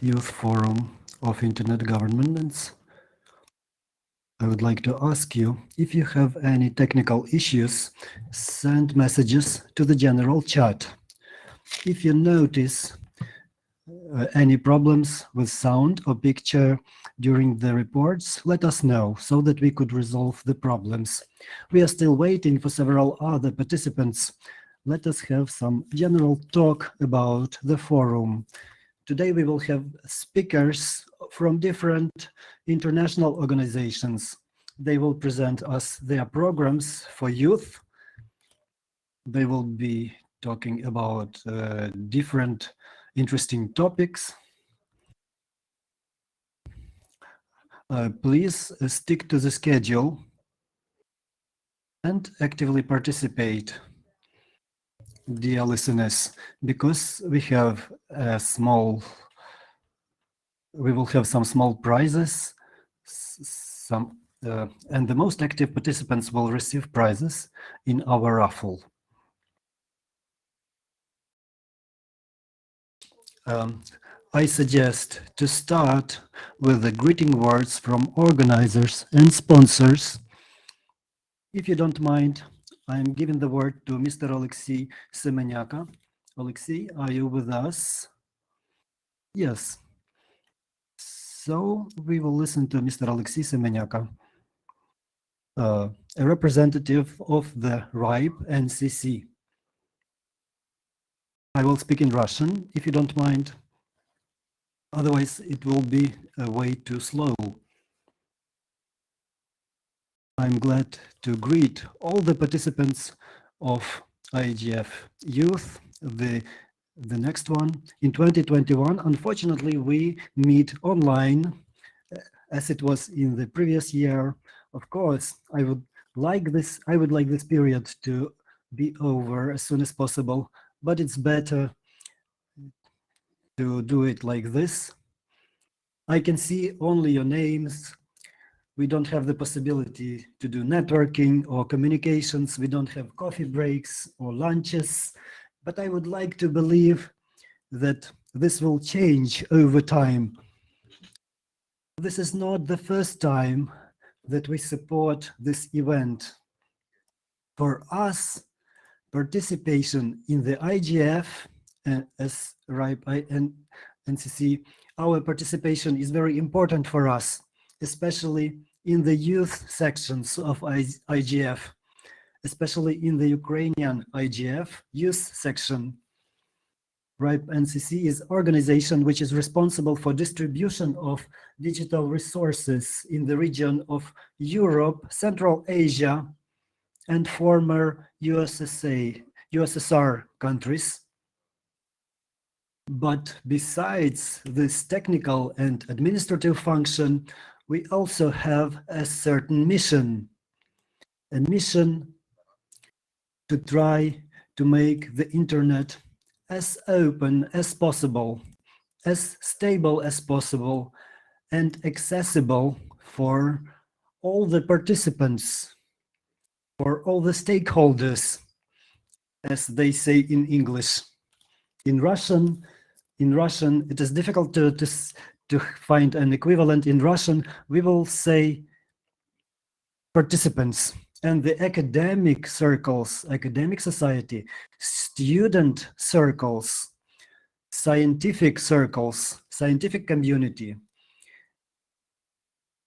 Youth Forum of Internet Governance. I would like to ask you, if you have any technical issues, send messages to the general chat. If you notice any problems with sound or picture during the reports, let us know so that we could resolve the problems. We are still waiting for several other participants. Let us have some general talk about the forum. Today we will have speakers from different international organizations. They will present us their programs for youth. They will be talking about different interesting topics. Please stick to the schedule and actively participate, dear listeners, because we will have some small prizes, and the most active participants will receive prizes in our raffle. I suggest to start with the greeting words from organizers and sponsors. If you don't mind, I'm giving the word to Mr. Alexey Semeniaka. Alexey, are you with us? Yes. So we will listen to Mr. Alexey Semeniaka, a representative of the RIPE NCC. I will speak in Russian, if you don't mind. Otherwise, it will be way too slow. I'm glad to greet all the participants of IGF Youth, the next one. In 2021, unfortunately, we meet online as it was in the previous year. Of course, I would like this period to be over as soon as possible, but it's better to do it like this. I can see only your names. We don't have the possibility to do networking or communications. We don't have coffee breaks or lunches, but I would like to believe that this will change over time. This is not the first time that we support this event. For us, participation in the IGF as RIPE NCC, our participation is very important for us, especially in the youth sections of IGF, especially in the Ukrainian IGF youth section. RIPE NCC is an organization which is responsible for distribution of digital resources in the region of Europe, Central Asia, and former USSR countries. But besides this technical and administrative function, we also have a certain mission, a mission to try to make the internet as open as possible, as stable as possible, and accessible for all the participants, for all the stakeholders, as they say in English. In Russian, it is difficult to find an equivalent. In Russian, we will say participants, and the academic circles, academic society, student circles, scientific circles, scientific community,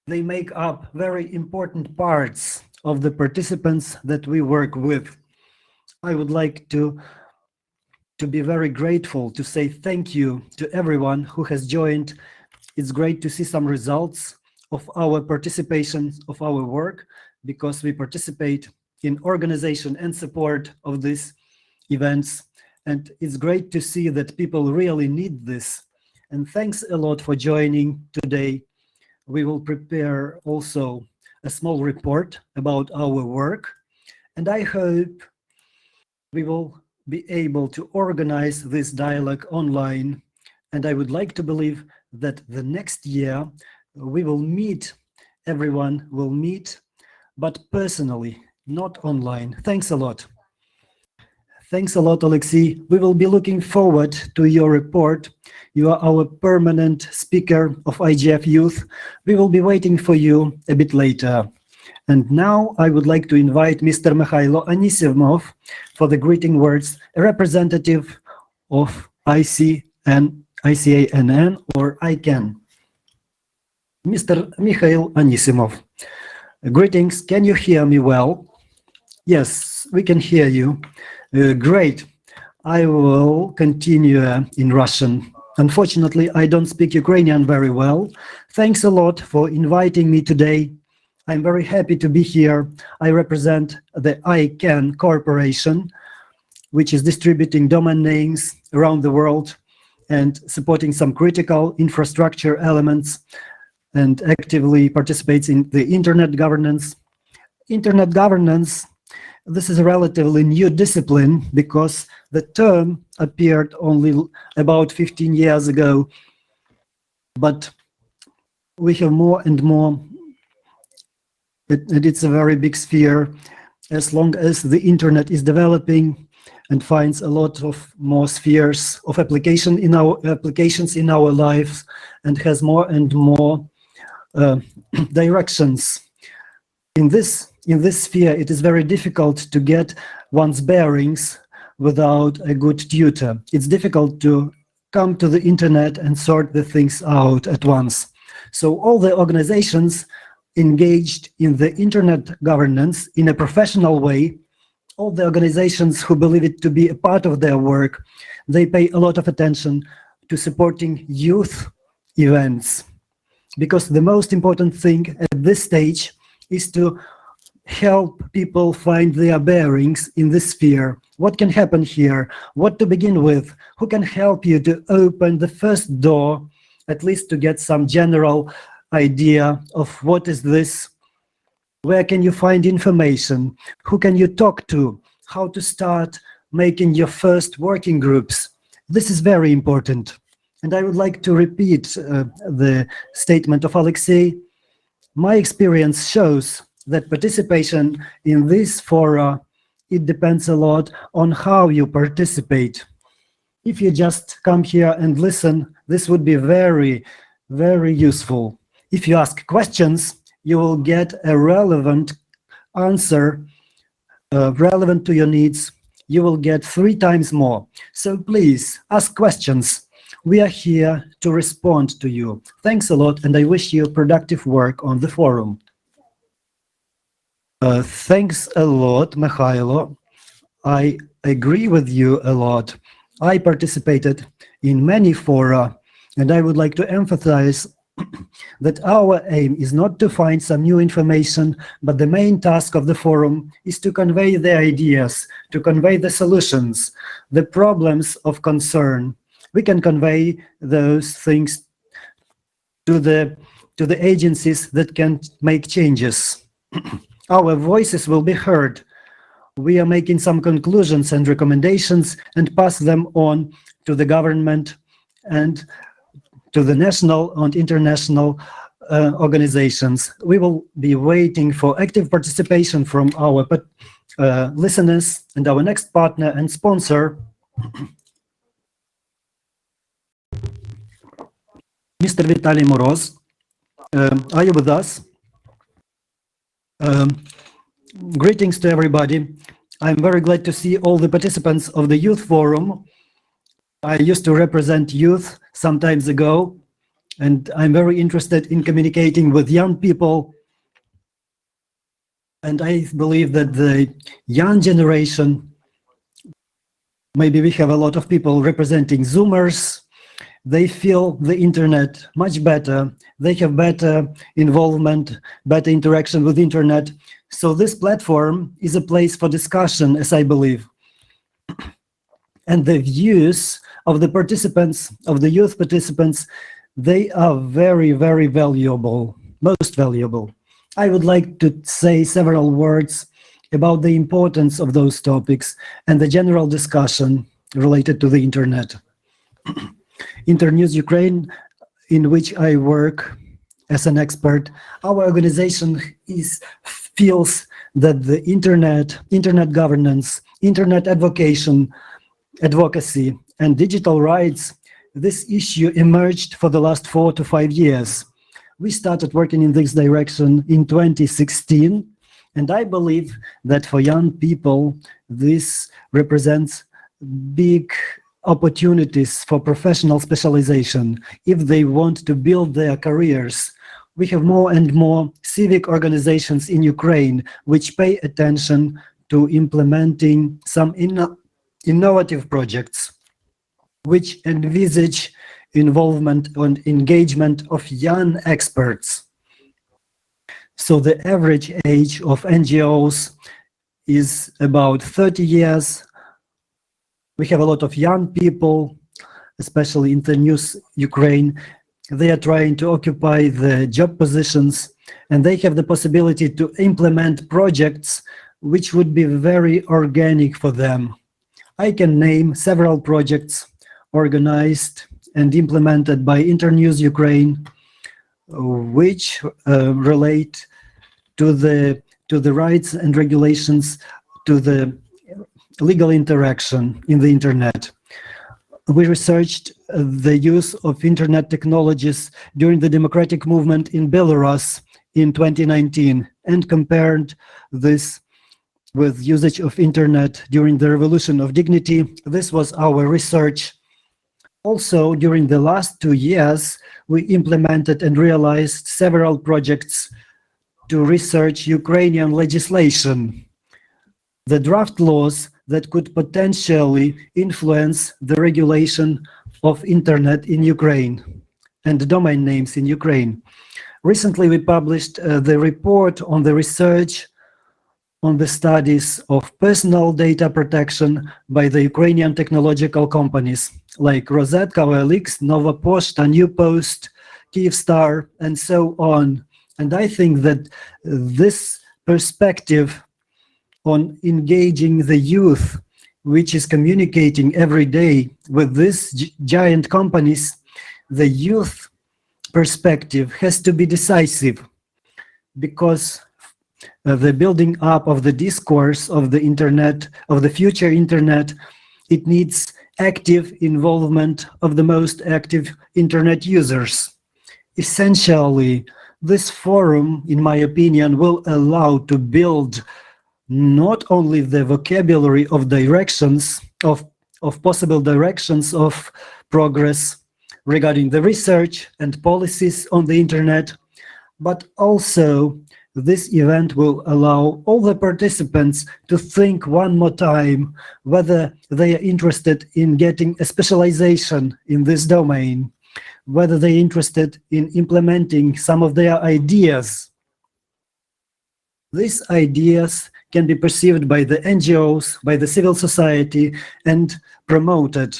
they make up very important parts of the participants that we work with. I would like to be very grateful, to say thank you to everyone who has joined. It's great to see some results of our participation, of our work, because we participate in organization and support of these events. And it's great to see that people really need this. And thanks a lot for joining today. We will prepare also a small report about our work. And I hope we will be able to organize this dialogue online. And I would like to believe that the next year we will meet, everyone will meet, but personally, not online. Thanks a lot. Thanks a lot, Alexei. We will be looking forward to your report. You are our permanent speaker of IGF Youth. We will be waiting for you a bit later. And now I would like to invite Mr. Mikhailo Anisimov for the greeting words, a representative of ICANN or ICANN. Mr. Mikhail Anisimov. Greetings, can you hear me well? Yes, we can hear you. Great. I will continue in Russian. Unfortunately, I don't speak Ukrainian very well. Thanks a lot for inviting me today. I'm very happy to be here. I represent the ICANN Corporation, which is distributing domain names around the world and supporting some critical infrastructure elements and actively participates in the internet governance. Internet governance, this is a relatively new discipline because the term appeared only about 15 years ago, but we have more and more. It's a very big sphere. As long as the internet is developing and finds a lot of more spheres of applications in our lives and has more and more directions. In this sphere, it is very difficult to get one's bearings without a good tutor. It's difficult to come to the internet and sort the things out at once. So all the organizations engaged in the internet governance in a professional way, all the organizations who believe it to be a part of their work, they pay a lot of attention to supporting youth events. Because the most important thing at this stage is to help people find their bearings in this sphere. What can happen here? What to begin with? Who can help you to open the first door, at least to get some general idea of what is this? Where can you find information? Who can you talk to? How to start making your first working groups? This is very important. And I would like to repeat the statement of Alexei. My experience shows that participation in this fora, it depends a lot on how you participate. If you just come here and listen, this would be very, very useful. If you ask questions, you will get a relevant answer, relevant to your needs. You will get 3 times more. So please ask questions. We are here to respond to you. Thanks a lot, and I wish you productive work on the forum. Thanks a lot, Mikhailo. I agree with you a lot. I participated in many fora, and I would like to emphasize that our aim is not to find some new information, but the main task of the forum is to convey the ideas, to convey the solutions, the problems of concern. We can convey those things to the agencies that can make changes. Our voices will be heard. We are making some conclusions and recommendations and pass them on to the government and to the national and international organizations. We will be waiting for active participation from our listeners, and our next partner and sponsor, Mr. Vitaly Moroz. Are you with us? Greetings to everybody. I'm very glad to see all the participants of the Youth Forum. I used to represent youth some time ago, and I'm very interested in communicating with young people. And I believe that the young generation, maybe we have a lot of people representing Zoomers, they feel the internet much better. They have better involvement, better interaction with internet. So this platform is a place for discussion, as I believe. And the views of the participants, of the youth participants, they are very, very valuable, most valuable. I would like to say several words about the importance of those topics and the general discussion related to the internet. Internews Ukraine, in which I work as an expert, our organization feels that the internet governance, internet advocacy, and digital rights, this issue emerged for the last 4 to 5 years. We started working in this direction in 2016, and I believe that for young people, this represents big opportunities for professional specialization if they want to build their careers. We have more and more civic organizations in Ukraine which pay attention to implementing some innovative projects which envisage involvement and engagement of young experts. So the average age of NGOs is about 30 years. We have a lot of young people, especially in the Youth Ukraine. They are trying to occupy the job positions, and they have the possibility to implement projects which would be very organic for them. I can name several projects organized and implemented by Internews Ukraine, which relate to the rights and regulations, to the legal interaction in the internet. We researched the use of internet technologies during the democratic movement in Belarus in 2019 and compared this with usage of internet during the Revolution of Dignity. This was our research. Also, during the last 2 years, we implemented and realized several projects to research Ukrainian legislation, the draft laws that could potentially influence the regulation of internet in Ukraine and domain names in Ukraine. Recently, we published the report on the research on the studies of personal data protection by the Ukrainian technological companies like Rosetka, OLX, Nova Poshta, New Post, Kyivstar, and so on. And I think that this perspective on engaging the youth, which is communicating every day with these giant companies, the youth perspective has to be decisive, because the building up of the discourse of the internet, of the future internet, it needs active involvement of the most active internet users. Essentially, this forum, in my opinion, will allow to build not only the vocabulary of directions, of possible directions of progress regarding the research and policies on the internet, but also this event will allow all the participants to think one more time whether they are interested in getting a specialization in this domain, whether they're interested in implementing some of their ideas. These ideas can be perceived by the NGOs, by the civil society, and promoted.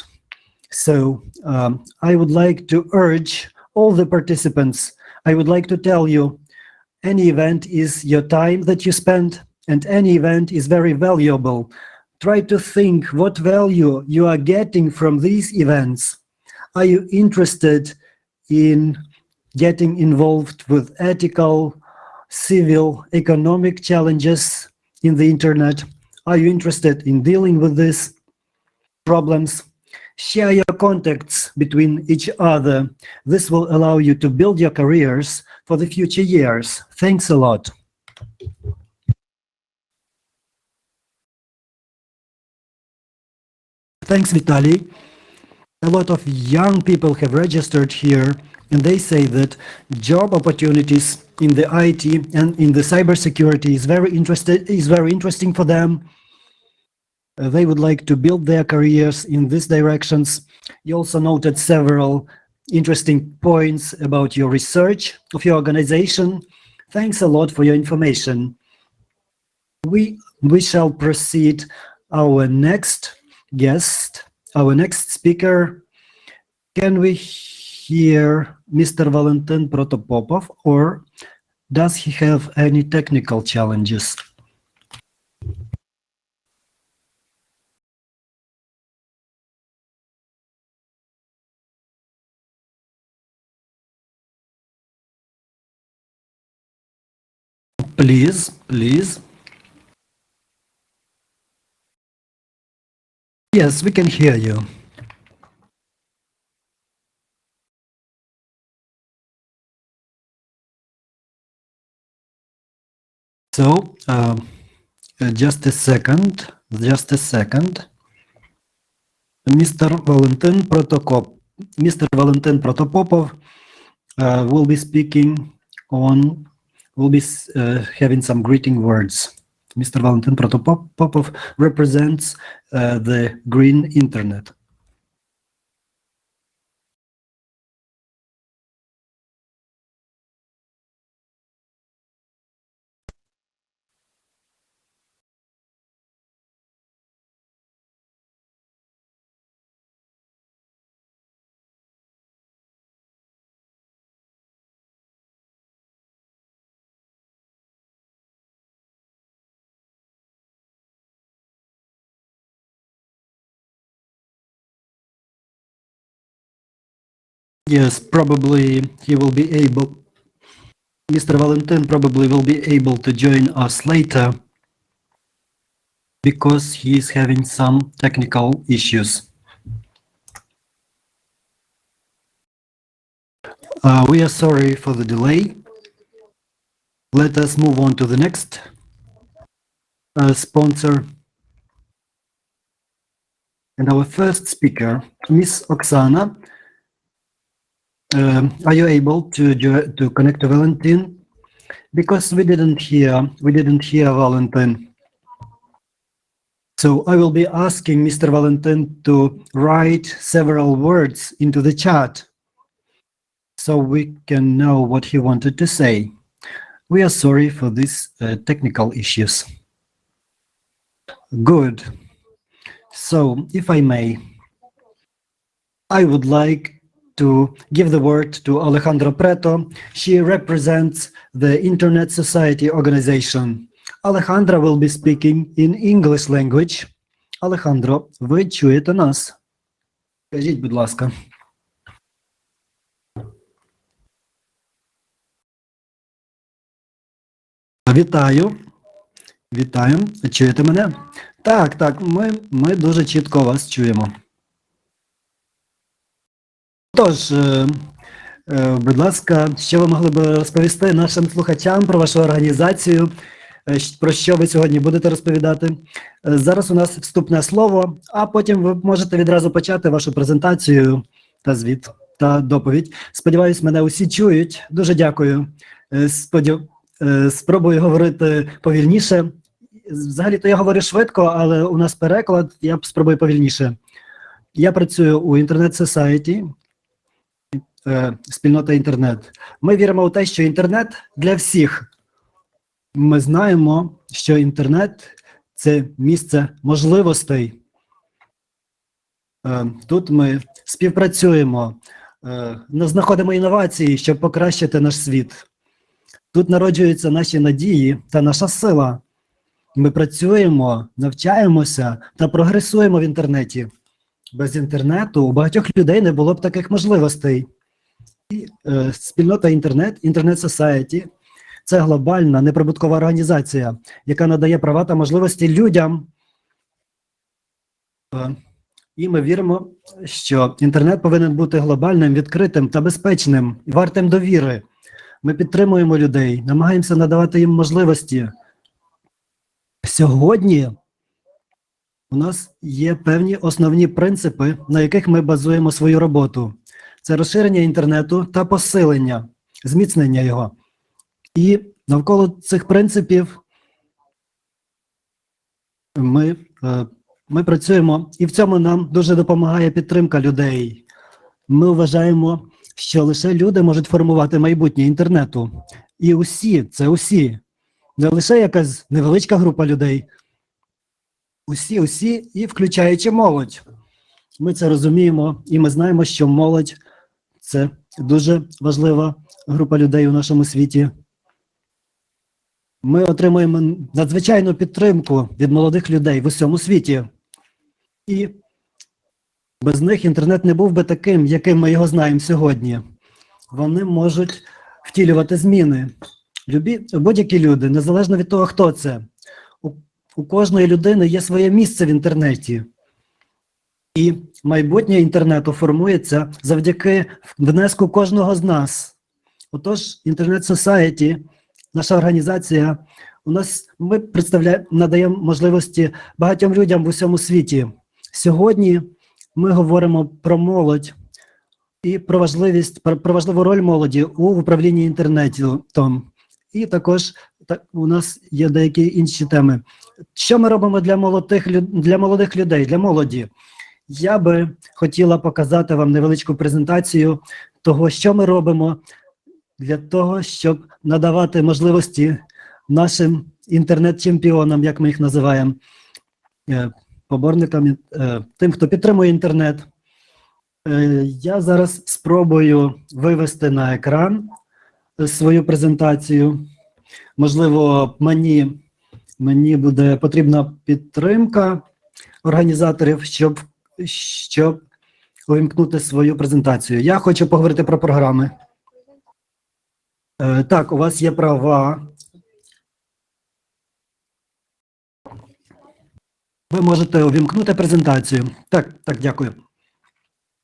So I would like to urge all the participants, I would like to tell you, any event is your time that you spend, and any event is very valuable. Try to think what value you are getting from these events. Are you interested in getting involved with ethical, civil, economic challenges in the internet? Are you interested in dealing with these problems? Share your contacts between each other. This will allow you to build your careers for the future years. Thanks a lot. Thanks, Vitaly. A lot of young people have registered here, and they say that job opportunities in the IT and in the cybersecurity is very interesting for them. They would like to build their careers in these directions. You also noted several interesting points about your research of your organization. Thanks a lot for your information. We shall proceed our next guest, our next speaker. Can we hear Mr. Valentin Protopopov, or does he have any technical challenges? Please. Yes, we can hear you. So, just a second. Mr. Valentin Protopopov will be speaking on, having some greeting words. Mr. Valentin Protopopov represents the Green Internet. Yes, probably he will be able, Mr. Valentin probably will be able to join us later because he is having some technical issues. We are sorry for the delay. Let us move on to the next sponsor. And our first speaker, Miss Oksana. Are you able to connect to Valentin? Because we didn't hear Valentin. So I will be asking Mr. Valentin to write several words into the chat so we can know what he wanted to say. We are sorry for these technical issues. Good. So, if I may, I would like to give the word to Alejandro Preto. She represents the Internet Society organization. Alejandra will be speaking in English language. Alejandro, ви чуєте нас? Скажіть, будь ласка. Вітаю. Вітаю. Чуєте мене? Так, ми дуже чітко вас чуємо. Тож, будь ласка, що ви могли б розповісти нашим слухачам про вашу організацію, про що ви сьогодні будете розповідати? Зараз у нас вступне слово, а потім ви можете відразу почати вашу презентацію та звіт, та доповідь. Сподіваюсь, мене усі чують. Дуже дякую. Спробую говорити повільніше. Взагалі-то я говорю швидко, але у нас переклад, я спробую повільніше. Я працюю у Internet Society, спільнота інтернет. Ми віримо у те, що інтернет для всіх. Ми знаємо, що інтернет – це місце можливостей. Тут ми співпрацюємо, знаходимо інновації, щоб покращити наш світ. Тут народжуються наші надії та наша сила. Ми працюємо, навчаємося та прогресуємо в інтернеті. Без інтернету у багатьох людей не було б таких можливостей. І спільнота інтернет, Internet Society – це глобальна неприбуткова організація, яка надає права та можливості людям. І ми віримо, що інтернет повинен бути глобальним, відкритим та безпечним, вартим довіри. Ми підтримуємо людей, намагаємося надавати їм можливості. Сьогодні у нас є певні основні принципи, на яких ми базуємо свою роботу. Це розширення інтернету та посилення, зміцнення його. І навколо цих принципів ми працюємо, і в цьому нам дуже допомагає підтримка людей. Ми вважаємо, що лише люди можуть формувати майбутнє інтернету. І усі, це усі. Не лише якась невеличка група людей. Усі, і включаючи молодь. Ми це розуміємо, і ми знаємо, що молодь – це дуже важлива група людей у нашому світі. Ми отримуємо надзвичайну підтримку від молодих людей в усьому світі. І без них інтернет не був би таким, яким ми його знаємо сьогодні. Вони можуть втілювати зміни. Будь-які люди, незалежно від того, хто це. У кожної людини є своє місце в інтернеті. І майбутнє інтернету формується завдяки внеску кожного з нас. Отож, Internet Society, наша організація, ми надаємо можливості багатьом людям в усьому світі. Сьогодні ми говоримо про молодь і про важливу роль молоді у управлінні інтернетом. І також у нас є деякі інші теми. Що ми робимо для молодих людей, для молоді? Я би хотіла показати вам невеличку презентацію того, що ми робимо для того, щоб надавати можливості нашим інтернет-чемпіонам, як ми їх називаємо, поборникам, тим, хто підтримує інтернет. Я зараз спробую вивести на екран свою презентацію. Можливо, мені буде потрібна підтримка організаторів, щоб увімкнути свою презентацію. Я хочу поговорити про програми. Так, у вас є права. Ви можете увімкнути презентацію. Так, дякую.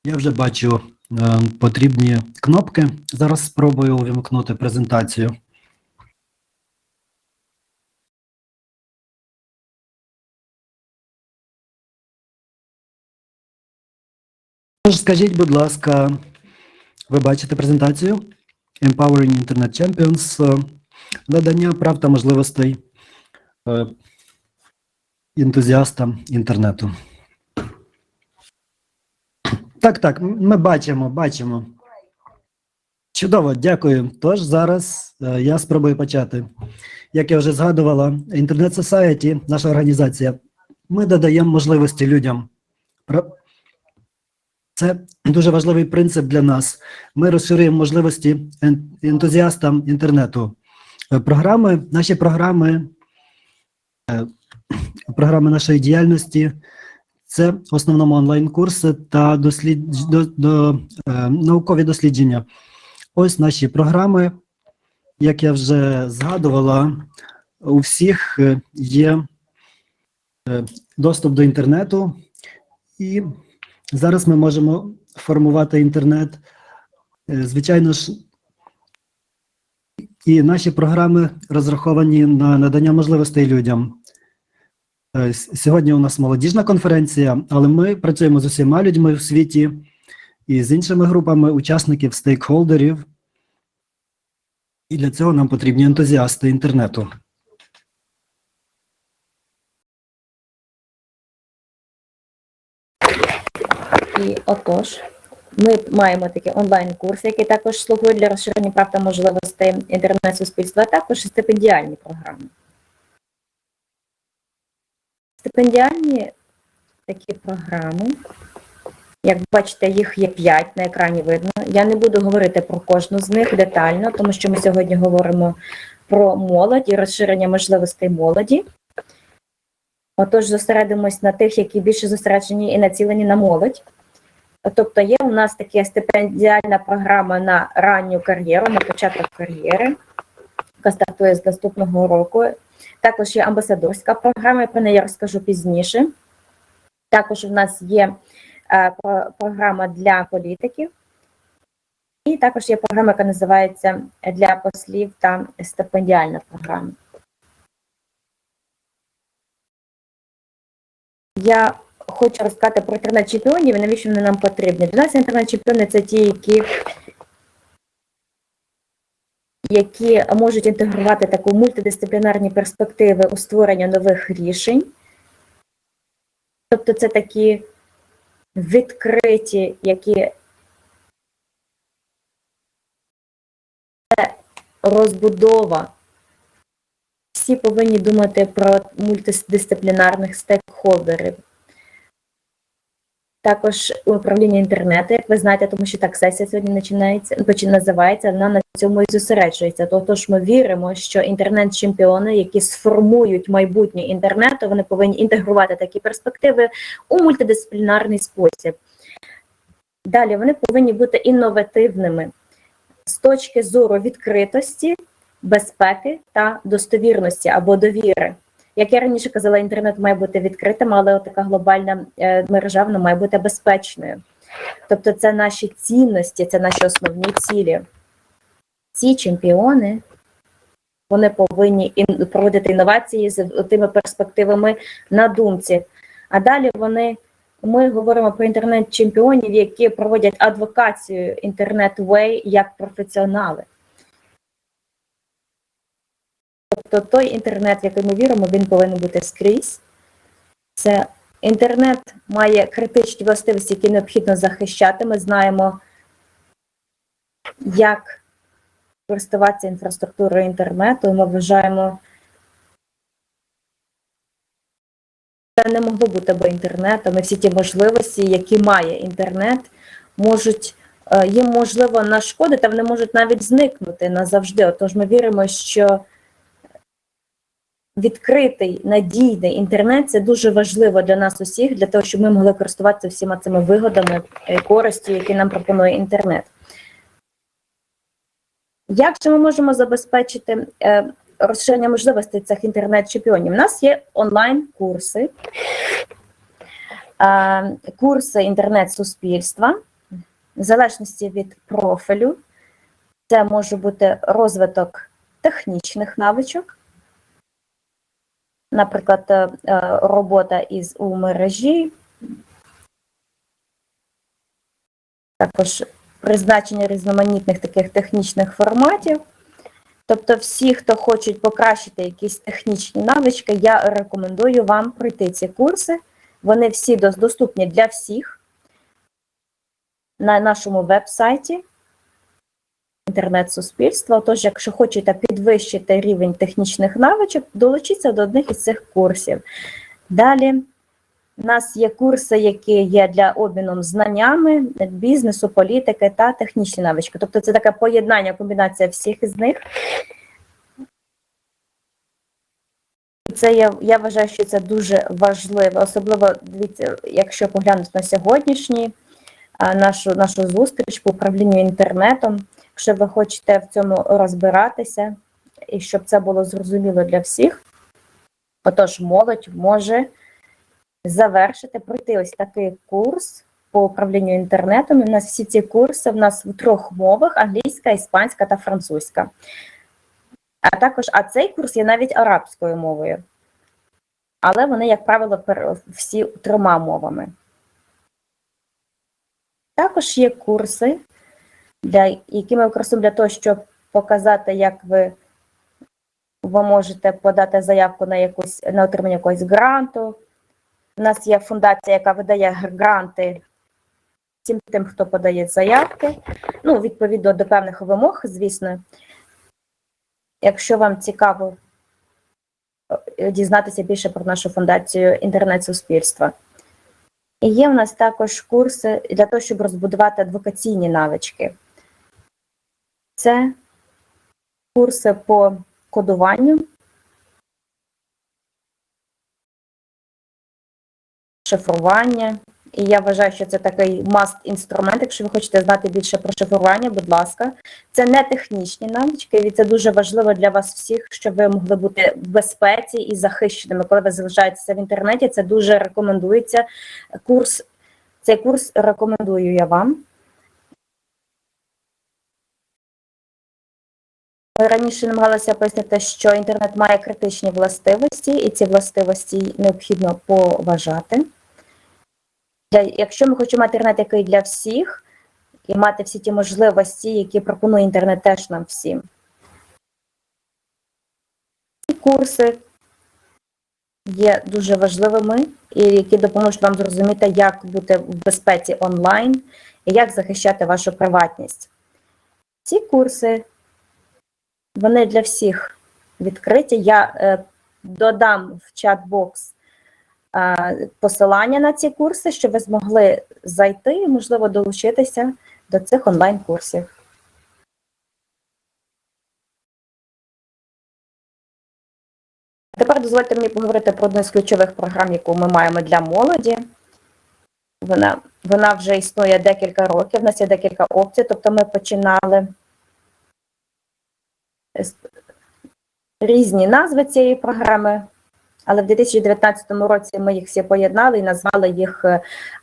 Я вже бачу потрібні кнопки. Зараз спробую увімкнути презентацію. Тож, скажіть, будь ласка, ви бачите презентацію? Empowering Internet Champions, надання прав та можливостей ентузіастам інтернету. Так, ми бачимо. Чудово, дякую. Тож зараз я спробую почати. Як я вже згадувала, Internet Society, наша організація, ми додаємо можливості людям. Це дуже важливий принцип для нас. Ми розширюємо можливості ентузіастам інтернету. Наші програми нашої діяльності – це в основному онлайн-курси та наукові дослідження. Ось наші програми. Як я вже згадувала, у всіх є доступ до інтернету, і зараз ми можемо формувати інтернет. Звичайно ж, і наші програми розраховані на надання можливостей людям. Сьогодні у нас молодіжна конференція, але ми працюємо з усіма людьми в світі і з іншими групами учасників, стейкхолдерів. І для цього нам потрібні ентузіасти інтернету. І отож, ми маємо такий онлайн-курс, який також слугує для розширення прав та можливостей інтернет-суспільства, а також стипендіальні програми. Стипендіальні такі програми, як бачите, їх є 5, на екрані видно. Я не буду говорити про кожну з них детально, тому що ми сьогодні говоримо про молодь і розширення можливостей молоді. Отож, зосередимось на тих, які більше зосереджені і націлені на молодь. Тобто є у нас така стипендіальна програма на ранню кар'єру, на початок кар'єри, яка стартує з наступного року. Також є амбасадорська програма, про неї я розкажу пізніше. Також у нас є програма для політиків. І також є програма, яка називається «Для послів» та стипендіальна програма. Я хочу розказати про інтернет-чемпіонів і навіщо вони нам потрібні. Для нас інтернет-чемпіони – це ті, які можуть інтегрувати таку мультидисциплінарні перспективи у створення нових рішень. Тобто це такі відкриті, які розбудова. Всі повинні думати про мультидисциплінарних стейкхолдерів. Також управління інтернету, як ви знаєте, тому що так сесія сьогодні називається, вона на цьому і зосереджується. Тож ми віримо, що інтернет-чемпіони, які сформують майбутнє інтернету, вони повинні інтегрувати такі перспективи у мультидисциплінарний спосіб. Далі, вони повинні бути інновативними з точки зору відкритості, безпеки та достовірності або довіри. Як я раніше казала, інтернет має бути відкритим, але така глобальна мережа, вона має бути безпечною. Тобто це наші цінності, це наші основні цілі. Ці чемпіони, вони повинні проводити інновації з тими перспективами на думці. А далі ми говоримо про інтернет-чемпіонів, які проводять адвокацію інтернет-UA як професіонали. Тобто той інтернет, в який ми віримо, він повинен бути скрізь. Це інтернет має критичні властивості, які необхідно захищати. Ми знаємо, як користуватися інфраструктурою інтернету, і ми вважаємо, це не могло бути без інтернету. Ми всі ті можливості, які має інтернет, їм можливо нашкодити, а вони можуть навіть зникнути назавжди. Отож ми віримо, що відкритий, надійний інтернет – це дуже важливо для нас усіх, для того, щоб ми могли користуватися всіма цими вигодами і користю, які нам пропонує інтернет. Як же ми можемо забезпечити розширення можливостей цих інтернет-чемпіонів? У нас є онлайн-курси, курси інтернет-суспільства, в залежності від профілю. Це може бути розвиток технічних навичок, наприклад, робота у мережі, також призначення різноманітних таких технічних форматів. Тобто всі, хто хочуть покращити якісь технічні навички, я рекомендую вам пройти ці курси. Вони всі доступні для всіх на нашому веб-сайті інтернет-суспільства. Тож, якщо хочете підвищити рівень технічних навичок, долучіться до одних із цих курсів. Далі у нас є курси, які є для обміну знаннями, бізнесу, політики та технічні навички. Тобто це таке поєднання, комбінація всіх із них. Я вважаю, що це дуже важливо, особливо, дивіться, якщо поглянути на сьогоднішній нашу зустріч по управлінню інтернетом. Якщо ви хочете в цьому розбиратися, і щоб це було зрозуміло для всіх, отож молодь може пройти ось такий курс по управлінню інтернетом. У нас всі ці курси в нас в 3 мовах: англійська, іспанська та французька. А цей курс є навіть арабською мовою. Але вони, як правило, всі 3 мовами. Також є курси, які ми використовуємо для того, щоб показати, як ви можете подати заявку на отримання якогось гранту. У нас є фундація, яка видає гранти всім тим, хто подає заявки. Ну, відповідно до певних вимог, звісно. Якщо вам цікаво дізнатися більше про нашу фундацію інтернет-суспільства. І є в нас також курси для того, щоб розбудувати адвокаційні навички. Це курси по кодуванню, шифрування. І я вважаю, що це такий must-інструмент. Якщо ви хочете знати більше про шифрування, будь ласка. Це не технічні навички, і це дуже важливо для вас всіх, щоб ви могли бути в безпеці і захищеними. Коли ви залишаєтеся в інтернеті, це дуже рекомендується. Цей курс рекомендую я вам. Ми раніше намагалися пояснити, що інтернет має критичні властивості, і ці властивості необхідно поважати. Якщо ми хочемо мати інтернет, який для всіх, і мати всі ті можливості, які пропонує інтернет теж нам всім. Ці курси є дуже важливими, і які допоможуть вам зрозуміти, як бути в безпеці онлайн, і як захищати вашу приватність. Ці курси, вони для всіх відкриті. Я додам в чат-бокс посилання на ці курси, щоб ви змогли зайти і, можливо, долучитися до цих онлайн-курсів. Тепер дозвольте мені поговорити про одну з ключових програм, яку ми маємо для молоді. Вона вже існує декілька років, в нас є декілька опцій, тобто ми починали різні назви цієї програми. але в 2019 році ми їх всі поєднали і назвали їх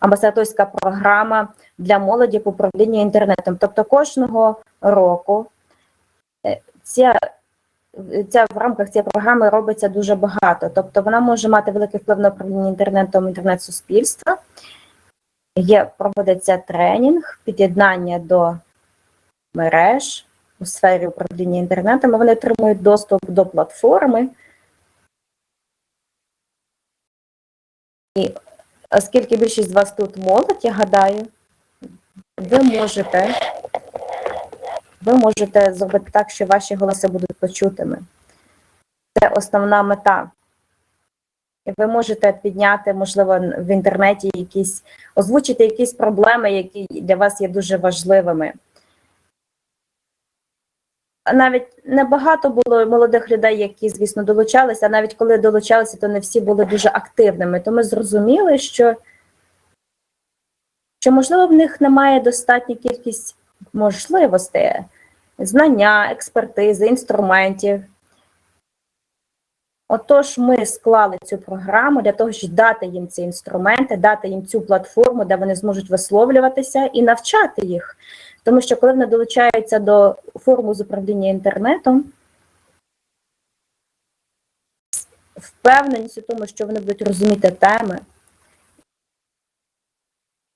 амбасадорська програма для молоді по управлінню інтернетом. Тобто кожного року в рамках цієї програми робиться дуже багато. Тобто вона може мати великий вплив на управління інтернетом, інтернет-суспільства. Проводиться тренінг, під'єднання до мереж у сфері управління інтернетом, вони отримують доступ до платформи. І оскільки більшість з вас тут молодь, я гадаю, ви можете зробити так, що ваші голоси будуть почутими. Це основна мета. І ви можете підняти, можливо, в інтернеті озвучити якісь проблеми, які для вас є дуже важливими. Навіть небагато було молодих людей, які, звісно, долучалися, а навіть коли долучалися, то не всі були дуже активними. То ми зрозуміли, що можливо, в них немає достатньо кількість можливостей, знання, експертизи, інструментів. Отож, ми склали цю програму для того, щоб дати їм ці інструменти, дати їм цю платформу, де вони зможуть висловлюватися і навчати їх. Тому що коли вони долучаються до форуму з управління інтернетом, впевненість у тому, що вони будуть розуміти теми,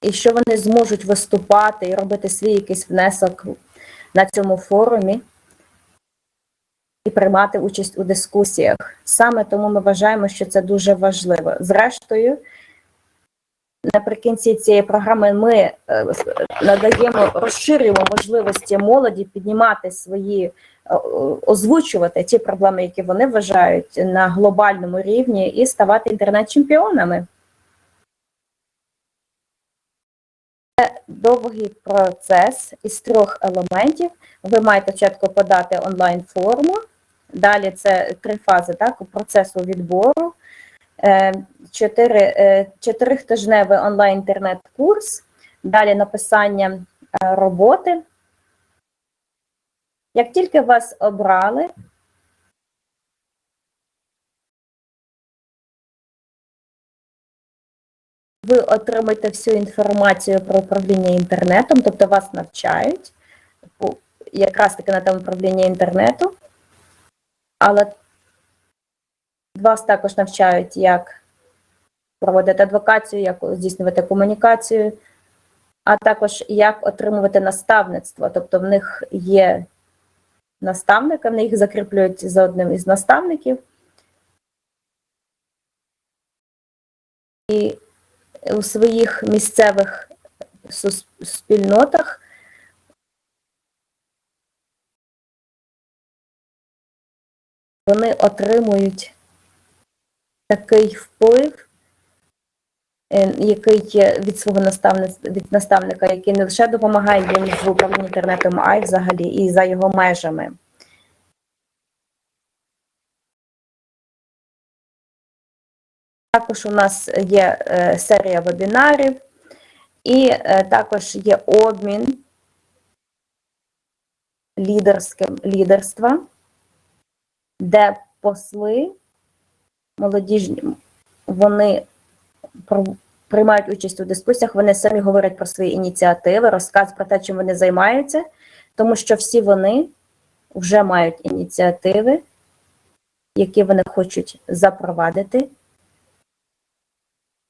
і що вони зможуть виступати і робити свій якийсь внесок на цьому форумі, і приймати участь у дискусіях. Саме тому ми вважаємо, що це дуже важливо. Зрештою, наприкінці цієї програми ми розширюємо можливості молоді піднімати озвучувати ті проблеми, які вони вважають на глобальному рівні, і ставати інтернет-чемпіонами. Це довгий процес із 3 елементів. Ви маєте спочатку подати онлайн-форму, далі це 3 фази процесу відбору, 4-тижневий онлайн-інтернет-курс, далі написання роботи. Як тільки вас обрали, ви отримаєте всю інформацію про управління інтернетом, тобто вас навчають, якраз таки на тему управління інтернету, але вас також навчають, як проводити адвокацію, як здійснювати комунікацію, а також як отримувати наставництво. Тобто в них є наставники, вони їх закріплюють за одним із наставників. І у своїх місцевих спільнотах вони отримують такий вплив, який від свого наставника, який не лише допомагає їм в управлінні інтернетом, а й взагалі і за його межами. Також у нас є серія вебінарів і також є обмін лідерства, де посли молодіжні, вони приймають участь у дискусіях, вони самі говорять про свої ініціативи, розказують про те, чим вони займаються, тому що всі вони вже мають ініціативи, які вони хочуть запровадити.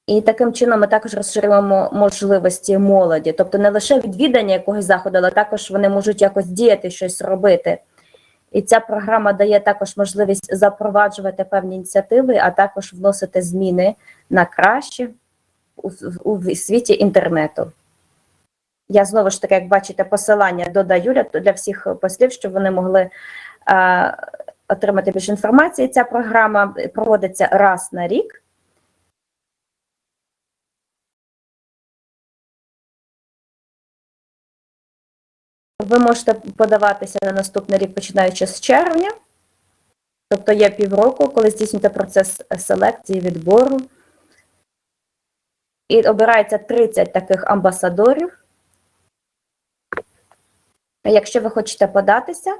І таким чином ми також розширюємо можливості молоді. Тобто не лише відвідання якогось заходу, але також вони можуть якось діяти, щось робити. І ця програма дає також можливість запроваджувати певні ініціативи, а також вносити зміни на краще у світі інтернету. Я знову ж таки, як бачите, посилання додаю для всіх послів, щоб вони могли отримати більше інформації. Ця програма проводиться раз на рік. Ви можете подаватися на наступний рік, починаючи з червня. Тобто є півроку, коли здійснюєте процес селекції, відбору. І обирається 30 таких амбасадорів. Якщо ви хочете податися,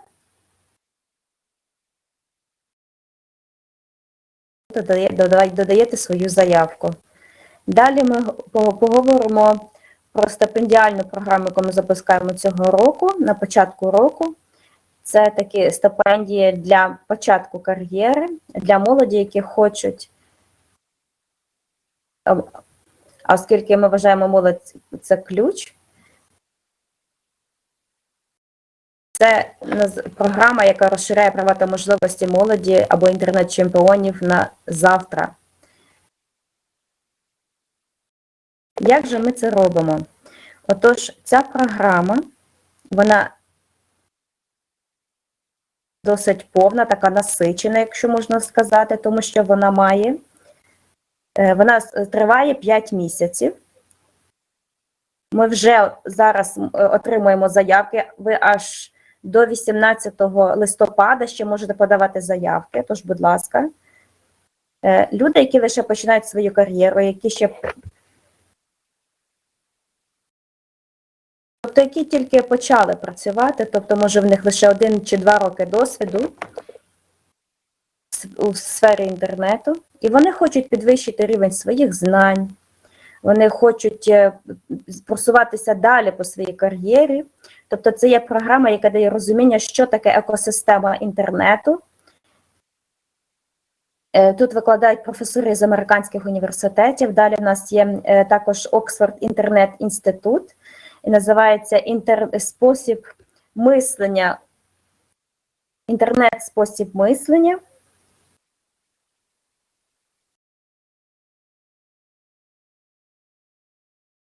додаєте свою заявку. Далі ми поговоримо про стипендіальну програму, яку ми запускаємо цього року, на початку року. Це такі стипендії для початку кар'єри, для молоді, які хочуть, а оскільки ми вважаємо молодь – це ключ, це програма, яка розширяє права та можливості молоді або інтернет-чемпіонів на завтра. Як же ми це робимо? Отож, ця програма, вона досить повна, така насичена, якщо можна сказати, тому що вона триває 5 місяців. Ми вже зараз отримуємо заявки, ви аж до 18 листопада ще можете подавати заявки, тож, будь ласка. Люди, які лише починають свою кар'єру, які тільки почали працювати, тобто, може, в них лише 1 чи 2 роки досвіду у сфері інтернету, і вони хочуть підвищити рівень своїх знань, вони хочуть просуватися далі по своїй кар'єрі. Тобто це є програма, яка дає розуміння, що таке екосистема інтернету. Тут викладають професори з американських університетів. Далі в нас є також Оксфорд інтернет-інститут, і називається інтернет-спосіб мислення.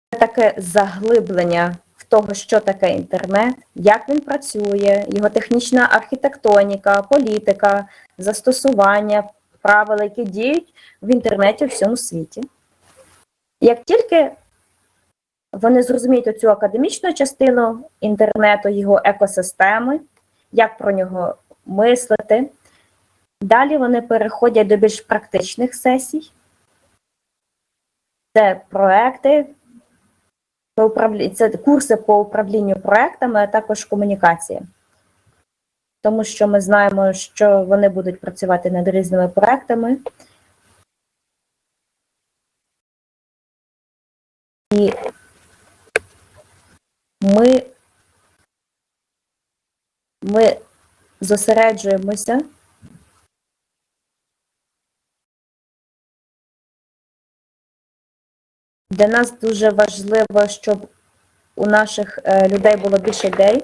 Таке заглиблення в того, що таке інтернет, як він працює, його технічна архітектоніка, політика, застосування, правила, які діють в інтернеті у всьому світі. Як тільки вони зрозуміють цю академічну частину інтернету, його екосистеми, як про нього мислити, далі вони переходять до більш практичних сесій. Це проекти, це курси по управлінню проектами, а також комунікації. Тому що ми знаємо, що вони будуть працювати над різними проектами. І ми зосереджуємося для нас дуже важливо, щоб у наших людей було більше ідей,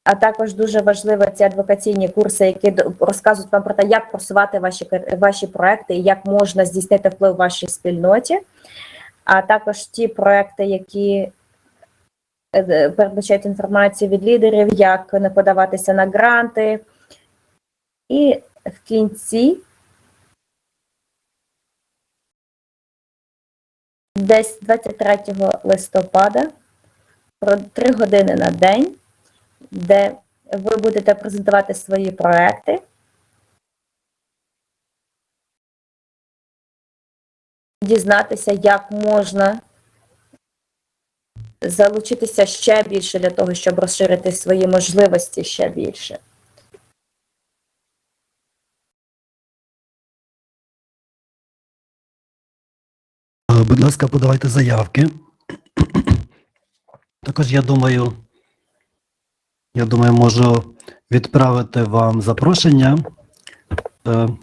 а також дуже важливо ці адвокаційні курси, які розказують вам про те, як просувати ваші проекти і як можна здійснити вплив в вашій спільноті, а також ті проекти, які передбачають інформацію від лідерів, як не подаватися на гранти. І в кінці десь 23 листопада, про 3 години на день, де ви будете презентувати свої проекти, дізнатися, як можна залучитися ще більше для того, щоб розширити свої можливості ще більше. Будь ласка, подавайте заявки. Також я думаю, можу відправити вам запрошення,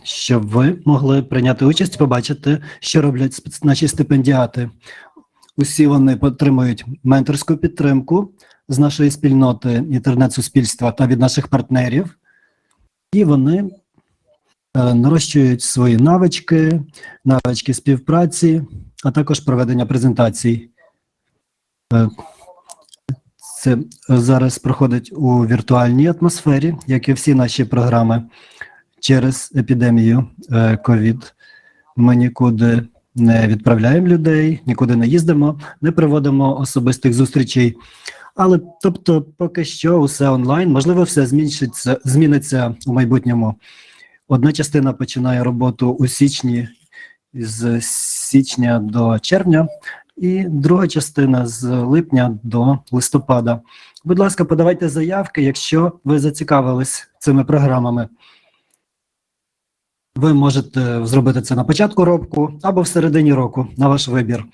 щоб ви могли прийняти участь і побачити, що роблять наші стипендіати. Усі вони отримують менторську підтримку з нашої спільноти інтернет-суспільства та від наших партнерів. І вони нарощують свої навички співпраці, а також проведення презентацій. Це зараз проходить у віртуальній атмосфері, як і всі наші програми. Через епідемію COVID ми нікуди не відправляємо людей, нікуди не їздимо, не проводимо особистих зустрічей. Але, тобто, поки що усе онлайн, можливо, все зміниться у майбутньому. Одна частина починає роботу у січні, з січня до червня, і друга частина з липня до листопада. Будь ласка, подавайте заявки, якщо ви зацікавились цими програмами. Ви можете зробити це на початку року або в середині року, на ваш вибір.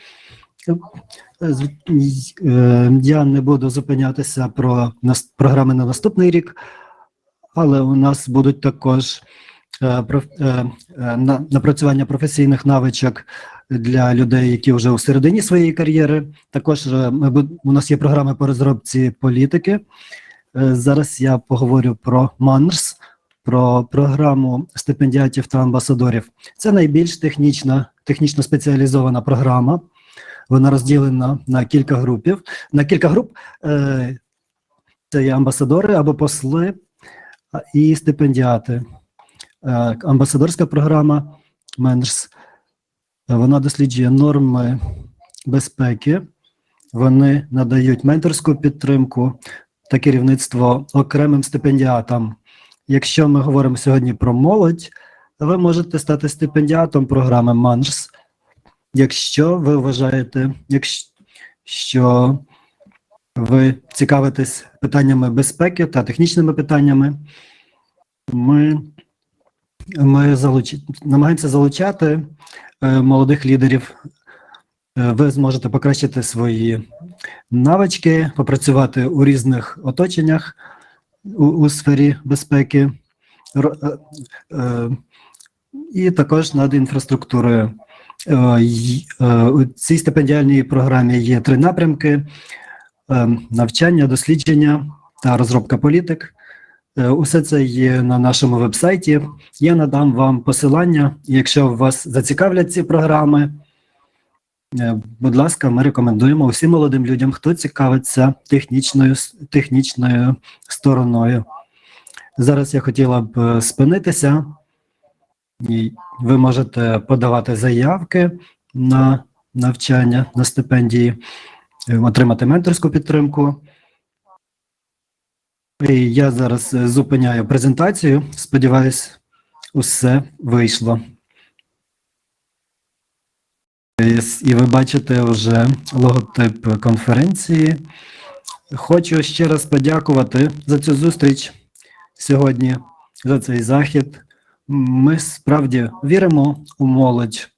Я не буду зупинятися про програми на наступний рік, але у нас будуть також напрацювання професійних навичок для людей, які вже у середині своєї кар'єри. Також у нас є програми по розробці політики. Зараз я поговорю про МАНРС, про програму стипендіатів та амбасадорів. Це найбільш технічно спеціалізована програма. Вона розділена на кілька груп. Це є амбасадори або посли і стипендіати. Амбасадорська програма МАНРС, вона досліджує норми безпеки, вони надають менторську підтримку та керівництво окремим стипендіатам. Якщо ми говоримо сьогодні про молодь, ви можете стати стипендіатом програми МАНРС, якщо ви вважаєте, що ви цікавитесь питаннями безпеки та технічними питаннями. Ми намагаємося залучати молодих лідерів. Ви зможете покращити свої навички, попрацювати у різних оточеннях у сфері безпеки і також над інфраструктурою. У цій стипендіальній програмі є 3 напрямки: навчання, дослідження та розробка політик. Усе це є на нашому веб-сайті. Я надам вам посилання. Якщо вас зацікавлять ці програми, будь ласка, ми рекомендуємо усім молодим людям, хто цікавиться технічною стороною. Зараз я хотіла б спинитися. Ви можете подавати заявки на навчання, на стипендії, отримати менторську підтримку. І я зараз зупиняю презентацію. Сподіваюсь, усе вийшло. І ви бачите вже логотип конференції. Хочу ще раз подякувати за цю зустріч сьогодні, за цей захід. Ми справді віримо у молодь.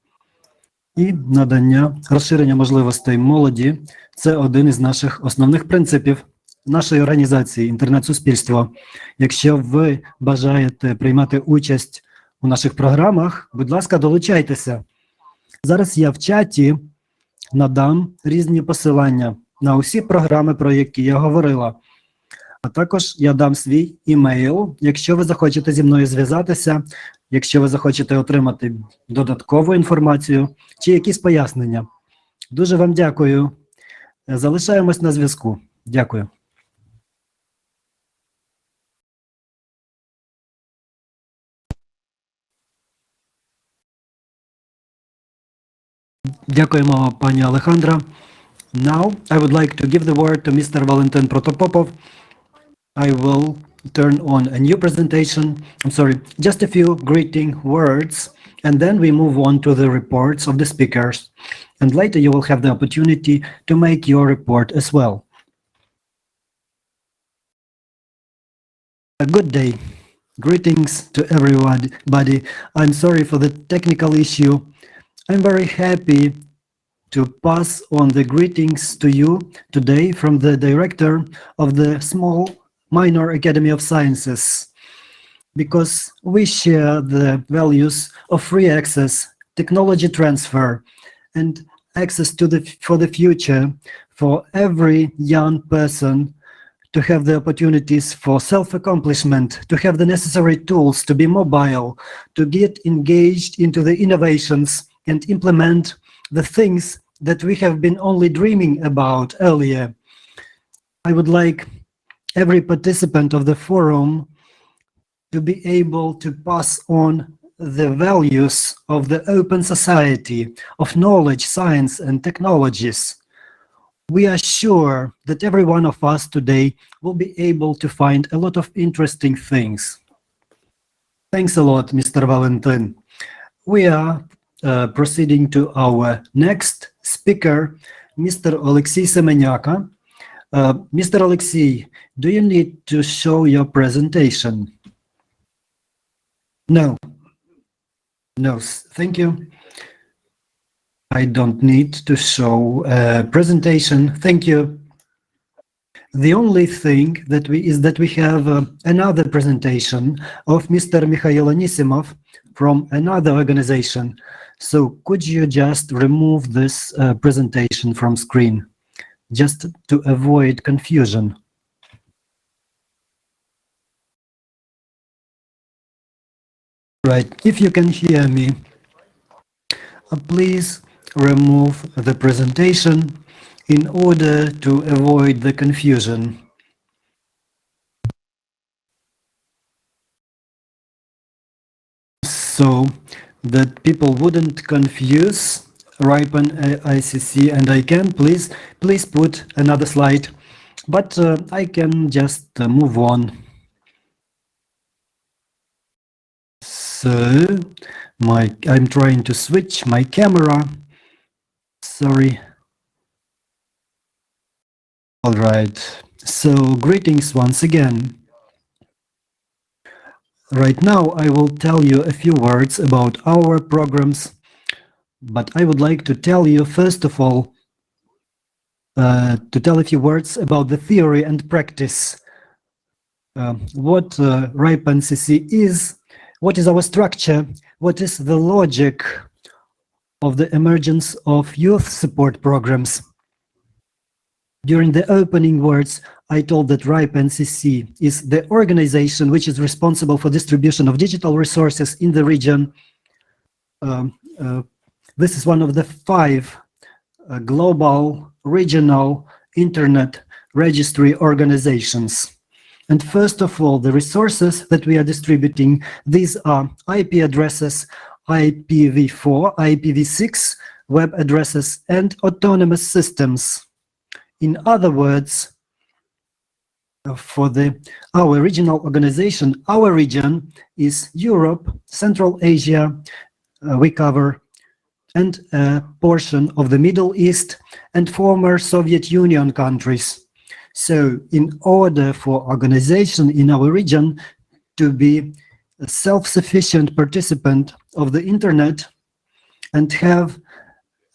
І надання, розширення можливостей молоді – це один із наших основних принципів нашої організації «Інтернет-суспільство». Якщо ви бажаєте приймати участь у наших програмах, будь ласка, долучайтеся. Зараз я в чаті надам різні посилання на усі програми, про які я говорила. А також я дам свій імейл, якщо ви захочете зі мною зв'язатися, якщо ви захочете отримати додаткову інформацію чи якісь пояснення. Дуже вам дякую. Залишаємось на зв'язку. Дякую. Дякуємо, пані Алехандра. Now, I would like to give the word to Mr. Valentin Protopopov. I will turn on a new presentation. I'm sorry, just a few greeting words, and then we move on to the reports of the speakers. And later you will have the opportunity to make your report as well. A good day. Greetings to everybody. I'm sorry for the technical issue. I'm very happy to pass on the greetings to you today from the director of the small minor Academy of Sciences, because we share the values of free access, technology transfer, and access for the future for every young person to have the opportunities for self-accomplishment, to have the necessary tools to be mobile, to get engaged into the innovations and implement the things that we have been only dreaming about earlier. I would like every participant of the forum to be able to pass on the values of the open society, of knowledge, science, and technologies. We are sure that every one of us today will be able to find a lot of interesting things. Thanks a lot, Mr. Valentin. We are proceeding to our next speaker, Mr. Alexey Semeniaka. Mr. Alexey, do you need to show your presentation? No. No, thank you. I don't need to show a presentation. Thank you. The only thing that we have another presentation of Mr. Mikhail Anisimov from another organization. So could you just remove this presentation from screen, just to avoid confusion? Right, if you can hear me, please remove the presentation in order to avoid the confusion. So that people wouldn't confuse RIPE NCC and ICANN, please put another slide, but I can just move on. So I'm trying to switch my camera. Sorry. All right. So greetings once again. Right now, I will tell you a few words about our programs, but I would like to tell you, first of all, to tell a few words about the theory and practice. What RIPE NCC is, what is our structure, what is the logic of the emergence of youth support programs. During the opening words, I told that RIPE NCC is the organization which is responsible for distribution of digital resources in the region. This is one of the 5 global regional internet registry organizations. And first of all, the resources that we are distributing, these are IP addresses, IPv4, IPv6, web addresses, and autonomous systems. In other words, for our regional organization, our region is Europe, Central Asia, we cover, and a portion of the Middle East and former Soviet Union countries. So in order for organization in our region to be a self-sufficient participant of the internet and have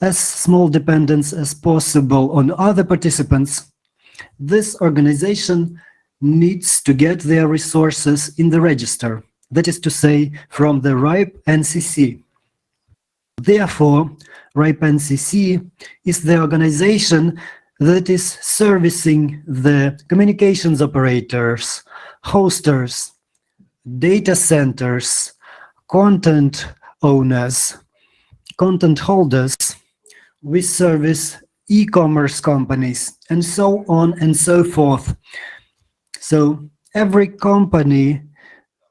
as small dependence as possible on other participants, this organization needs to get their resources in the register, that is to say, from the RIPE NCC. Therefore, RIPE NCC is the organization that is servicing the communications operators, hosters, data centers, content owners, content holders. We service e-commerce companies, and so on and so forth. So every company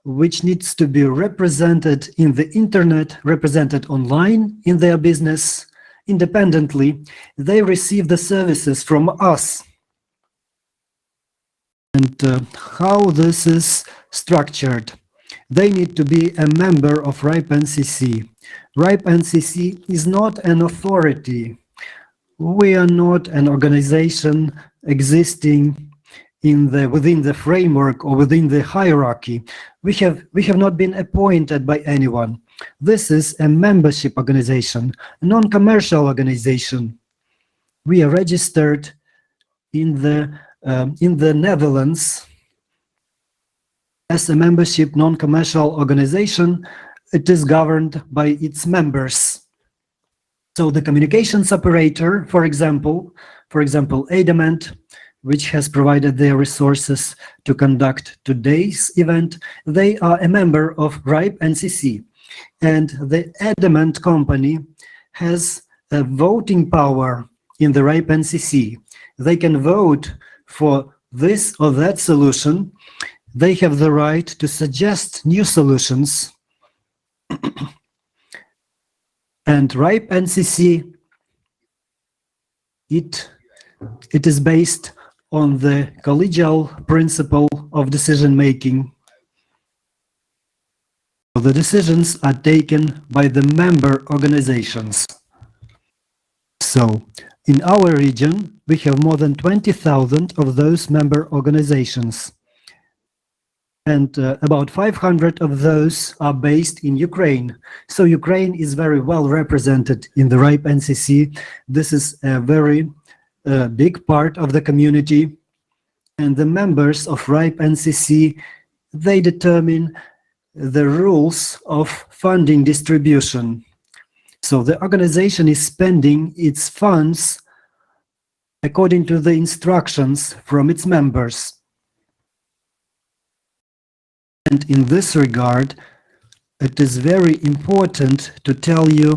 which needs to be represented in the internet, represented online in their business, independently, they receive the services from us. And how this is structured? They need to be a member of RIPE NCC. RIPE NCC is not an authority. We are not an organization existing within the framework or within the hierarchy. We have not been appointed by anyone. This is a membership organization, a non-commercial organization. We are registered in the Netherlands as a membership non-commercial organization. It is governed by its members. So the communications operator, for example, Adamant, which has provided their resources to conduct today's event, they are a member of RIPE NCC. And the Adamant company has a voting power in the RIPE NCC. They can vote for this or that solution. They have the right to suggest new solutions. And RIPE NCC, it is based on the collegial principle of decision-making. The decisions are taken by the member organizations. So, in our region, we have more than 20,000 of those member organizations. and about 500 of those are based in Ukraine. So Ukraine is very well represented in the RIPE NCC. This is a very big part of the community, and the members of RIPE NCC, they determine the rules of funding distribution. So the organization is spending its funds according to the instructions from its members. And in this regard, it is very important to tell you,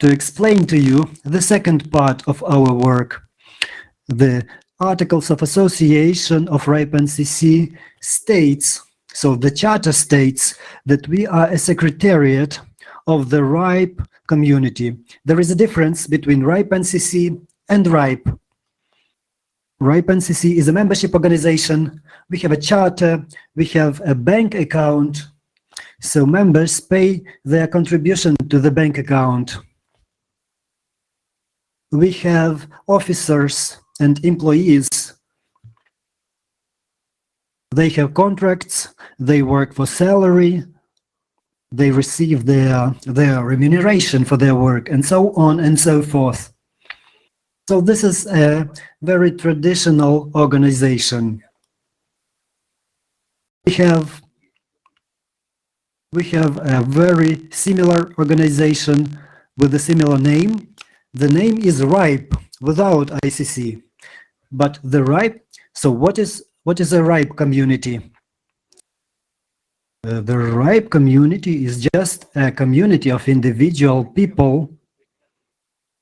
to explain to you the second part of our work. The Articles of Association of RIPE NCC states, so the charter states that we are a secretariat of the RIPE community. There is a difference between RIPE NCC and RIPE. RIPE NCC is a membership organization. We have a charter, we have a bank account, so members pay their contribution to the bank account. We have officers and employees. They have contracts, they work for salary, they receive their remuneration for their work, and so on and so forth. So this is a very traditional organization. We have a very similar organization with a similar name. The name is RIPE without ICC, but the RIPE. So what is a RIPE community? The RIPE community is just a community of individual people.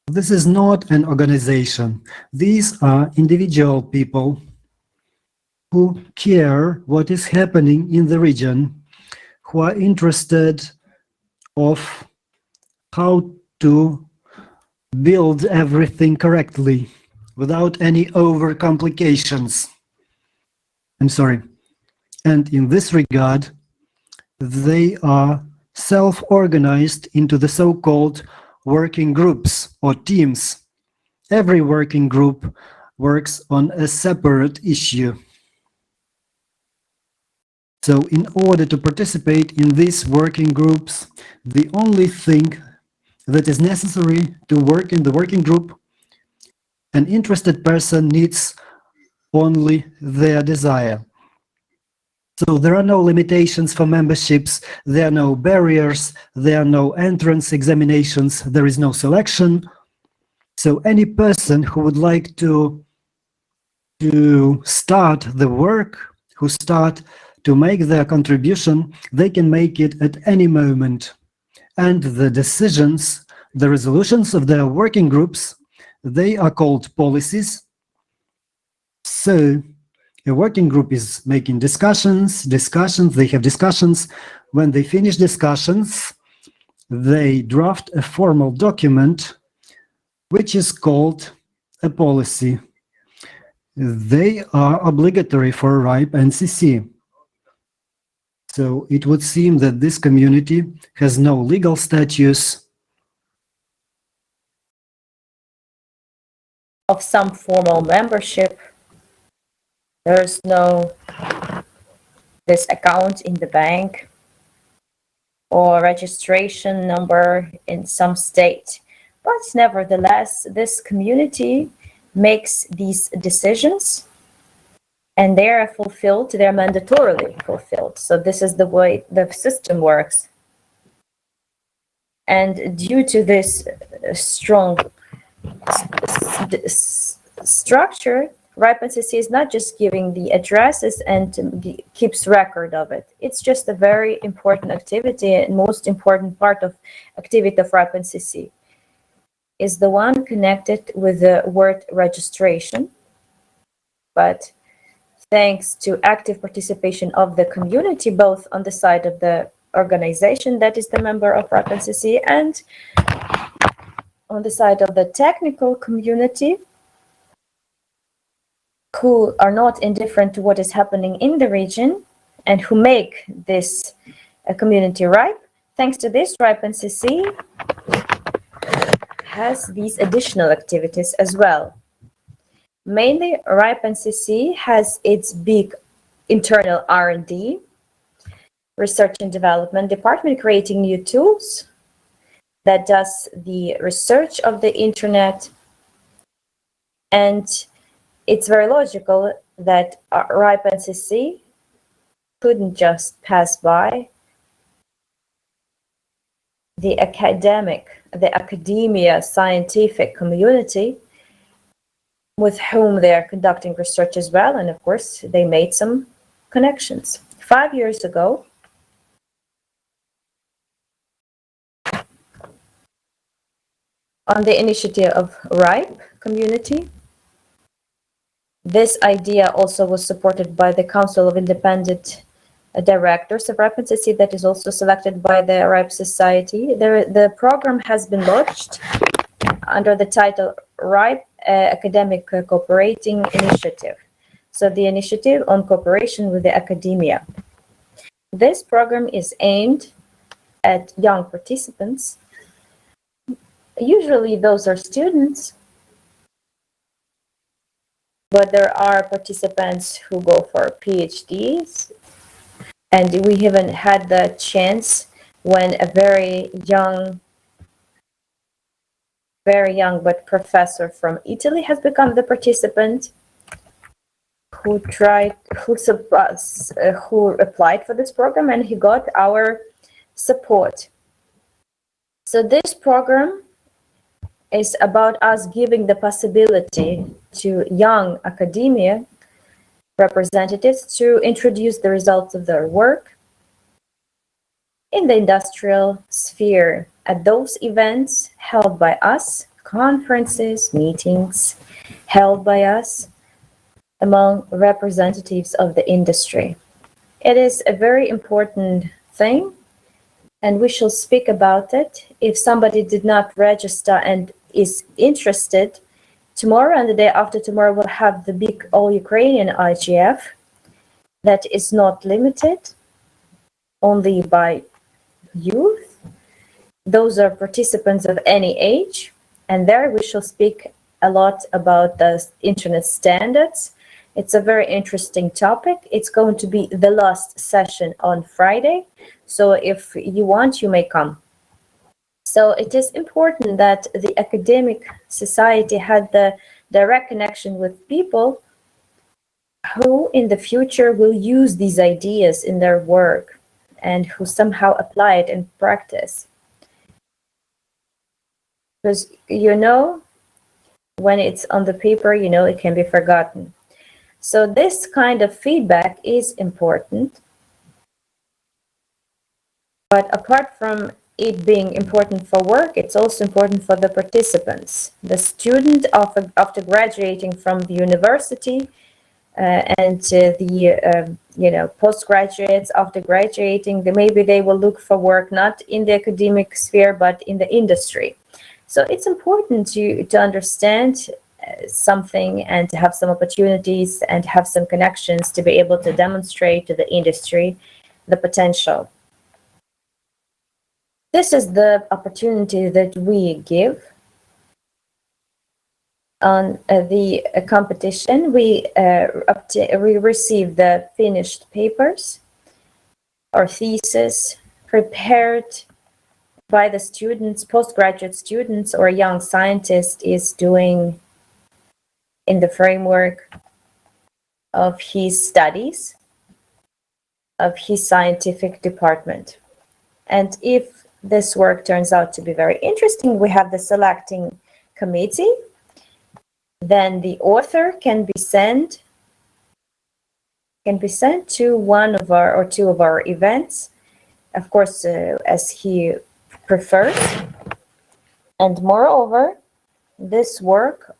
This is not an organization. These are individual people who care what is happening in the region, who are interested of how to build everything correctly without any overcomplications. I'm sorry. And in this regard, they are self-organized into the so-called working groups or teams. Every working group works on a separate issue. So in order to participate in these working groups, the only thing that is necessary to work in the working group, an interested person needs only their desire. So there are no limitations for memberships, there are no barriers, there are no entrance examinations, there is no selection. So any person who would like to start the work, who start to make their contribution, they can make it at any moment. And the decisions, the resolutions of their working groups, they are called policies. So a working group is making discussions, they have discussions. When they finish discussions, they draft a formal document, which is called a policy. They are obligatory for RIPE NCC. So it would seem that this community has no legal status of some formal membership. There's no this account in the bank or registration number in some state. But nevertheless, this community makes these decisions and they are fulfilled, they're mandatorily fulfilled. So this is the way the system works. And due to this strong structure, RIPE NCC is not just giving the addresses and keeps record of it. It's just a very important activity, and most important part of activity of RIPE NCC is the one connected with the word registration. But thanks to active participation of the community, both on the side of the organization that is the member of RIPE NCC and on the side of the technical community, who are not indifferent to what is happening in the region and who make this community RIPE. Thanks to this, RIPE NCC has these additional activities as well. Mainly, RIPE NCC has its big internal R&D. research and development department, creating new tools that does the research of the internet. And it's very logical that RIPE NCC couldn't just pass by the academia scientific community with whom they are conducting research as well. And of course, they made some connections. 5 years ago, on the initiative of RIPE community, this idea also was supported by the Council of Independent Directors of RIPE NCC that is also selected by the RIPE Society. The program has been launched under the title RIPE Academic Cooperating Initiative. So the initiative on cooperation with the academia. This program is aimed at young participants. Usually those are students, but there are participants who go for PhDs. And we even had the chance when a very young but professor from Italy has become the participant who applied for this program, and he got our support. So this program is about us giving the possibility to young academia representatives to introduce the results of their work in the industrial sphere at those events held by us, conferences, meetings held by us among representatives of the industry. It is a very important thing, and we shall speak about it. If somebody did not register and is interested, tomorrow and the day after tomorrow we'll have the big all-Ukrainian IGF that is not limited only by youth. Those are participants of any age, and there we shall speak a lot about the internet standards. It's a very interesting topic. It's going to be the last session on Friday, so if you want, you may come. So it is important that the academic society had the direct connection with people who in the future will use these ideas in their work and who somehow apply it in practice. Because, you know, when it's on the paper, you know, it can be forgotten. So this kind of feedback is important. But apart from it being important for work, it's also important for the participants. The student after graduating from the university and the postgraduates after graduating, maybe they will look for work not in the academic sphere but in the industry. So it's important to understand something and to have some opportunities and have some connections to be able to demonstrate to the industry the potential. This is the opportunity that we give on the competition. We receive the finished papers or thesis prepared by the students, postgraduate students or young scientist is doing in the framework of his studies, of his scientific department. And if this work turns out to be very interesting, we have the selecting committee. Then the author can be sent to one of our or two of our events, of course, as he prefers. And moreover, this work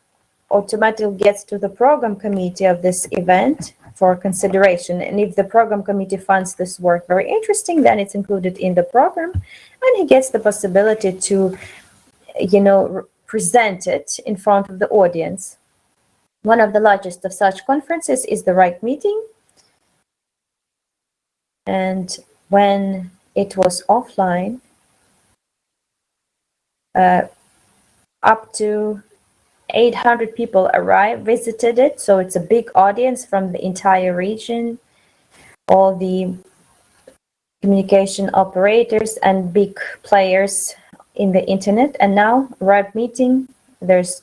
automatically gets to the program committee of this event for consideration. And if the program committee finds this work very interesting, then it's included in the program, and he gets the possibility to, present it in front of the audience. One of the largest of such conferences is the RIPE meeting. And when it was offline, up to 800 people visited it. So it's a big audience from the entire region. All the communication operators and big players in the internet. And now RIPE meeting, there's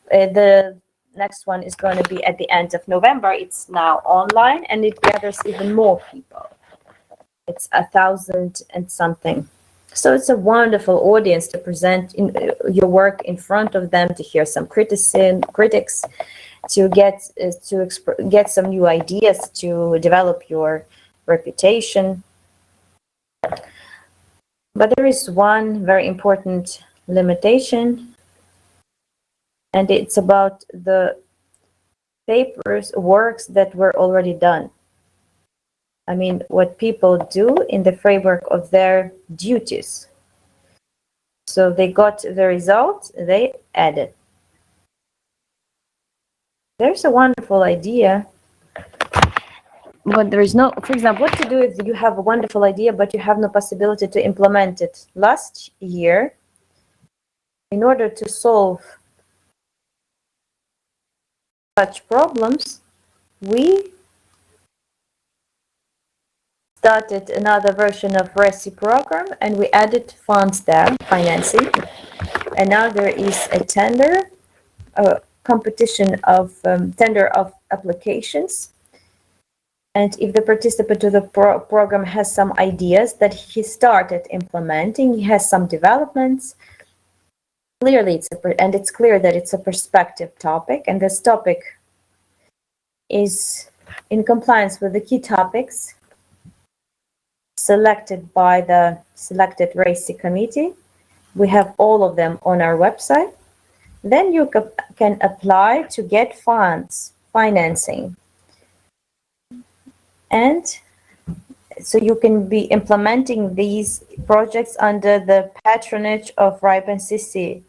the next one is going to be at the end of November. It's now online and it gathers even more people. It's 1,000 and something. So it's a wonderful audience to present your work in front of them, to hear some critics, to get some new ideas, to develop your reputation. But there is one very important limitation, and it's about the works that were already done. I mean, what people do in the framework of their duties. So they got the result, they added. There's a wonderful idea, but there is no, for example, what to do if you have a wonderful idea, but you have no possibility to implement it. Last year, in order to solve such problems, we started another version of RESI program and we added funds there, financing. And now there is a tender, a competition of tender of applications. And if the participant to the program has some ideas that he started implementing, he has some developments, clearly it's clear that it's a perspective topic, and this topic is in compliance with the key topics selected by the selected RACI committee. We have all of them on our website. Then you can apply to get funds, financing. And so you can be implementing these projects under the patronage of RIPE NCC.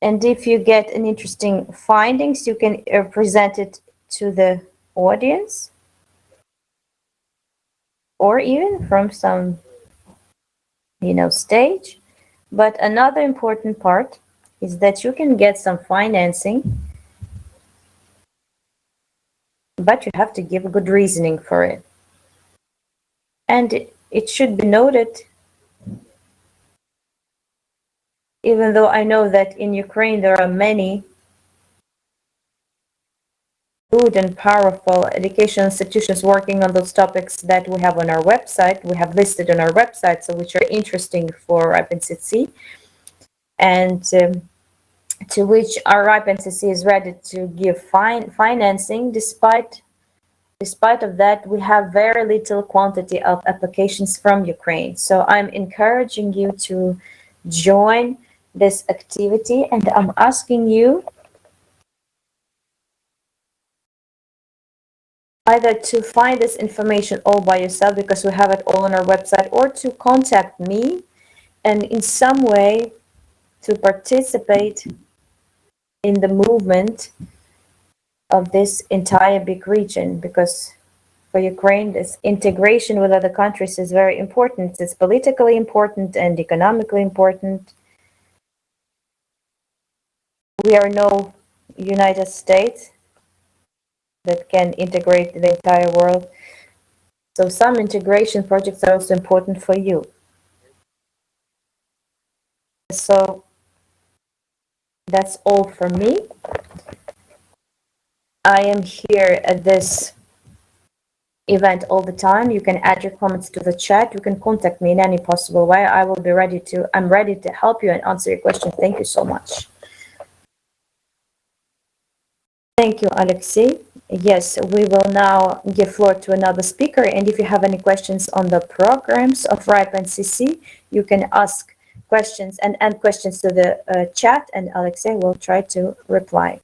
And if you get an interesting findings, you can present it to the audience, or even from some, stage. But another important part is that you can get some financing, but you have to give a good reasoning for it. And it should be noted, even though I know that in Ukraine there are many good and powerful education institutions working on those topics that we have on our website, we have listed on our website, so which are interesting for RIPE NCC, and to which our RIPE NCC is ready to give financing. Despite of that, we have very little quantity of applications from Ukraine. So I'm encouraging you to join this activity, and I'm asking you either to find this information all by yourself, because we have it all on our website, or to contact me and in some way to participate in the movement of this entire big region, because for Ukraine, this integration with other countries is very important. It's politically important and economically important. We are no United States that can integrate the entire world. So some integration projects are also important for you. So that's all for me. I am here at this event all the time. You can add your comments to the chat. You can contact me in any possible way. I'm ready to help you and answer your questions. Thank you so much. Thank you, Alexei. Yes, we will now give floor to another speaker. And if you have any questions on the programs of RIPE NCC, you can ask questions and add questions to the chat, and Alexei will try to reply.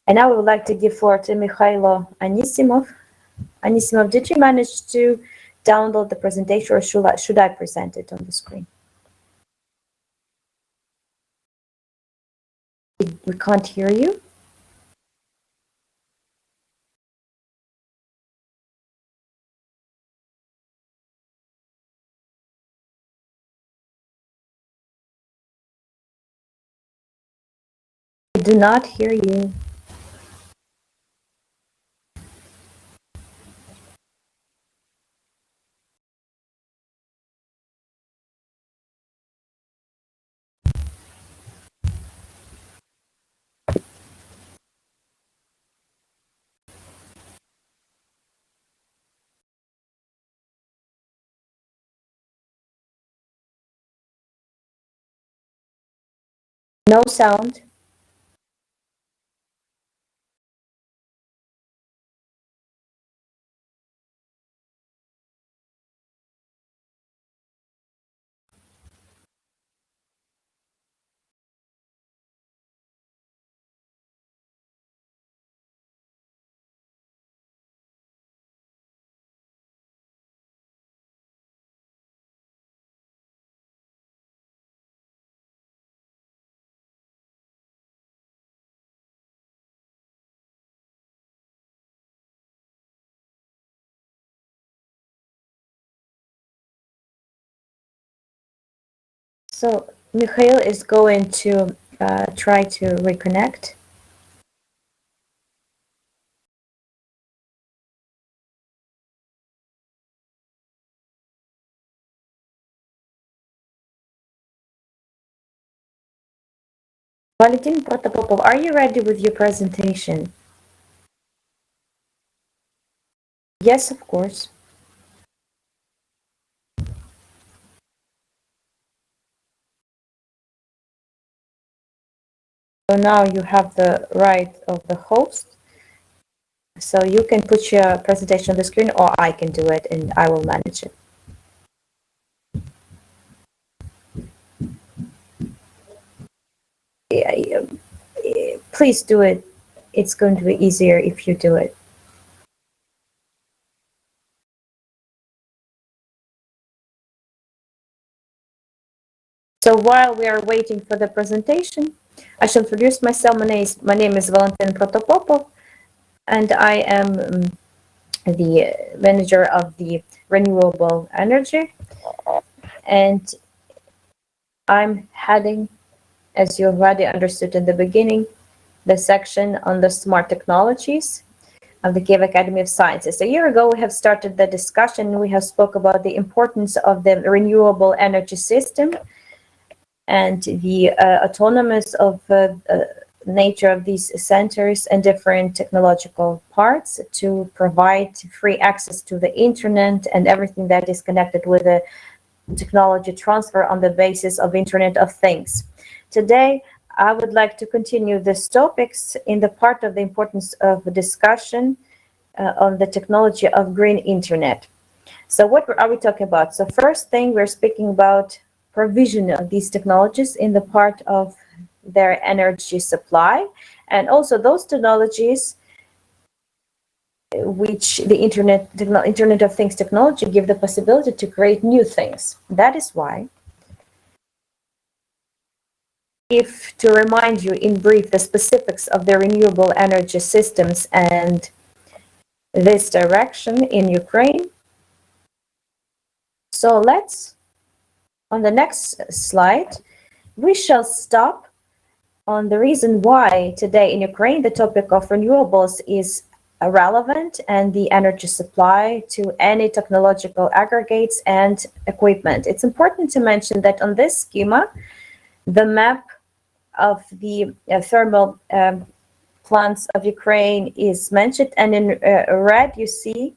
And now we would like to give floor to Mikhailo Anisimov. Anisimov, did you manage to download the presentation, or should I present it on the screen? We can't hear you. I do not hear you. No sound. So Mikhail is going to try to reconnect. Valentin Protopopov, are you ready with your presentation? Yes, of course. So now you have the right of the host. So you can put your presentation on the screen, or I can do it and I will manage it. Please do it. It's going to be easier if you do it. So while we are waiting for the presentation, I shall introduce myself. My name is Valentin Protopopov, and I am the manager of the renewable energy. And I'm heading, as you already understood in the beginning, the section on the smart technologies of the Kiev Academy of Sciences. A year ago, we have started the discussion. We have spoke about the importance of the renewable energy system and the autonomous of nature of these centers and different technological parts to provide free access to the internet and everything that is connected with the technology transfer on the basis of Internet of Things. Today, I would like to continue these topics in the part of the importance of the discussion on the technology of green internet. So what are we talking about? So first thing, we're speaking about provision of these technologies in the part of their energy supply, and also those technologies which the Internet of Things technology give the possibility to create new things. That is why, if to remind you in brief the specifics of the renewable energy systems and this direction in Ukraine. So let's, on the next slide, we shall stop on the reason why today in Ukraine the topic of renewables is relevant and the energy supply to any technological aggregates and equipment. It's important to mention that on this schema, the map of the thermal plants of Ukraine is mentioned, and in red you see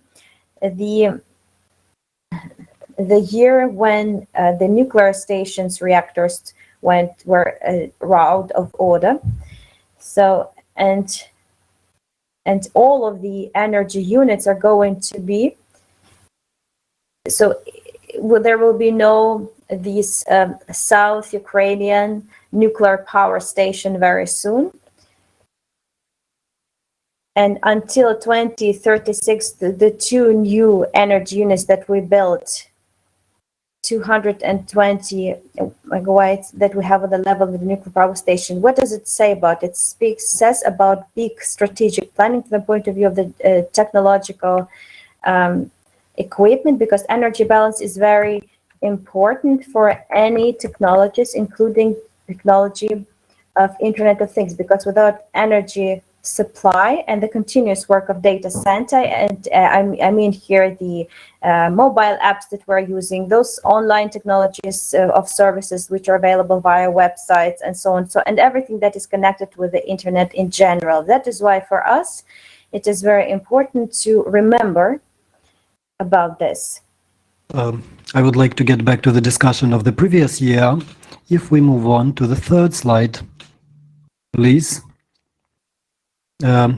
the year when the nuclear stations reactors were out of order. So and all of the energy units are going to be, so there will be no these South Ukrainian nuclear power station very soon. And until 2036, the two new energy units that we built, 220 megawatts that we have at the level of the nuclear power station. What does it say about it? Says about big strategic planning from the point of view of the technological equipment, because energy balance is very important for any technologies, including technology of Internet of Things, because without energy supply and the continuous work of data center, and I mean here the mobile apps that we're using, those online technologies of services which are available via websites and so on, and everything that is connected with the internet in general. That is why for us it is very important to remember about this. I would like to get back to the discussion of the previous year. If we move on to the third slide, please.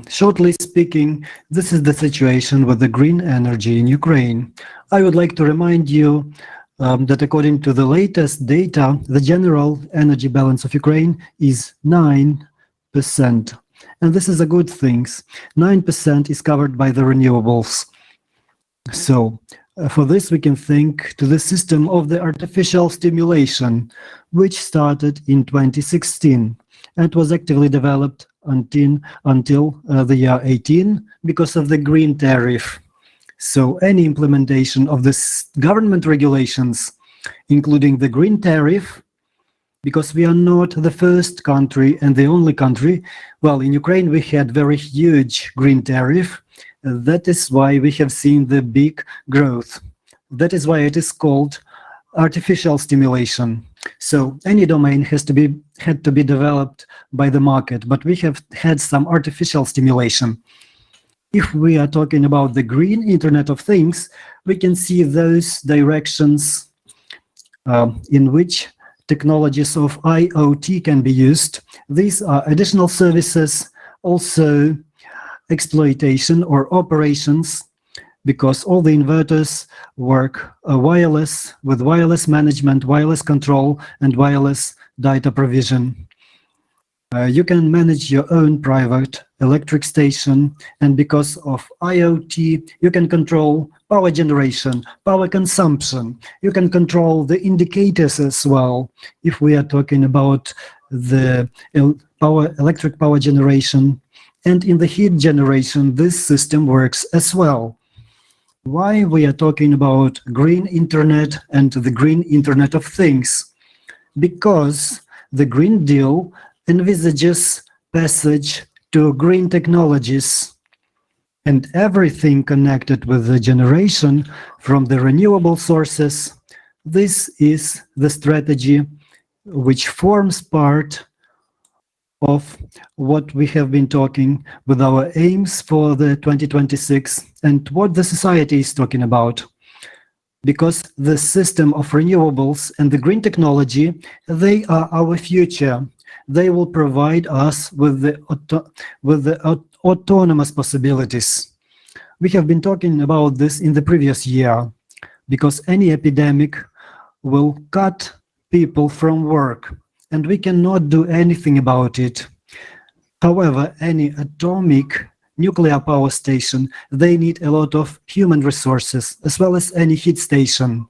Shortly speaking, this is the situation with the green energy in Ukraine. I would like to remind you that according to the latest data, the general energy balance of Ukraine is 9%. And this is a good thing. 9% is covered by the renewables. So for this, we can think to the system of the artificial stimulation, which started in 2016 and was actively developed until the year 18 because of the green tariff. So any implementation of this government regulations, including the green tariff, because we are not the first country and the only country. Well, in Ukraine, we had very huge green tariff. That is why we have seen the big growth. That is why it is called artificial stimulation. So any domain had to be developed by the market, but we have had some artificial stimulation. If we are talking about the green Internet of Things, we can see those directions in which technologies of IoT can be used. These are additional services, also exploitation or operations, because all the inverters work wireless, with wireless management, wireless control, and wireless data provision. You can manage your own private electric station, and because of IoT, you can control power generation, power consumption. You can control the indicators as well. If we are talking about the electric power generation, and in the heat generation, this system works as well. Why we are talking about green internet and the green Internet of Things? Because the Green Deal envisages passage to green technologies, and everything connected with the generation from the renewable sources. This is the strategy which forms part of what we have been talking with our aims for the 2026 and what the society is talking about. Because the system of renewables and the green technology, they are our future. They will provide us with the autonomous possibilities. We have been talking about this in the previous year, because any epidemic will cut people from work, and we cannot do anything about it. However, any atomic nuclear power station, they need a lot of human resources, as well as any heat station.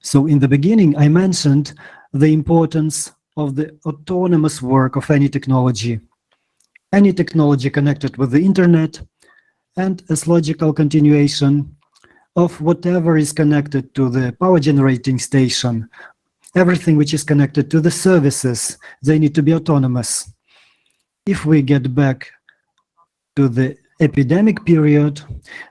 So in the beginning, I mentioned the importance of the autonomous work of any technology connected with the internet, and as logical continuation of whatever is connected to the power generating station. Everything which is connected to the services, they need to be autonomous. If we get back to the epidemic period,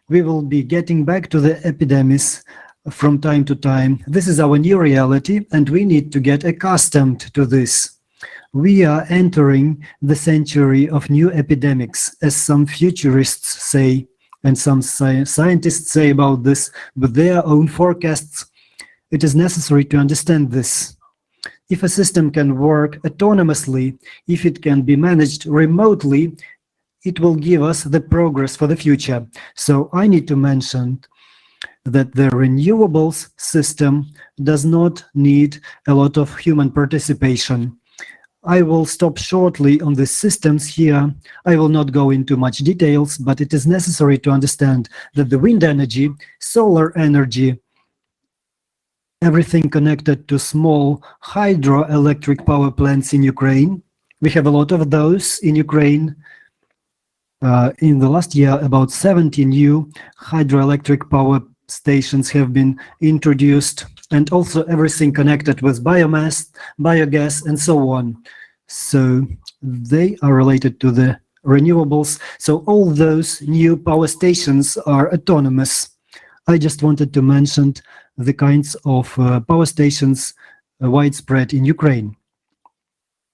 we will be getting back to the epidemics from time to time. This is our new reality, and we need to get accustomed to this. We are entering the century of new epidemics, as some futurists say, and some scientists say about this with their own forecasts. It is necessary to understand this. If a system can work autonomously, if it can be managed remotely, it will give us the progress for the future. So I need to mention that the renewables system does not need a lot of human participation. I will stop shortly on the systems here. I will not go into much details, but it is necessary to understand that the wind energy, solar energy, everything connected to small hydroelectric power plants in Ukraine. We have a lot of those in Ukraine. In the last year, about 70 new hydroelectric power stations have been introduced, and also everything connected with biomass, biogas, and so on. So they are related to the renewables. So all those new power stations are autonomous. I just wanted to mention the kinds of power stations widespread in Ukraine.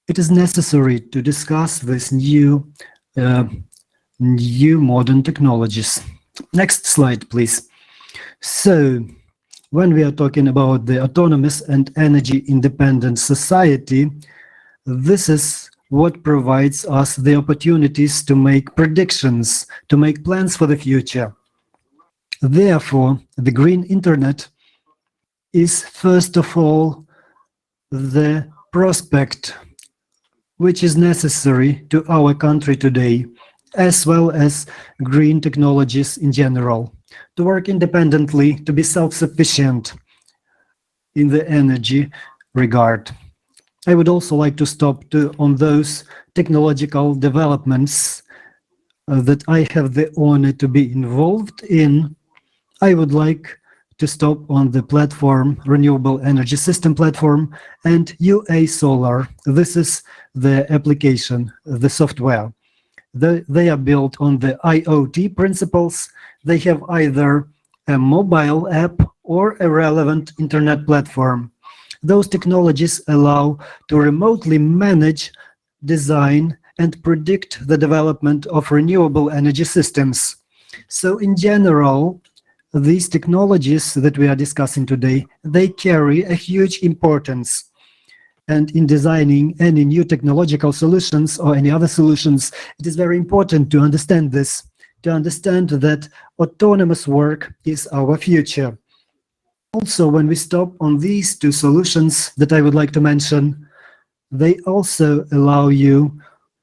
It is necessary to discuss these new modern technologies. Next slide, please. So when we are talking about the autonomous and energy independent society, this is what provides us the opportunities to make predictions, to make plans for the future. Therefore, the green internet is first of all the prospect which is necessary to our country today, as well as green technologies in general, to work independently, to be self-sufficient in the energy regard. I would also like to stop on those technological developments that I have the honor to be involved in. I would like to stop on the platform, Renewable Energy System Platform, and UA Solar. This is the application, the software. They are built on the IoT principles. They have either a mobile app or a relevant internet platform. Those technologies allow to remotely manage, design, and predict the development of renewable energy systems. So in general, these technologies that we are discussing today, they carry a huge importance. And in designing any new technological solutions or any other solutions, it is very important to understand this, to understand that autonomous work is our future. Also, when we stop on these two solutions that I would like to mention, they also allow you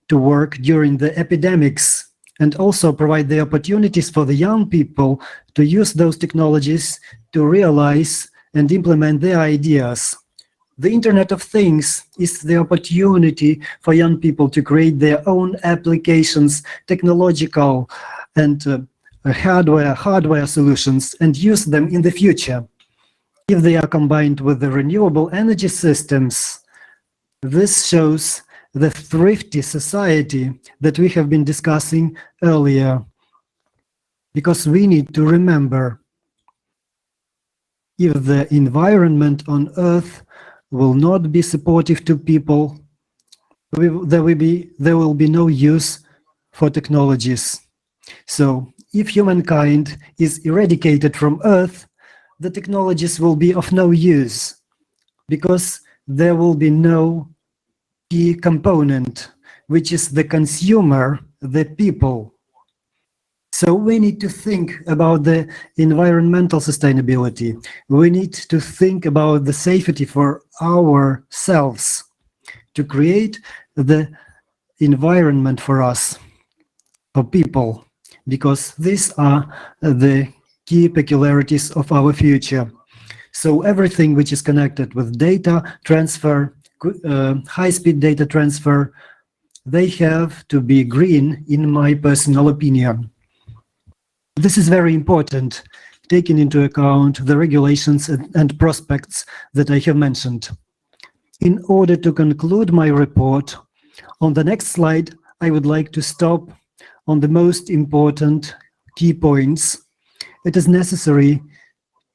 to work during the epidemics and also provide the opportunities for the young people to use those technologies to realize and implement their ideas. The Internet of Things is the opportunity for young people to create their own applications, technological and hardware solutions, and use them in the future. If they are combined with the renewable energy systems, this shows the thrifty society that we have been discussing earlier. Because we need to remember, if the environment on Earth will not be supportive to people, there will be no use for technologies. So if humankind is eradicated from Earth, the technologies will be of no use, because there will be no key component, which is the consumer, the people. So we need to think about the environmental sustainability. We need to think about the safety for ourselves, to create the environment for us, for people, because these are the key peculiarities of our future. So everything which is connected with data transfer, high-speed data transfer, they have to be green, in my personal opinion. This is very important, taking into account the regulations and prospects that I have mentioned. In order to conclude my report, on the next slide, I would like to stop on the most important key points. It is necessary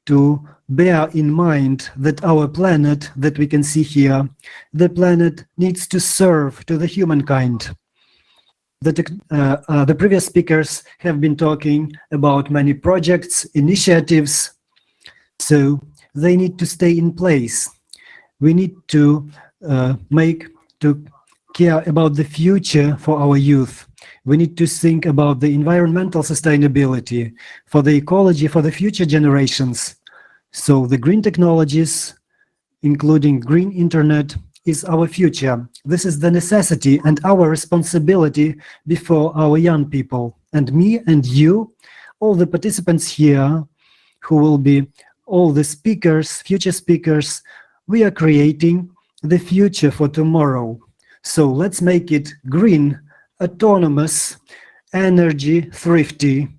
to bear in mind that our planet that we can see here, the planet needs to serve to the humankind. The previous speakers have been talking about many projects, initiatives, so they need to stay in place. We need to care about the future for our youth. We need to think about the environmental sustainability, for the ecology, for the future generations. So the green technologies, including green internet, is our future. This is the necessity and our responsibility before our young people. And me and you, all the participants here, who will be all the speakers, future speakers, we are creating the future for tomorrow. So let's make it green, autonomous, energy thrifty,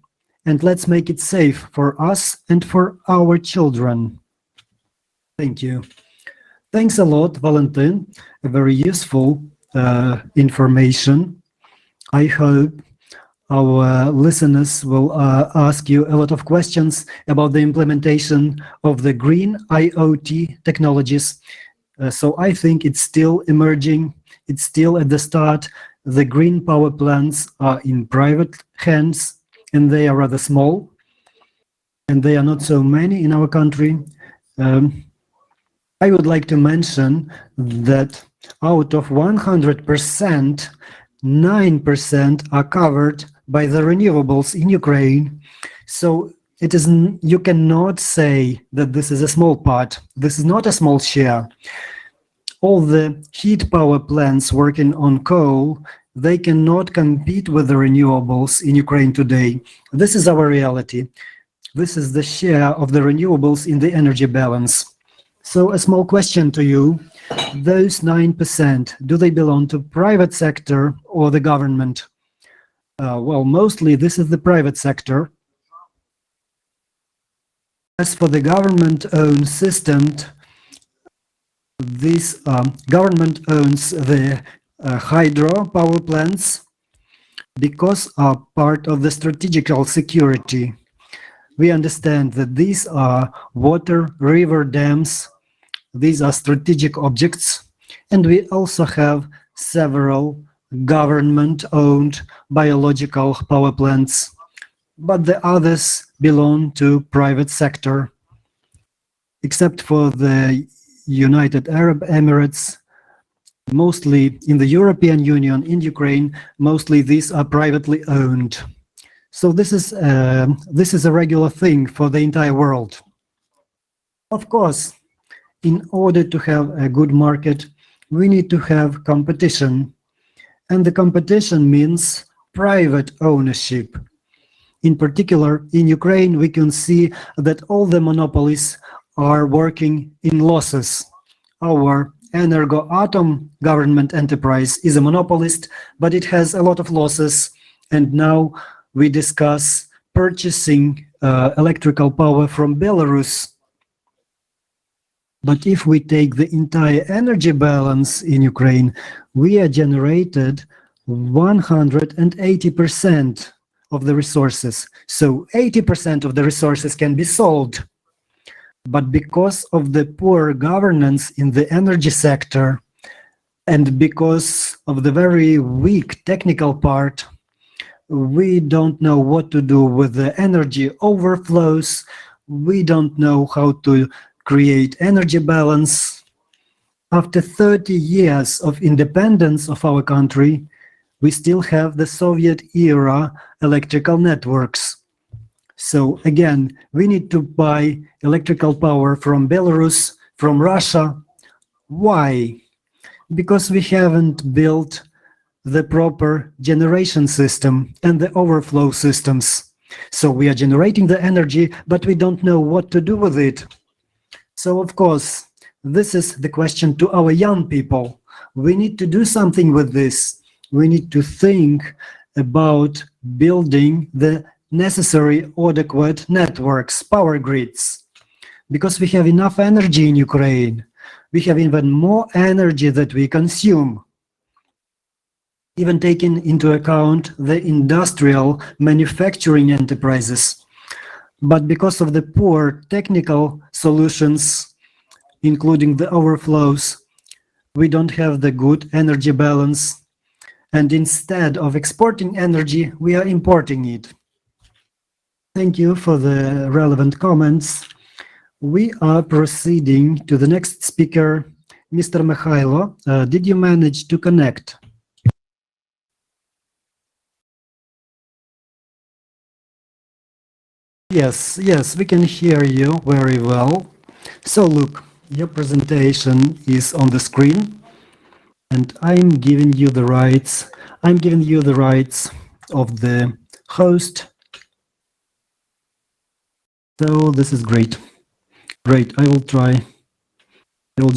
and let's make it safe for us and for our children. Thank you. Thanks a lot, Valentin. A very useful information. I hope our listeners will ask you a lot of questions about the implementation of the green IoT technologies. So I think it's still emerging. It's still at the start. The green power plants are in private hands, and they are rather small, and they are not so many in our country. I would like to mention that out of 100%, 9% are covered by the renewables in Ukraine. So it is, you cannot say that this is a small part. This is not a small share. All the heat power plants working on coal, they cannot compete with the renewables in Ukraine today. This is our reality. This is the share of the renewables in the energy balance. So a small question to you, those 9%, do they belong to private sector or the government? Well, mostly this is the private sector. As for the government-owned system, this government owns the hydro power plants because are part of the strategical security. We understand that these are water, river dams. These are strategic objects, and we also have several government-owned biological power plants, but the others belong to private sector, except for the United Arab Emirates, mostly in the European Union, in Ukraine, mostly these are privately owned. So this is a regular thing for the entire world. Of course, in order to have a good market, we need to have competition. And the competition means private ownership. In particular, in Ukraine, we can see that all the monopolies are working in losses. Our Energoatom government enterprise is a monopolist, but it has a lot of losses. And now we discuss purchasing electrical power from Belarus. But if we take the entire energy balance in Ukraine, we are generated 180% of the resources. So 80% of the resources can be sold. But because of the poor governance in the energy sector, and because of the very weak technical part, we don't know what to do with the energy overflows. We don't know how to create energy balance. After 30 years of independence of our country, we still have the Soviet era electrical networks. So again, we need to buy electrical power from Belarus, from Russia. Why? Because we haven't built the proper generation system and the overflow systems. So we are generating the energy, but we don't know what to do with it. So of course, this is the question to our young people. We need to do something with this. We need to think about building the necessary adequate networks, power grids, because we have enough energy in Ukraine. We have even more energy that we consume, even taking into account the industrial manufacturing enterprises. But because of the poor technical solutions, including the overflows, we don't have the good energy balance. And instead of exporting energy, we are importing it. Thank you for the relevant comments. We are proceeding to the next speaker, Mr. Mikhailo. Did you manage to connect? Yes, we can hear you very well. So look, your presentation is on the screen, and I'm giving you the rights. I'm giving you the rights of the host. So this is great. Great, I will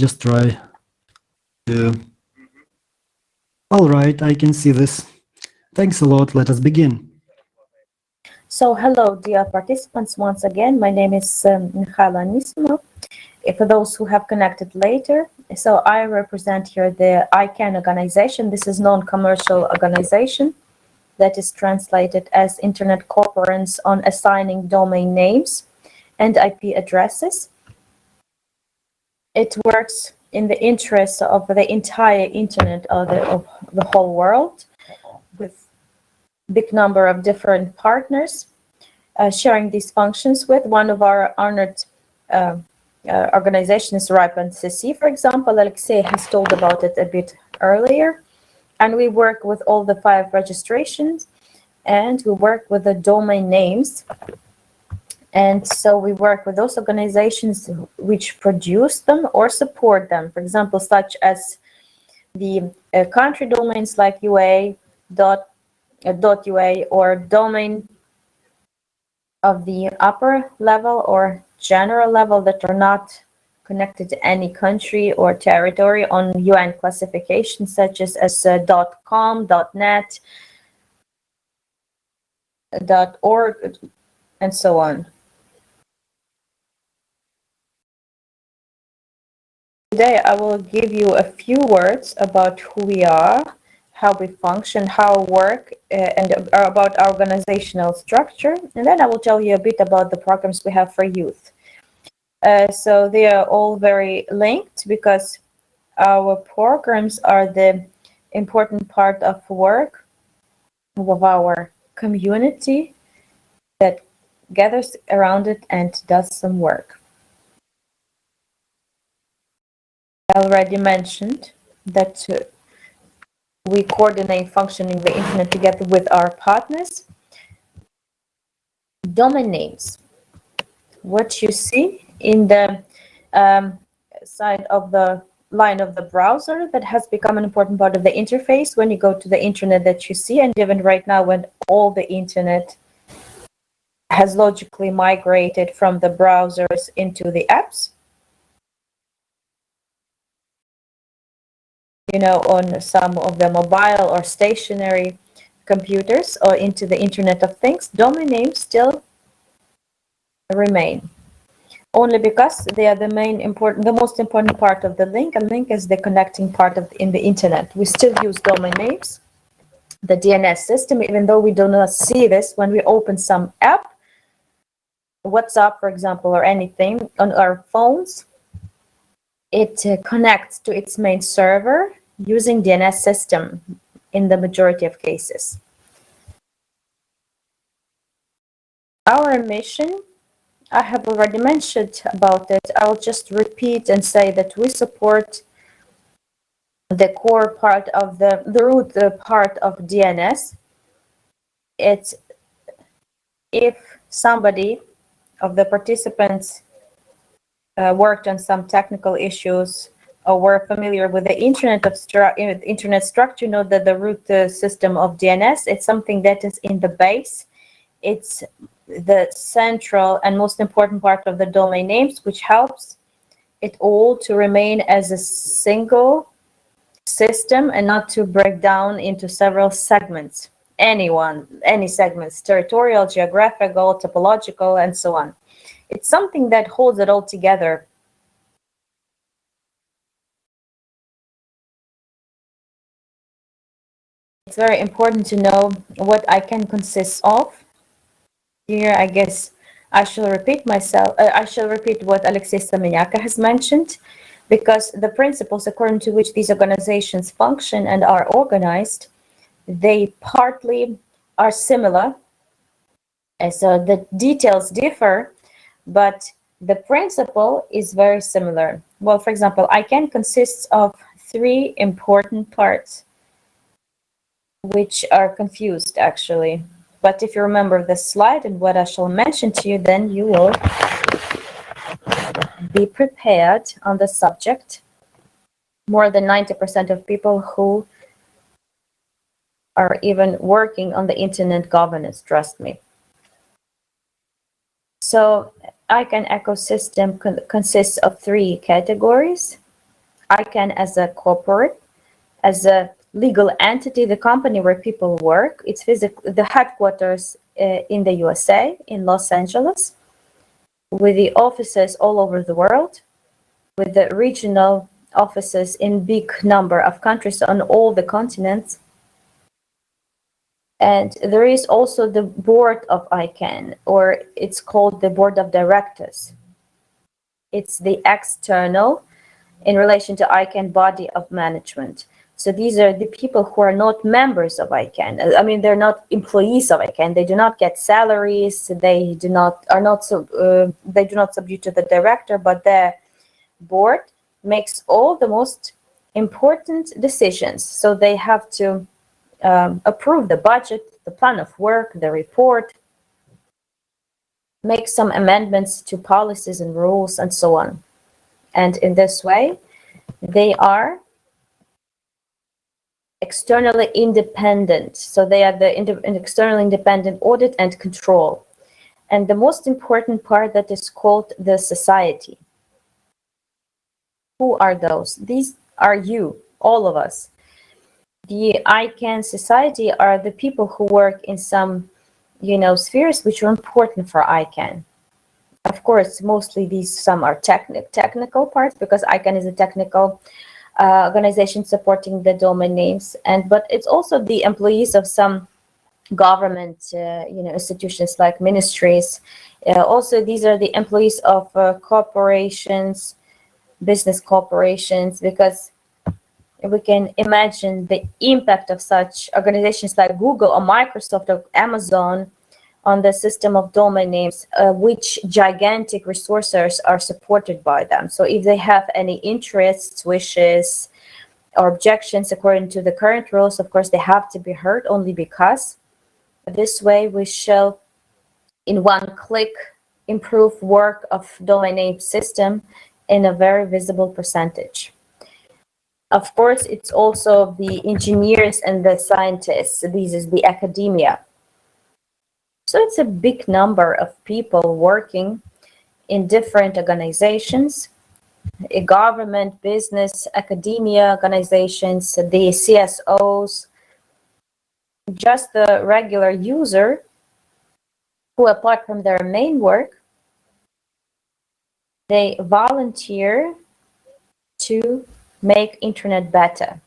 just try to... All right, I can see this. Thanks a lot, let us begin. So hello, dear participants, once again, my name is Mikhailo Anisimov. For those who have connected later, so I represent here the ICANN organization. This is non-commercial organization that is translated as Internet Conference on Assigning Domain Names and IP Addresses. It works in the interest of the entire Internet of the whole world, with big number of different partners sharing these functions with. One of our honored organization is RIPE NCC, for example. Alexei has told about it a bit earlier. And we work with all the 5 registrations, and we work with the domain names. And so we work with those organizations which produce them or support them. For example, such as the country domains like UA, .ua, or domain of the upper level or general level that are not connected to any country or territory on UN classification, such as .com, .net, .org, and so on. Today, I will give you a few words about who we are, how we function, how we work, and about our organizational structure. And then I will tell you a bit about the programs we have for youth. So they are all very linked because our programs are the important part of work of our community that gathers around it and does some work. I already mentioned that we coordinate functioning the internet together with our partners. Domain names. What you see in the side of the line of the browser that has become an important part of the interface when you go to the internet that you see, and even right now when all the internet has logically migrated from the browsers into the apps. You know, on some of the mobile or stationary computers or into the Internet of Things, domain names still remain. Only because they are the most important part of the link. A link is the connecting part in the internet. We still use domain names, the DNS system, even though we do not see this when we open some app, WhatsApp, for example, or anything on our phones. It connects to its main server using DNS system in the majority of cases. Our mission, I have already mentioned about it. I'll just repeat and say that we support the core part of the root part of DNS. It's if somebody of the participants worked on some technical issues or were familiar with the internet structure, know that the root system of DNS, it's something that is in the base. It's the central and most important part of the domain names, which helps it all to remain as a single system and not to break down into several segments. Any segments, territorial, geographical, topological, and so on. It's something that holds it all together. It's very important to know what ICANN consists of. Here, I guess I shall repeat myself. I shall repeat what Alexei Sameniaka has mentioned, because the principles according to which these organizations function and are organized, they partly are similar. And so the details differ, but the principle is very similar. Well, for example, ICANN consists of 3 important parts, which are confused actually. But if you remember the slide and what I shall mention to you, then you will be prepared on the subject. More than 90% of people who are even working on the internet governance, trust me. So ICANN ecosystem consists of 3 categories. ICANN as a corporate, as a legal entity, the company where people work. It's the headquarters in the USA, in Los Angeles, with the offices all over the world, with the regional offices in big number of countries on all the continents. And there is also the board of ICANN, or it's called the board of directors. It's the external in relation to ICANN body of management. So these are the people who are not members of ICANN. I mean, they're not employees of ICANN. They do not get salaries. They do not subject to the director, but the board makes all the most important decisions. So they have to approve the budget, the plan of work, the report, make some amendments to policies and rules, and so on. And in this way, they are externally independent. So they are the externally independent audit and control. And the most important part, that is called the society. Who are those? These are you, all of us. The ICANN society are the people who work in some, spheres which are important for ICANN. Of course, mostly some are technical parts, because ICANN is a technical organization supporting the domain names, but it's also the employees of some government institutions like ministries. Also, these are the employees of corporations, business corporations, because we can imagine the impact of such organizations like Google or Microsoft or Amazon on the system of domain names, which gigantic resources are supported by them. So if they have any interests, wishes, or objections according to the current rules, of course, they have to be heard, only because this way we shall, in one click, improve work of domain name system in a very visible percentage. Of course, it's also the engineers and the scientists. This is the academia. So it's a big number of people working in different organizations, government, business, academia organizations, the CSOs, just the regular user who, apart from their main work, they volunteer to make internet better.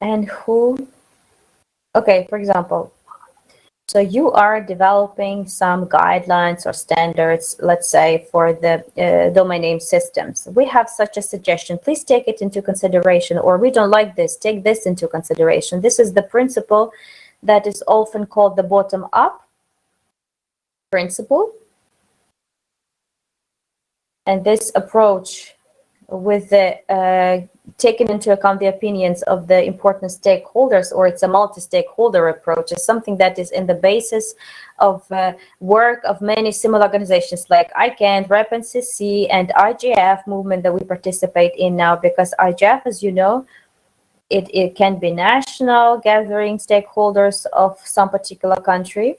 And who, okay, for example, so you are developing some guidelines or standards, let's say, for the domain name systems. We have such a suggestion. Please take it into consideration, or we don't like this. Take this into consideration. This is the principle that is often called the bottom-up principle. And this approach, with the taking into account the opinions of the important stakeholders, or it's a multi-stakeholder approach, is something that is in the basis of work of many similar organizations like ICANN, RIPE NCC, and IGF movement that we participate in now, because IGF, as you know, it can be national, gathering stakeholders of some particular country.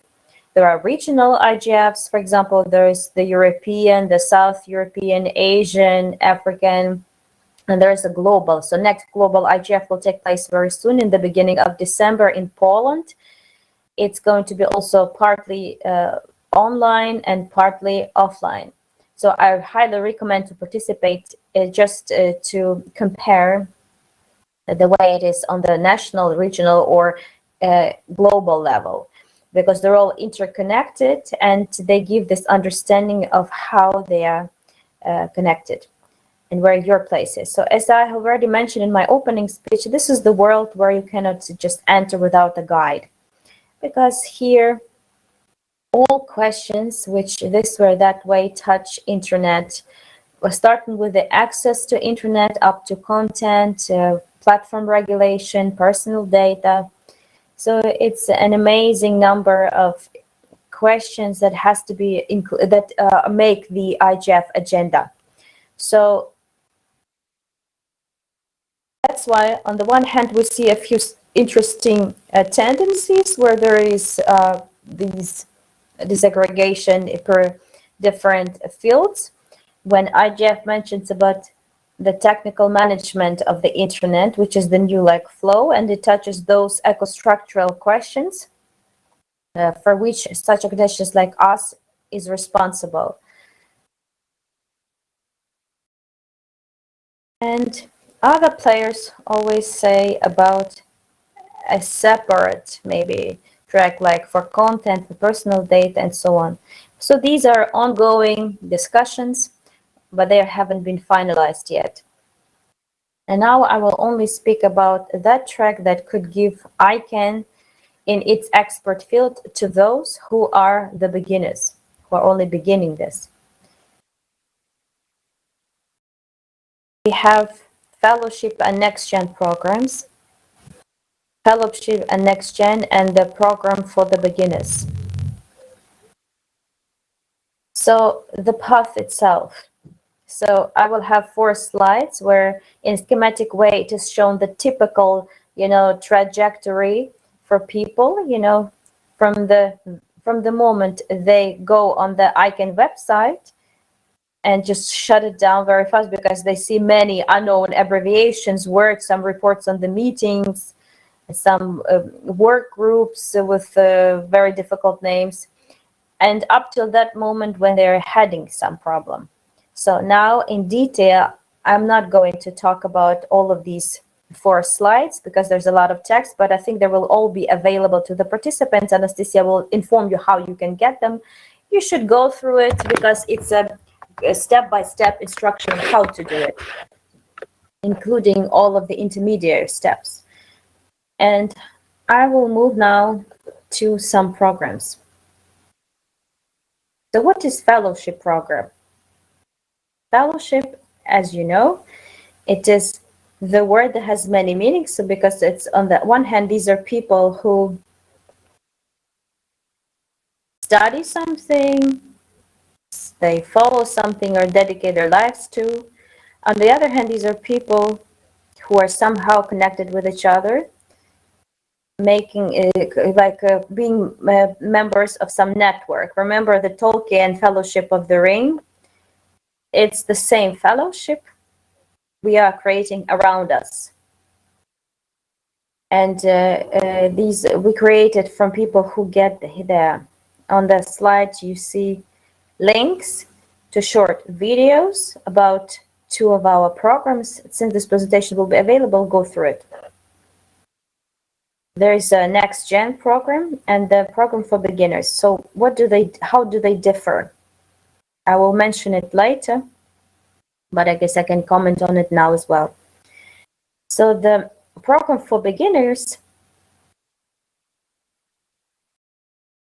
There are regional IGFs, for example, there's the European, the South European, Asian, African, and there's a global. So next global IGF will take place very soon, in the beginning of December in Poland. It's going to be also partly online and partly offline. So I highly recommend to participate, just to compare the way it is on the national, regional, or global level, because they're all interconnected and they give this understanding of how they are connected and where your place is. So as I have already mentioned in my opening speech, this is the world where you cannot just enter without a guide, because here all questions which this or that way touch internet, starting with the access to internet up to content, platform regulation, personal data. So it's an amazing number of questions that has to be that make the IGF agenda. So that's why, on the one hand, we see a few interesting tendencies where there is these disaggregation per different fields. When IGF mentions about the technical management of the internet, which is the new flow, and it touches those eco-structural questions for which such organizations like us is responsible. And other players always say about a separate maybe track, like for content, for personal data, and so on. So these are ongoing discussions, but they haven't been finalized yet. And now I will only speak about that track that could give ICANN in its expert field to those who are the beginners, who are only beginning this. We have fellowship and next-gen programs, fellowship and next-gen, and the program for the beginners. So the path itself. So I will have 4 slides where in schematic way it is shown the typical, trajectory for people, from the moment they go on the ICANN website and just shut it down very fast because they see many unknown abbreviations, words, some reports on the meetings, some work groups with very difficult names, and up till that moment when they're having some problem. So now in detail, I'm not going to talk about all of these 4 slides because there's a lot of text, but I think they will all be available to the participants. Anastasia will inform you how you can get them. You should go through it because it's a step-by-step instruction on how to do it, including all of the intermediate steps. And I will move now to some programs. So what is fellowship program? Fellowship, as you know, it is the word that has many meanings. So because it's on the one hand, these are people who study something, they follow something or dedicate their lives to. On the other hand, these are people who are somehow connected with each other, making being members of some network. Remember the Tolkien Fellowship of the Ring? It's the same fellowship we are creating around us. And these we created from people who get there. On the slides, you see links to short videos about 2 of our programs. Since this presentation will be available, go through it. There is a next gen program and the program for beginners. So how do they differ? I will mention it later, but I guess I can comment on it now as well. So the program for beginners,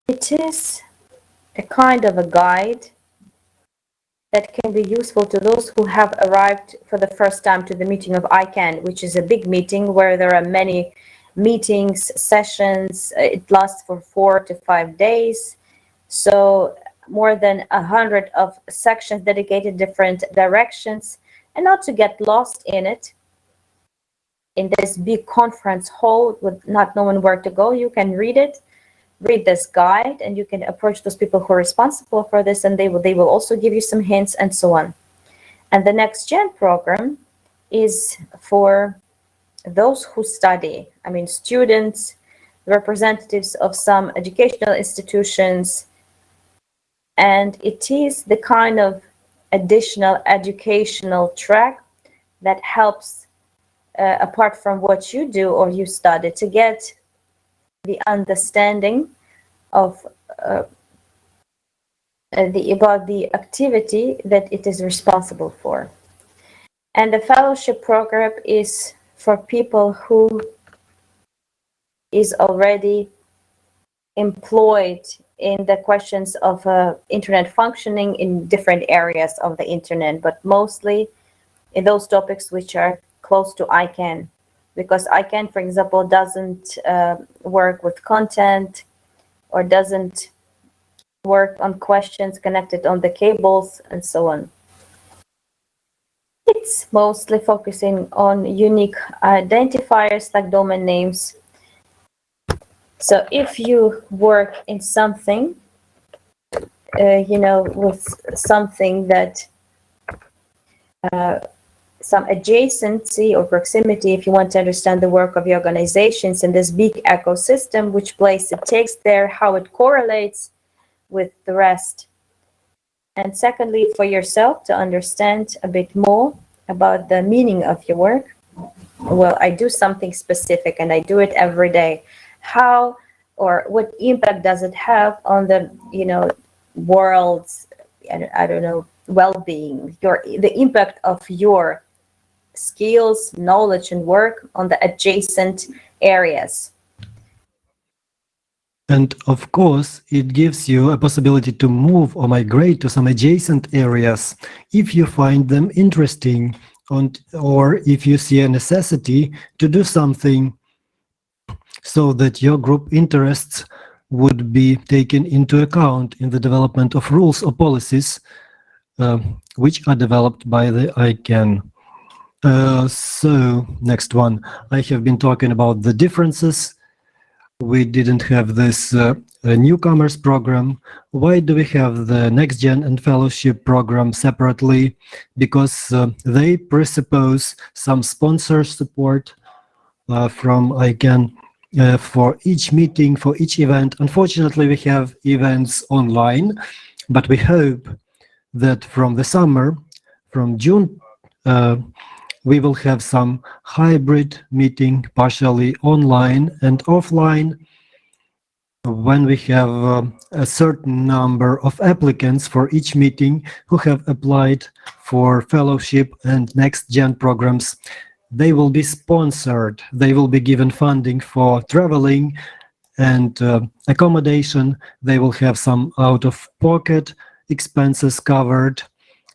it is a kind of a guide that can be useful to those who have arrived for the first time to the meeting of ICANN, which is a big meeting where there are many meetings, sessions. It lasts for 4 to 5 days. So more than 100 of sections dedicated different directions, and not to get lost in it. In this big conference hall with not knowing where to go, you can read this guide, and you can approach those people who are responsible for this, and they will also give you some hints and so on. And the next gen program is for those who study, students, representatives of some educational institutions, and it is the kind of additional educational track that helps, apart from what you do or you study, to get the understanding of about the activity that it is responsible for. And the fellowship program is for people who is already employed in the questions of internet functioning in different areas of the internet, but mostly in those topics which are close to ICANN, because ICANN, for example, doesn't work with content or doesn't work on questions connected on the cables and so on. It's mostly focusing on unique identifiers like domain names. So if you work in something, with something that some adjacency or proximity, if you want to understand the work of your organizations in this big ecosystem, which place it takes there, how it correlates with the rest. And secondly, for yourself to understand a bit more about the meaning of your work. Well, I do something specific and I do it every day. How or what impact does it have on the, world's, I don't know, well-being, the impact of your skills, knowledge, and work on the adjacent areas. And of course, it gives you a possibility to move or migrate to some adjacent areas if you find them interesting, or if you see a necessity to do something so that your group interests would be taken into account in the development of rules or policies which are developed by the ICANN. So, next one. I have been talking about the differences. We didn't have this newcomers program. Why do we have the Next Gen and Fellowship program separately? Because they presuppose some sponsor support from ICANN for each meeting, for each event. Unfortunately, we have events online, but we hope that from the summer, from June, we will have some hybrid meeting, partially online and offline, when we have a certain number of applicants for each meeting who have applied for fellowship and next gen programs. They will be sponsored. They will be given funding for traveling and accommodation. They will have some out-of-pocket expenses covered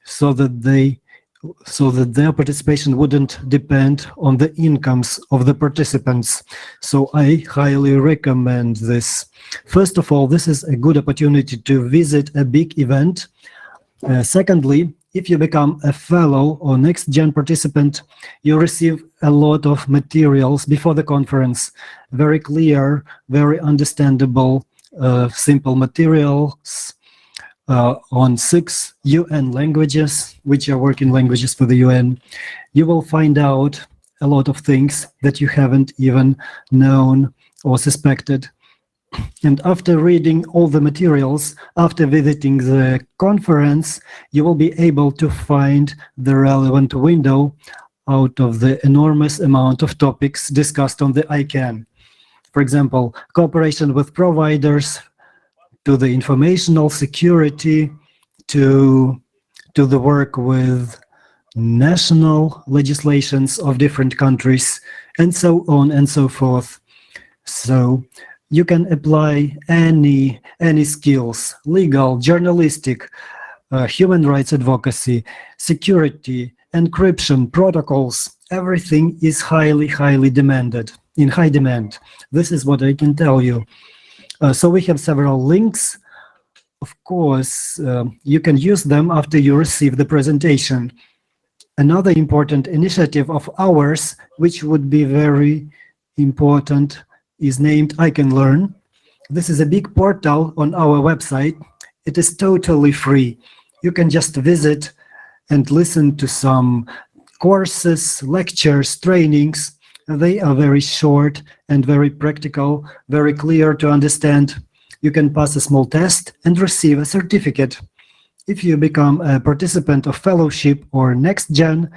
so that their participation wouldn't depend on the incomes of the participants. So I highly recommend this. First of all, this is a good opportunity to visit a big event. Secondly, if you become a fellow or next gen participant, you receive a lot of materials before the conference, very clear, very understandable, simple materials on 6 UN languages, which are working languages for the UN. You will find out a lot of things that you haven't even known or suspected. And after reading all the materials, after visiting the conference, you will be able to find the relevant window out of the enormous amount of topics discussed on the ICANN. For example, cooperation with providers, to the informational security, to the work with national legislations of different countries, and so on and so forth. So you can apply any skills, legal, journalistic, human rights advocacy, security, encryption, protocols. Everything is highly demanded, in high demand. This is what I can tell you. So we have several links. Of course, you can use them after you receive the presentation. Another important initiative of ours, which would be very important, is named I Can Learn. This is a big portal on our website. It is totally free. You can just visit and listen to some courses, lectures, trainings. They are very short and very practical, very clear to understand. You can pass a small test and receive a certificate. If you become a participant of fellowship or next gen,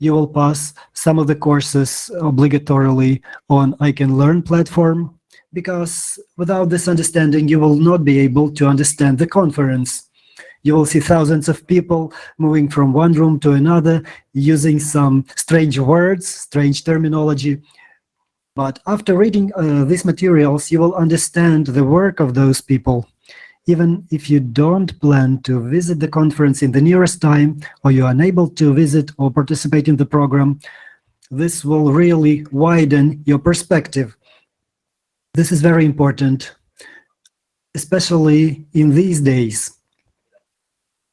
you will pass some of the courses obligatorily on I Can Learn platform, because without this understanding, you will not be able to understand the conference. You will see thousands of people moving from one room to another, using some strange words, strange terminology. But after reading these materials, you will understand the work of those people. Even if you don't plan to visit the conference in the nearest time, or you are unable to visit or participate in the program, this will really widen your perspective. This is very important, especially in these days,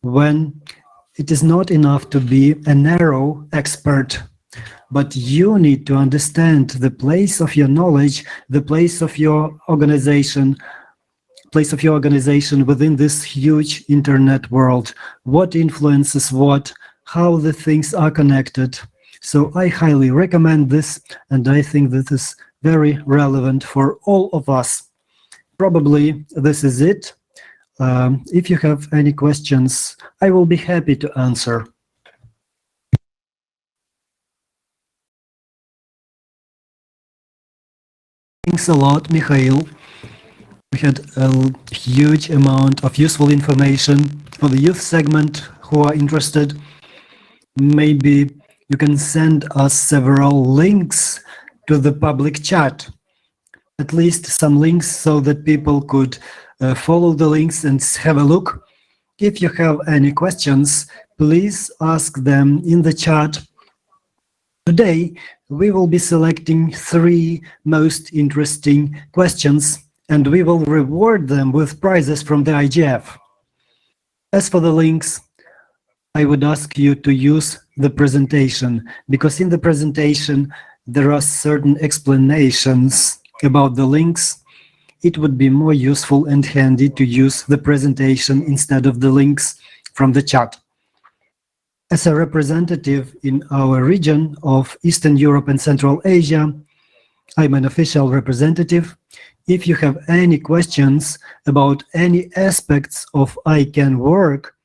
when it is not enough to be a narrow expert, but you need to understand the place of your knowledge, the place of your organization within this huge internet world, what influences what, how the things are connected. So I highly recommend this, and I think this is very relevant for all of us. Probably this is it. If you have any questions, I will be happy to answer. Thanks a lot, Mikhail. We had a huge amount of useful information for the youth segment who are interested. Maybe you can send us several links to the public chat, at least some links so that people could follow the links and have a look. If you have any questions, please ask them in the chat. Today, we will be selecting 3 most interesting questions, and we will reward them with prizes from the IGF. As for the links, I would ask you to use the presentation, because in the presentation, there are certain explanations about the links. It would be more useful and handy to use the presentation instead of the links from the chat. As a representative in our region of Eastern Europe and Central Asia, I'm an official representative. If you have any questions about any aspects of ICANN work,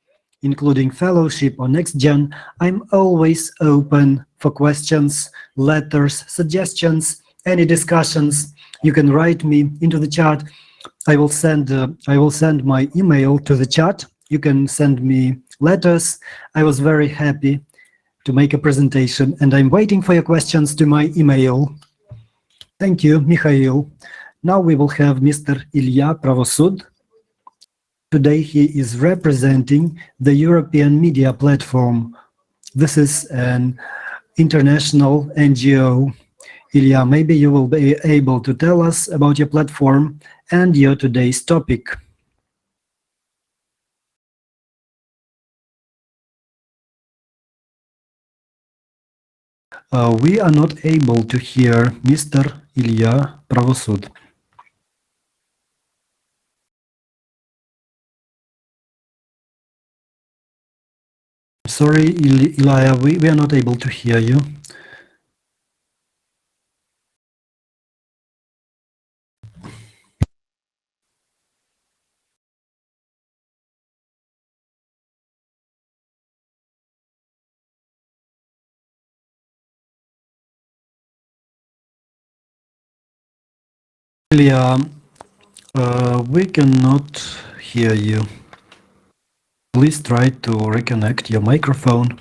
including fellowship or next-gen, I'm always open for questions, letters, suggestions, any discussions. You can write me into the chat. I will send my email to the chat. You can send me letters. I was very happy to make a presentation, and I'm waiting for your questions to my email. Thank you, Mikhail. Now we will have Mr. Ilya Pravosud. Today he is representing the European Media Platform. This is an international NGO. Ilya, maybe you will be able to tell us about your platform and your today's topic. We are not able to hear Mr. Ilya Pravosud. Sorry, Ilya, we are not able to hear you. Ilya, we cannot hear you. Please try to reconnect your microphone.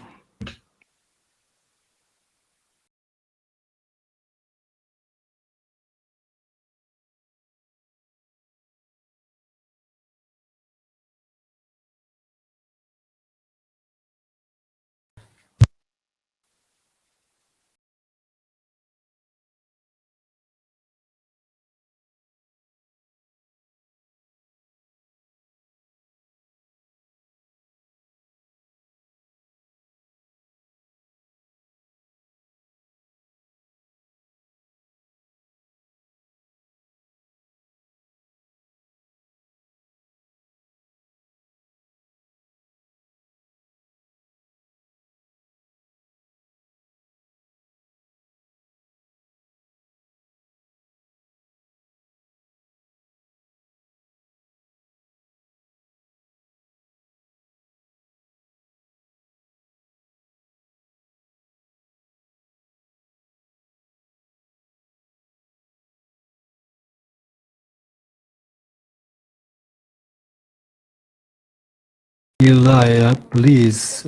Ilya, please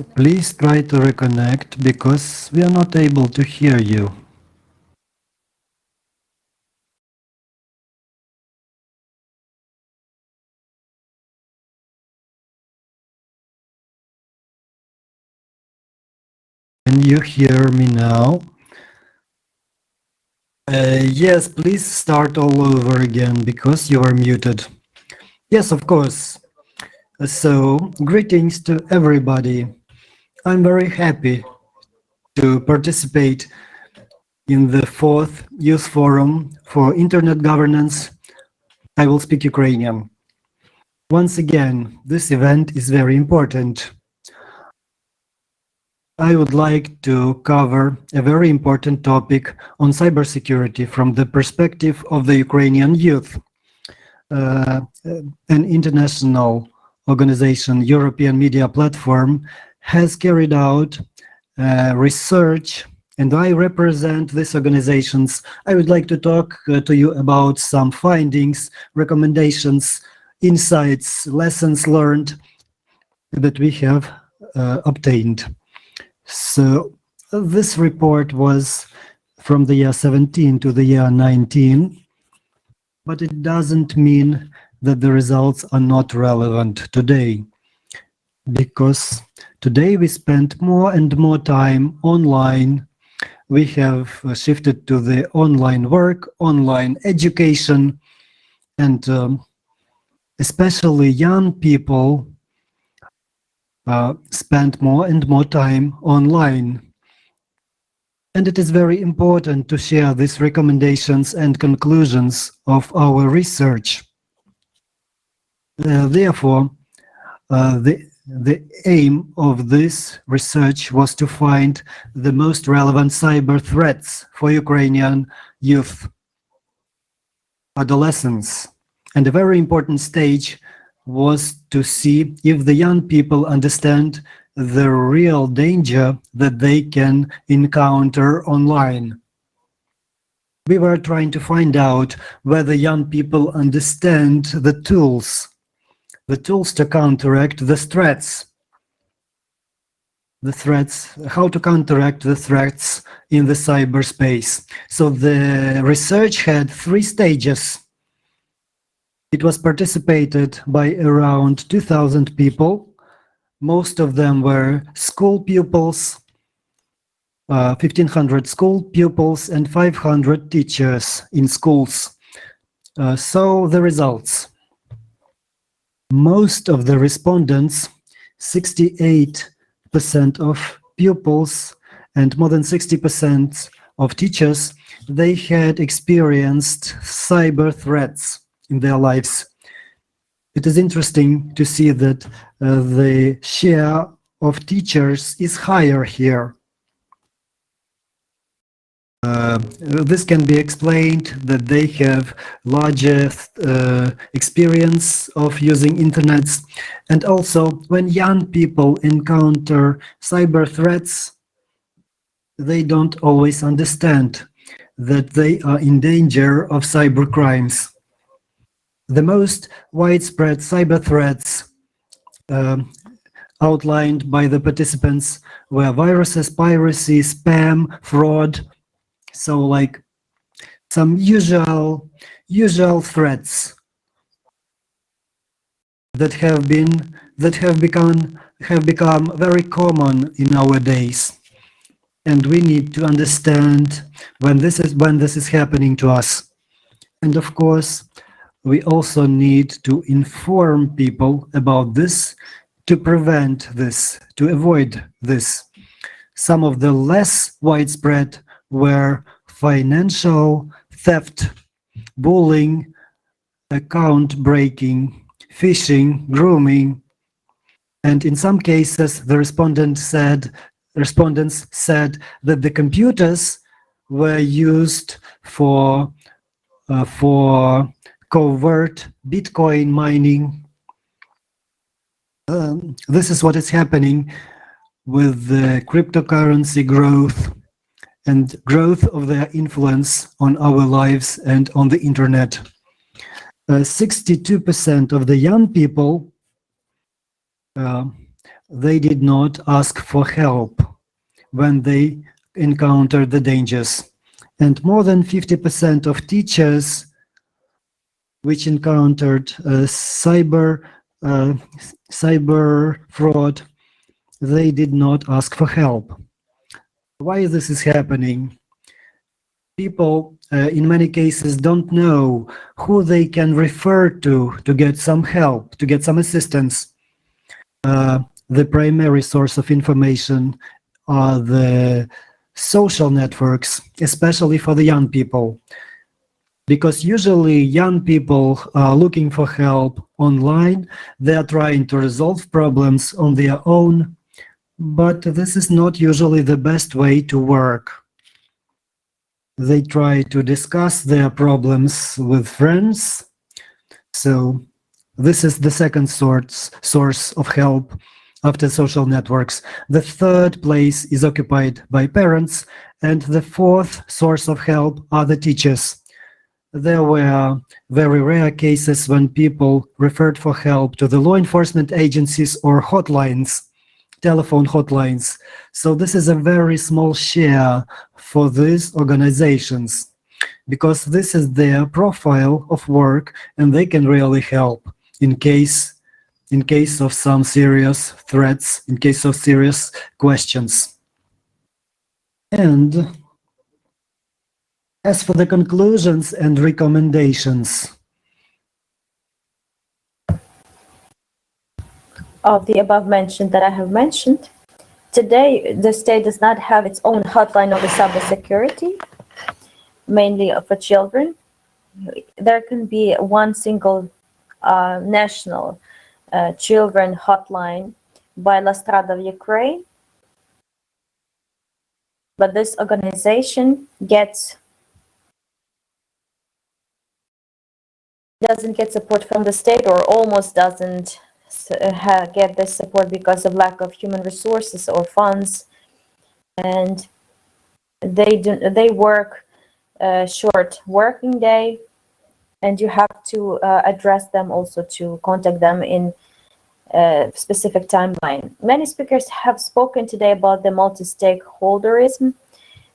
try to reconnect because we are not able to hear you. Can you hear me now? Yes, please start all over again because you are muted. Yes, of course. So, greetings to everybody. I'm very happy to participate in the 4th Youth Forum for Internet Governance. I will speak Ukrainian. Once again, this event is very important. I would like to cover a very important topic on cybersecurity from the perspective of the Ukrainian youth. An international organization, European Media Platform, has carried out research, and I represent these organizations. I would like to talk to you about some findings, recommendations, insights, lessons learned that we have obtained. So This report was from the year 17 to the year 19, but it doesn't mean that the results are not relevant today, because today we spend more and more time online. We have shifted to the online work, online education, and especially young people spend more and more time online. And it is very important to share these recommendations and conclusions of our research. Therefore, the aim of this research was to find the most relevant cyber threats for Ukrainian youth, adolescents. And a very important stage was to see if the young people understand the real danger that they can encounter online. We were trying to find out whether young people understand the tools to counteract the threats, how to counteract the threats in the cyberspace. So the research had 3 stages. It was participated by around 2,000 people. Most of them were school pupils, 1,500 school pupils and 500 teachers in schools. So the results. Most of the respondents, 68% of pupils and more than 60% of teachers, they had experienced cyber threats in their lives. It is interesting to see that the share of teachers is higher here. This can be explained that they have larger experience of using internets, and also when young people encounter cyber threats, they don't always understand that they are in danger of cyber crimes. The most widespread cyber threats outlined by the participants were viruses, piracy, spam, fraud. So like some usual threats that have become very common in our days, and we need to understand when this is happening to us. And of course, we also need to inform people about this, to prevent this, to avoid this. Some of the less widespread were financial theft, bullying, account breaking, phishing, grooming, and in some cases the respondents said that the computers were used for covert Bitcoin mining. This is what is happening with the cryptocurrency growth and growth of their influence on our lives and on the internet. 62% of the young people, they did not ask for help when they encountered the dangers. And more than 50% of teachers which encountered cyber fraud, they did not ask for help. Why this is happening? People in many cases don't know who they can refer to get some help, to get some assistance. The primary source of information are the social networks, especially for the young people. Because usually young people are looking for help online, they are trying to resolve problems on their own, but this is not usually the best way to work. They try to discuss their problems with friends. So this is the second source of help after social networks. The third place is occupied by parents, and the fourth source of help are the teachers. There were very rare cases when people referred for help to the law enforcement agencies or hotlines, telephone hotlines. So this is a very small share for these organizations, because this is their profile of work and they can really help in case of some serious threats, in case of serious questions. And as for the conclusions and recommendations of the above mentioned that I have mentioned, today the state does not have its own hotline over cybersecurity, mainly for children. There can be one single national children hotline by La Strada of Ukraine, but this organization doesn't get support from the state, or almost doesn't get this support because of lack of human resources or funds, and they work short working day, and you have to address them, also to contact them in a specific timeline. Many speakers have spoken today about the multi-stakeholderism,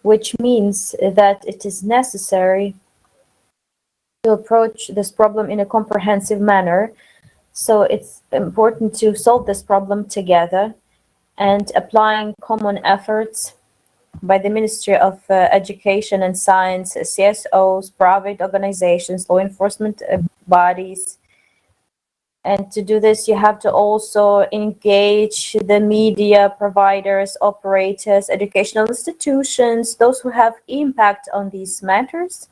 which means that it is necessary to approach this problem in a comprehensive manner. So it's important to solve this problem together, and applying common efforts by the Ministry of Education and Science, CSOs, private organizations, law enforcement bodies. And to do this, you have to also engage the media providers, operators, educational institutions, those who have impact on these matters,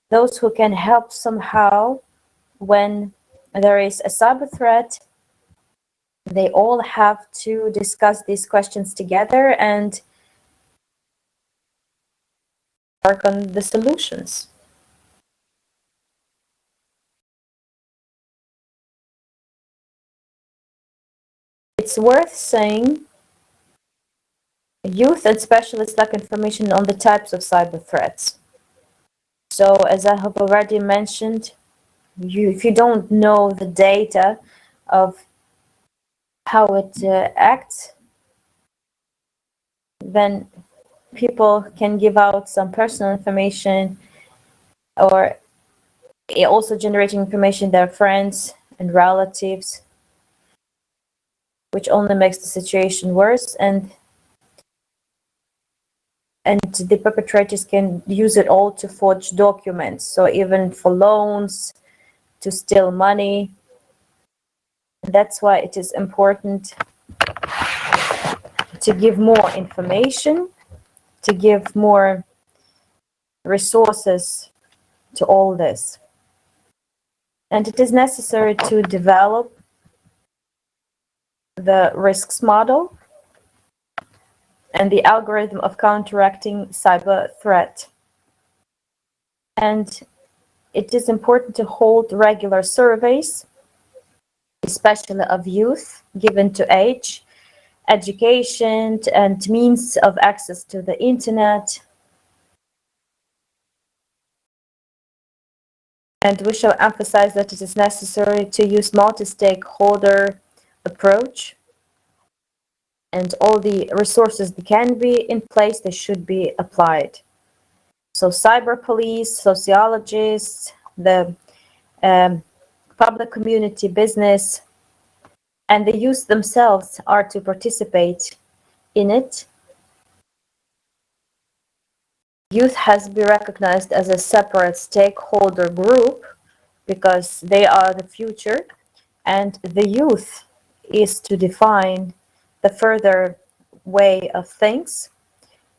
those who can help somehow when there is a cyber threat. They all have to discuss these questions together and work on the solutions. It's worth saying youth and specialists lack information on the types of cyber threats. So as I have already mentioned, if you don't know the data of how it acts, then people can give out some personal information, or also generating information their friends and relatives, which only makes the situation worse, and the perpetrators can use it all to forge documents, so even for loans, to steal money. That's why it is important to give more information, to give more resources to all this. And it is necessary to develop the risks model and the algorithm of counteracting cyber threat. And it is important to hold regular surveys, especially of youth, given to age, education, and means of access to the internet. And we shall emphasize that it is necessary to use multi-stakeholder approach, and all the resources that can be in place, they should be applied. So cyber police, sociologists, the public community, business, and the youth themselves are to participate in it. Youth has to be recognized as a separate stakeholder group because they are the future, and the youth is to define the further way of things,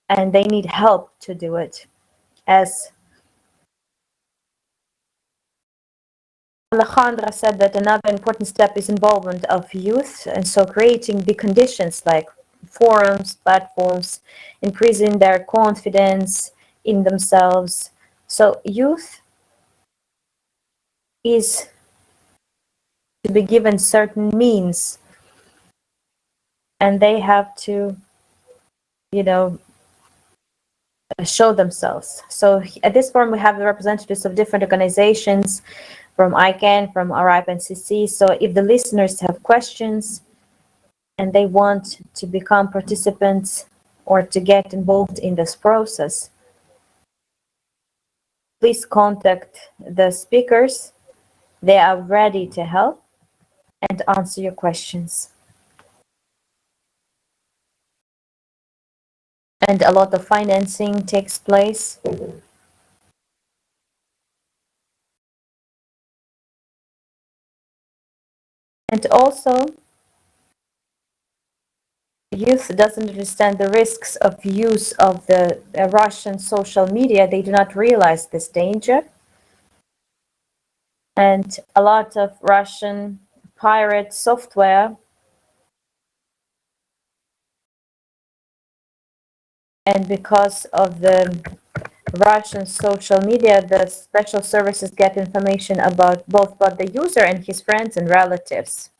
and they need help to do it. As Alejandra said, that another important step is involvement of youth, and so creating the conditions like forums, platforms, increasing their confidence in themselves. So youth is to be given certain means, and they have to, show themselves. So at this forum, we have the representatives of different organizations from ICANN, from RIPE NCC. So if the listeners have questions, and they want to become participants or to get involved in this process, please contact the speakers. They are ready to help and answer your questions. And a lot of financing takes place. And also, youth doesn't understand the risks of use of the Russian social media. They do not realize this danger. And a lot of Russian pirate software and because of the Russian social media, the special services get information about both about the user and his friends and relatives.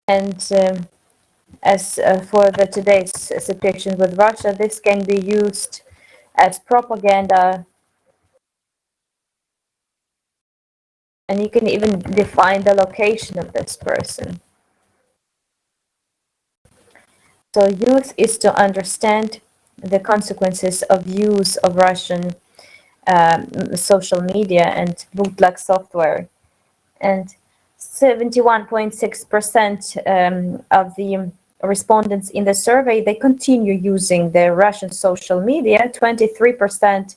And as for the today's situation with Russia, this can be used as propaganda, and you can even define the location of this person. So youth is to understand the consequences of use of Russian social media and bootleg software. And 71.6% of the respondents in the survey, they continue using the Russian social media. 23%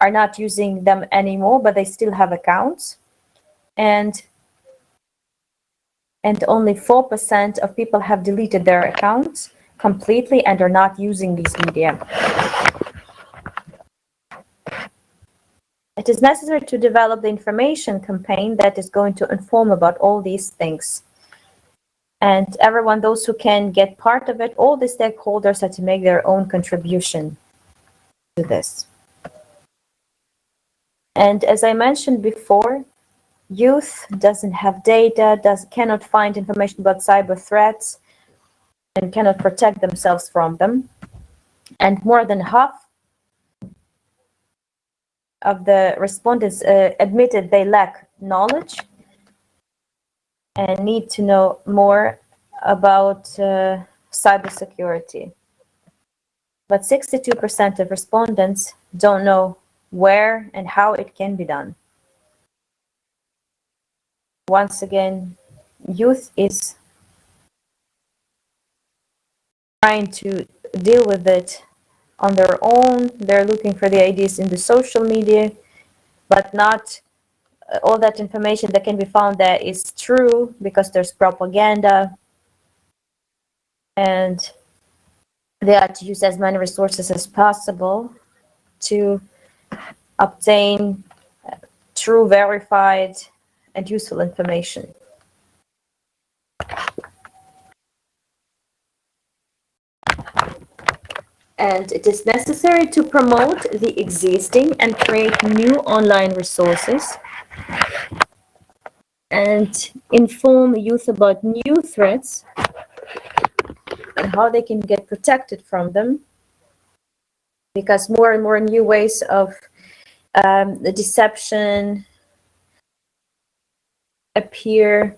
are not using them anymore, but they still have accounts. And only 4% of people have deleted their accounts completely and are not using these media. It is necessary to develop the information campaign that is going to inform about all these things. And everyone, those who can get part of it, all the stakeholders have to make their own contribution to this. And as I mentioned before, youth doesn't have data, cannot find information about cyber threats, and cannot protect themselves from them. And more than half of the respondents admitted they lack knowledge and need to know more about cybersecurity. But 62% of respondents don't know where and how it can be done. Once again, youth is trying to deal with it on their own. They're looking for the ideas in the social media, but not all that information that can be found there is true, because there's propaganda, and they are to use as many resources as possible to obtain true, verified, and useful information. And it is necessary to promote the existing and create new online resources and inform youth about new threats and how they can get protected from them, because more and more new ways of the deception appear.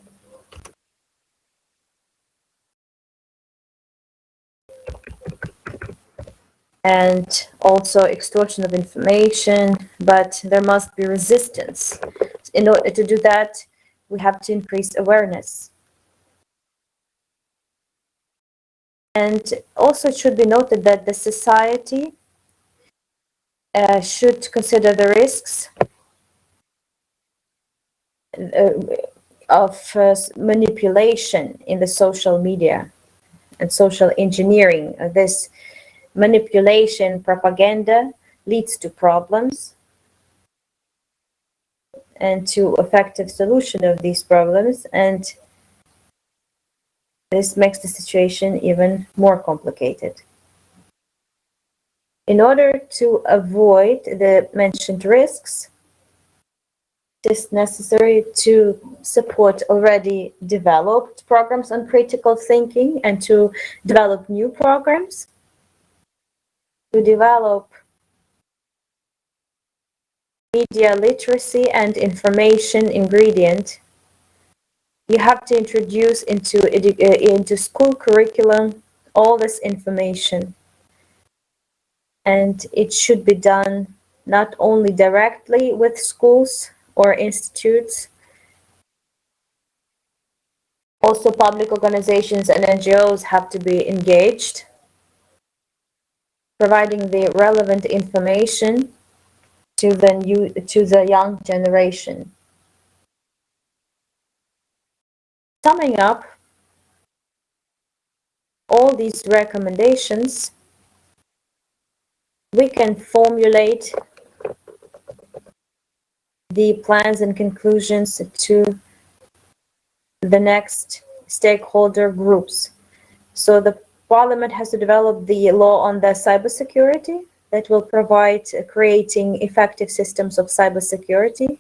And also extortion of information, but there must be resistance. In order to do that, we have to increase awareness. And also it should be noted that the society should consider the risks of manipulation in the social media and social engineering. This manipulation, propaganda leads to problems and to effective solution of these problems, and this makes the situation even more complicated. In order to avoid the mentioned risks, it is necessary to support already developed programs on critical thinking and to develop new programs, to develop media literacy and information ingredient You have to introduce into school curriculum all this information. And it should be done not only directly with schools or institutes, also public organizations and NGOs have to be engaged, providing the relevant information to the young generation. Summing up all these recommendations, we can formulate the plans and conclusions to the next stakeholder groups. So the Parliament has to develop the law on the cybersecurity that will provide creating effective systems of cybersecurity.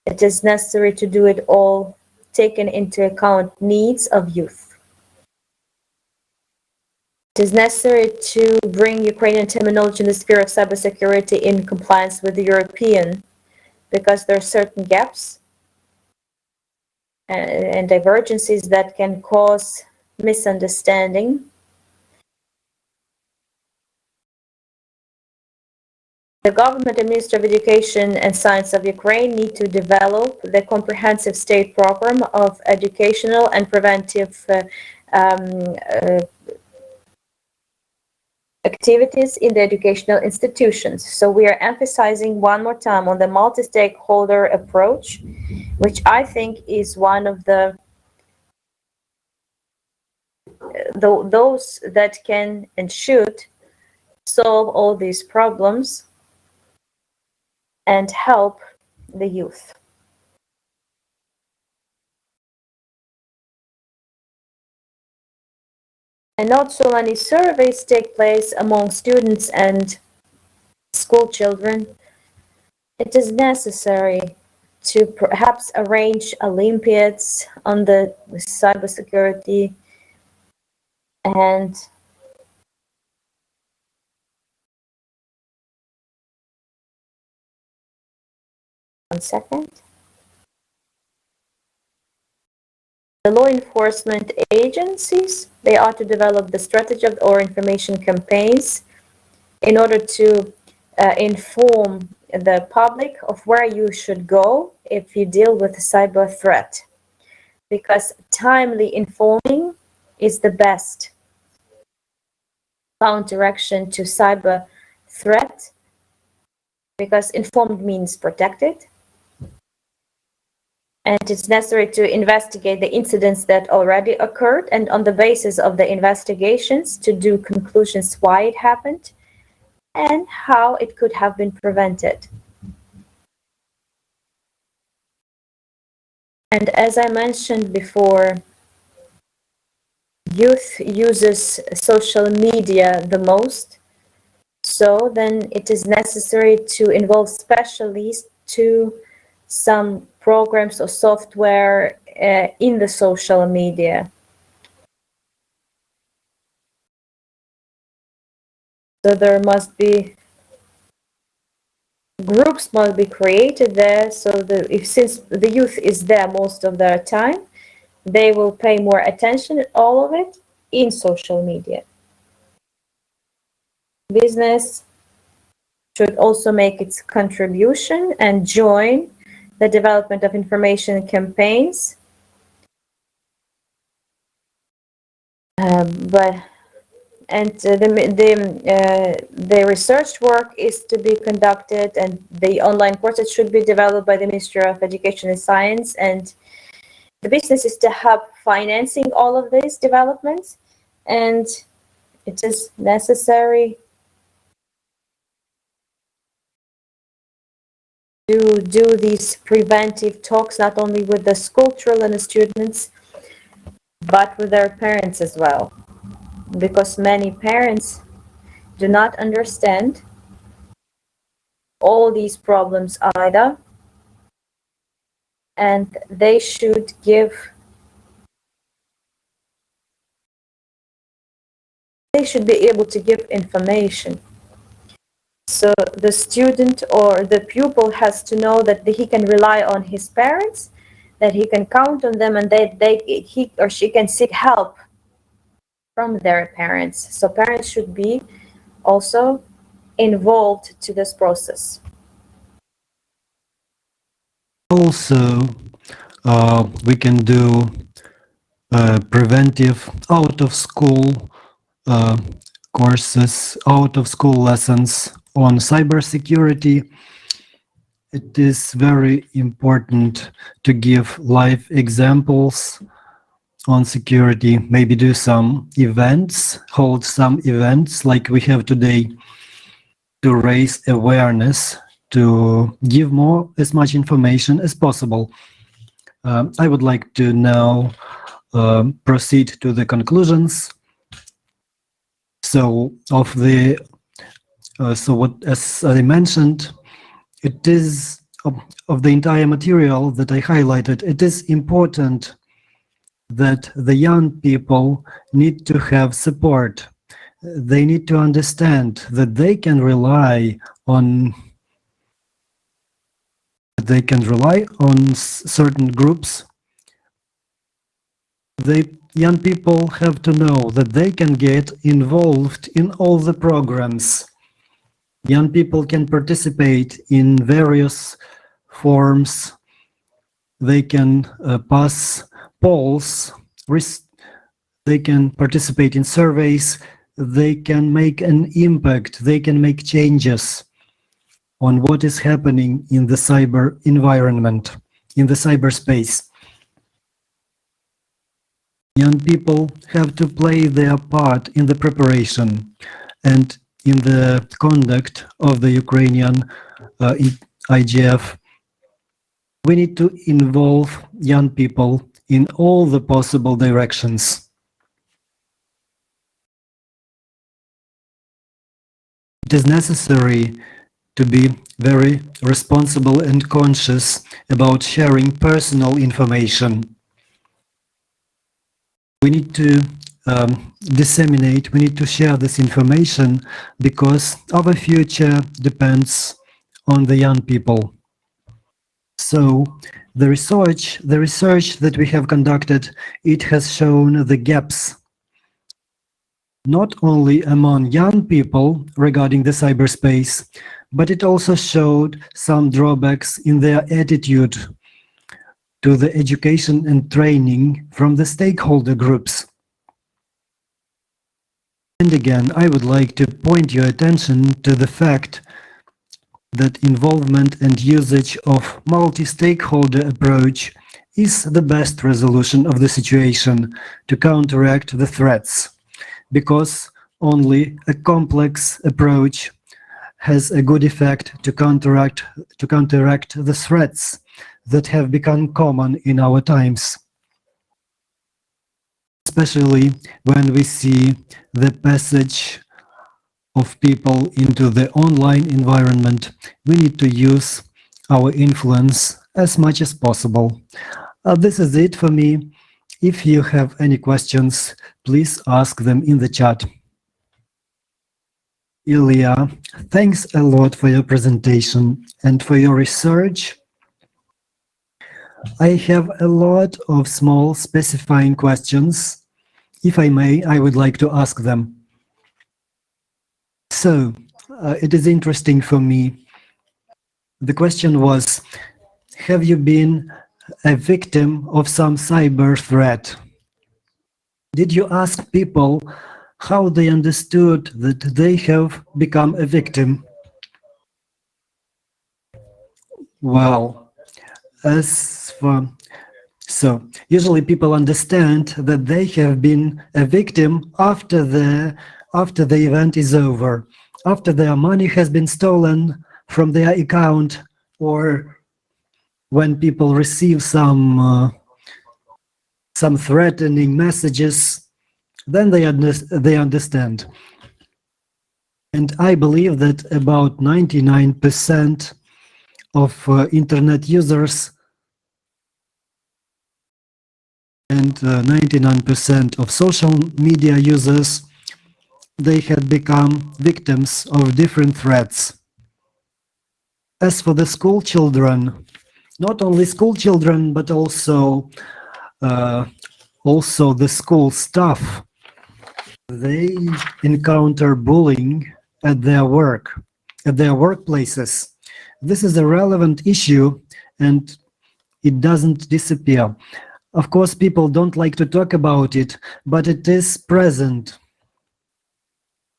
It is necessary to do it all taking into account needs of youth. It is necessary to bring Ukrainian terminology in the sphere of cybersecurity in compliance with the European, because there are certain gaps and divergences that can cause misunderstanding. The government and Ministry of Education and Science of Ukraine need to develop the comprehensive state program of educational and preventive activities in the educational institutions. So we are emphasizing one more time on the multi-stakeholder approach, which I think is one of those that can and should solve all these problems and help the youth. And not so many surveys take place among students and school children. It is necessary to perhaps arrange Olympiads on the cybersecurity and one second. The law enforcement agencies, they are to develop the strategy or information campaigns in order to inform the public of where you should go if you deal with a cyber threat. Because timely informing is the best counteraction to cyber threat, because informed means protected. And it's necessary to investigate the incidents that already occurred, and on the basis of the investigations to do conclusions why it happened and how it could have been prevented. And as I mentioned before, youth uses social media the most, so then it is necessary to involve specialists to some programs or software in the social media. So there must be groups must be created there, so since the youth is there most of their time, they will pay more attention, all of it, in social media. Business should also make its contribution and join the development of information campaigns. The research work is to be conducted, and the online courses should be developed by the Ministry of Education and Science, and the business is to have financing all of these developments, and it is necessary to do these preventive talks not only with the school children and students, but with their parents as well, because many parents do not understand all these problems either, and they should be able to give information. So the student or the pupil has to know that he can rely on his parents, that he can count on them, and he or she can seek help from their parents. So parents should be also involved to this process. Also, we can do preventive out-of-school courses, out-of-school lessons on cybersecurity. It is very important to give live examples on security, maybe do some events, hold some events like we have today to raise awareness, to give as much information as possible. I would like to now proceed to the conclusions. So as I mentioned, it is of the entire material that I highlighted, it is important that the young people need to have support. They need to understand that they can rely on certain groups. Young people have to know that they can get involved in all the programs. Young people can participate in various forms. They can pass polls, they can participate in surveys, they can make an impact, they can make changes on what is happening in the cyber environment, in the cyberspace. Young people have to play their part in the preparation and in the conduct of the Ukrainian IGF. We need to involve young people in all the possible directions. It is necessary to be very responsible and conscious about sharing personal information. We need to disseminate, we need to share this information because our future depends on the young people. So the research that we have conducted, it has shown the gaps, not only among young people regarding the cyberspace, but it also showed some drawbacks in their attitude to the education and training from the stakeholder groups. And again, I would like to point your attention to the fact that involvement and usage of multi-stakeholder approach is the best resolution of the situation to counteract the threats, because only a complex approach has a good effect to counteract the threats that have become common in our times. Especially when we see the passage of people into the online environment, we need to use our influence as much as possible. This is it for me. If you have any questions, please ask them in the chat. Ilya, thanks a lot for your presentation and for your research. I have a lot of small specifying questions. If I may, I would like to ask them. So, it is interesting for me. The question was, have you been a victim of some cyber threat? Did you ask people how they understood that they have become a victim? Well, so usually people understand that they have been a victim after the event is over, after their money has been stolen from their account, or when people receive some threatening messages, then they understand. And I believe that about 99% of internet users and 99% of social media users, they had become victims of different threats. As for the school children, not only school children, but also the school staff. They encounter bullying at their workplaces. This is a relevant issue, and it doesn't disappear. Of course, people don't like to talk about it, but it is present.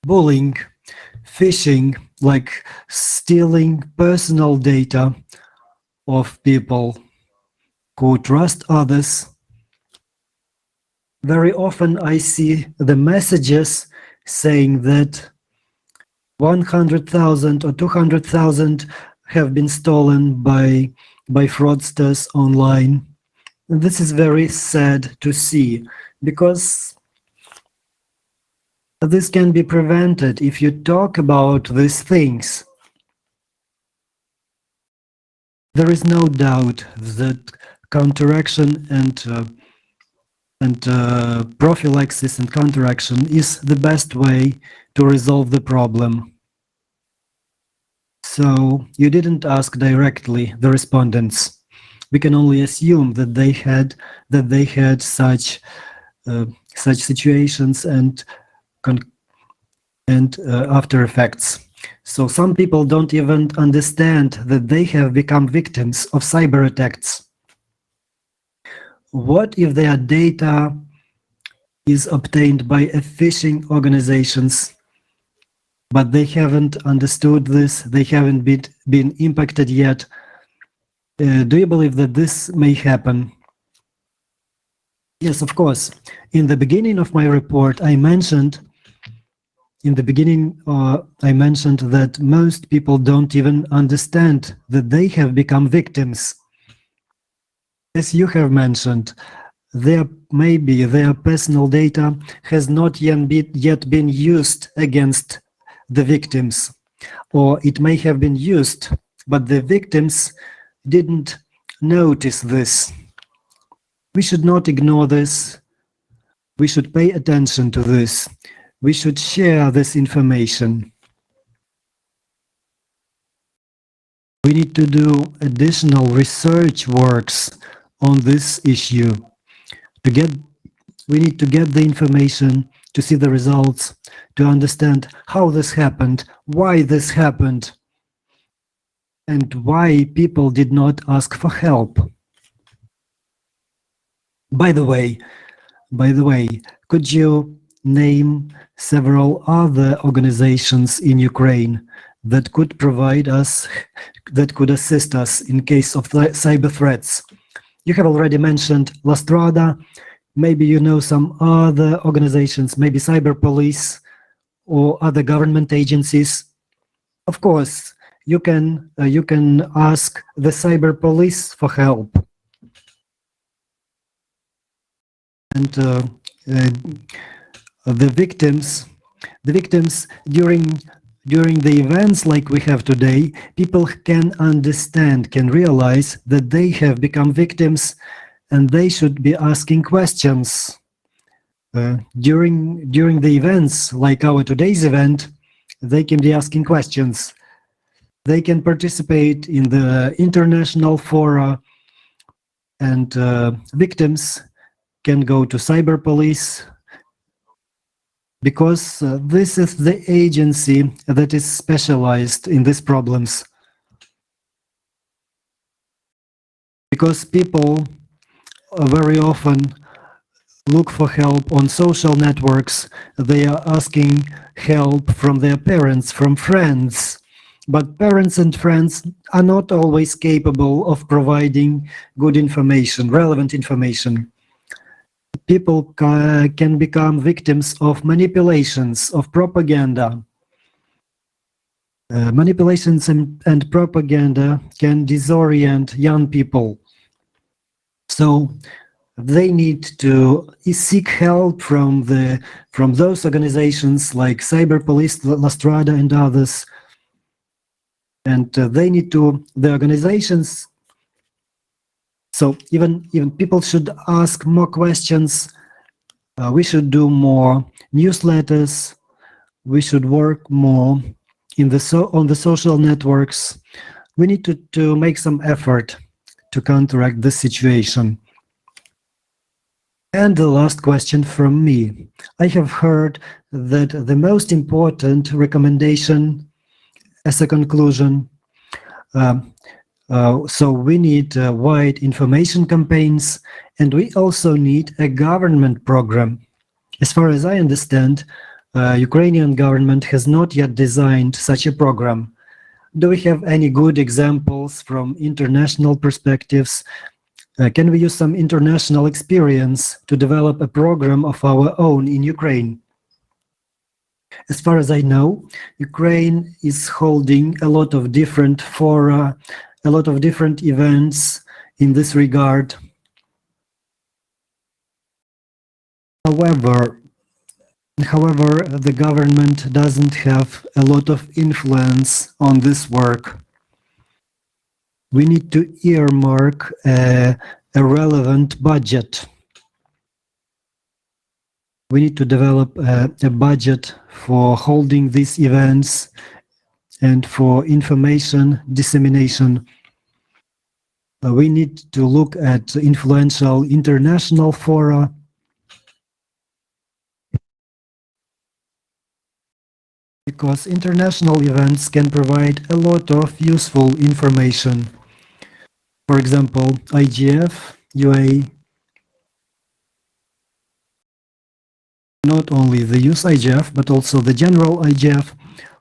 Bullying, phishing, like stealing personal data of people who trust others. Very often I see the messages saying that 100,000 or 200,000 have been stolen by fraudsters online. And this is very sad to see, because this can be prevented if you talk about these things. There is no doubt that counteraction and prophylaxis and counteraction is the best way to resolve the problem. So you didn't ask directly the respondents. We can only assume that they had such situations and after effects. So some people don't even understand that they have become victims of cyber attacks. What if their data is obtained by phishing organizations, but they haven't understood this, they haven't been impacted yet? Do you believe that this may happen? Yes, of course. In the beginning of my report, I mentioned that most people don't even understand that they have become victims. As you have mentioned, maybe their personal data has not yet been used against the victims, or it may have been used, but the victims didn't notice this. We should not ignore this. We should pay attention to this. We should share this information. We need to do additional research works on this issue. We need to get the information, to see the results, to understand how this happened, why this happened, and why people did not ask for help. By the way, could you name several other organizations in Ukraine that could provide us, that could assist us in case of cyber threats? You have already mentioned La Strada. Maybe you know some other organizations, maybe cyber police or other government agencies. Of course, you can ask the cyber police for help. And the victims during the events like we have today, people can understand, can realize that they have become victims, and they should be asking questions. During the events like our today's event, they can be asking questions. They can participate in the international fora, and victims can go to cyber police, because this is the agency that is specialized in these problems. Because people very often look for help on social networks. They are asking help from their parents, from friends. But parents and friends are not always capable of providing good information, relevant information. People can become victims of manipulations, of propaganda. Manipulations and propaganda can disorient young people. So they need to seek help from those organizations like Cyber Police, La Strada, and others. And the organizations. So even people should ask more questions. We should do more newsletters. We should work more on the social networks. We need to make some effort to counteract this situation? And the last question from me. I have heard that the most important recommendation as a conclusion, so we need wide information campaigns, and we also need a government program. As far as I understand, Ukrainian government has not yet designed such a program. Do we have any good examples from international perspectives? Can we use some international experience to develop a program of our own in Ukraine? As far as I know, Ukraine is holding a lot of different fora, a lot of different events in this regard. However, the government doesn't have a lot of influence on this work. We need to earmark a relevant budget. We need to develop a budget for holding these events and for information dissemination. We need to look at influential international fora. Because international events can provide a lot of useful information. For example, IGF-UA, not only the Youth IGF, but also the general IGF.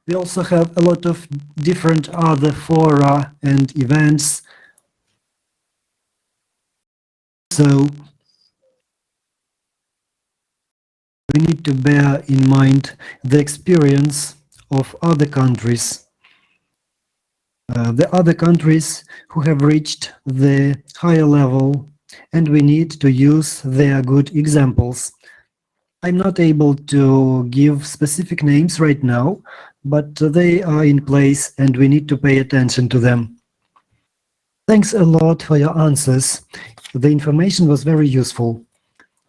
We also have a lot of different other fora and events. So we need to bear in mind the experience of other countries. The other countries who have reached the higher level, and we need to use their good examples. I'm not able to give specific names right now, but they are in place and we need to pay attention to them. Thanks a lot for your answers. The information was very useful.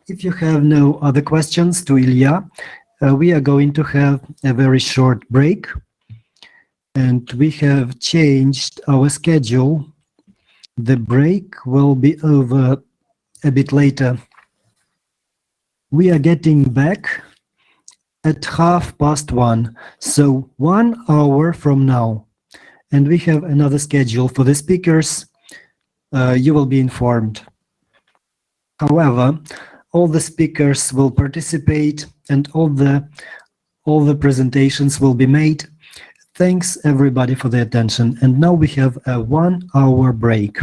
If you have no other questions to Ilya, we are going to have a very short break. And we have changed our schedule. The break will be over a bit later. We are getting back at 1:30, so 1 hour from now. And we have another schedule for the speakers. You will be informed. However, all the speakers will participate and all the presentations will be made. Thanks everybody for the attention. And now we have a 1 hour break.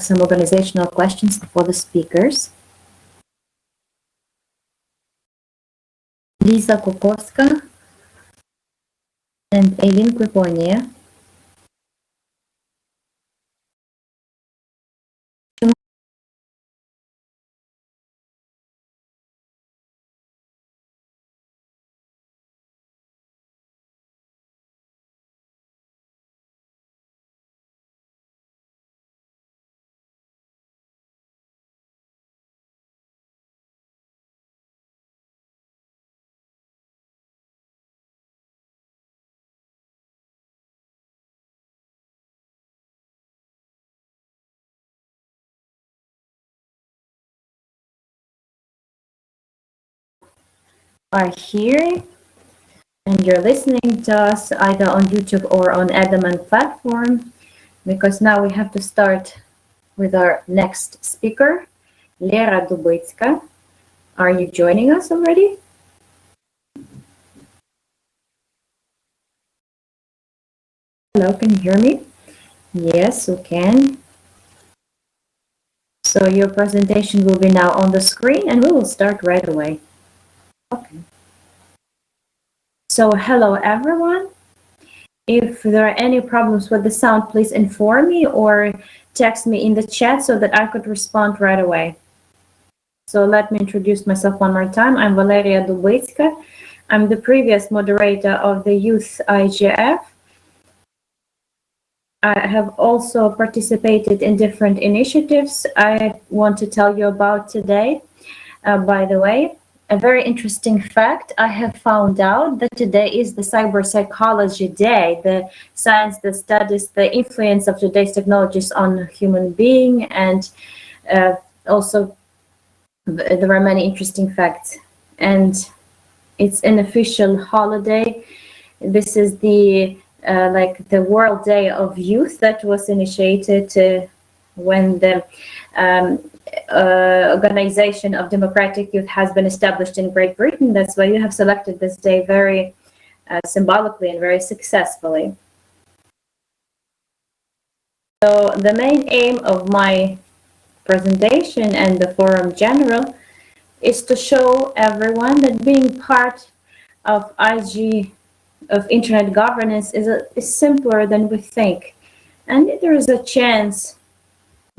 some organizational questions for the speakers. Lisa Kokovska and Eileen Kwiponia. Are here and you're listening to us either on YouTube or on Edelman platform, because now we have to start with our next speaker, Lera Dubitska. Are you joining us already? Hello, can you hear me? Yes, we can. So your presentation will be now on the screen and we will start right away. Okay. So hello everyone. If there are any problems with the sound, please inform me or text me in the chat so that I could respond right away. So let me introduce myself one more time. I'm Valeria Dubitska. I'm the previous moderator of the Youth IGF. I have also participated in different initiatives I want to tell you about today. By the way, a very interesting fact, I have found out that today is the Cyberpsychology Day, the science that studies the influence of today's technologies on human being, and also there are many interesting facts. And it's an official holiday. This is the like the World Day of Youth that was initiated when the Organization of Democratic Youth has been established in Great Britain. That's why you have selected this day very symbolically and very successfully. So the main aim of my presentation and the forum general is to show everyone that being part of internet governance is simpler than we think, and there is a chance,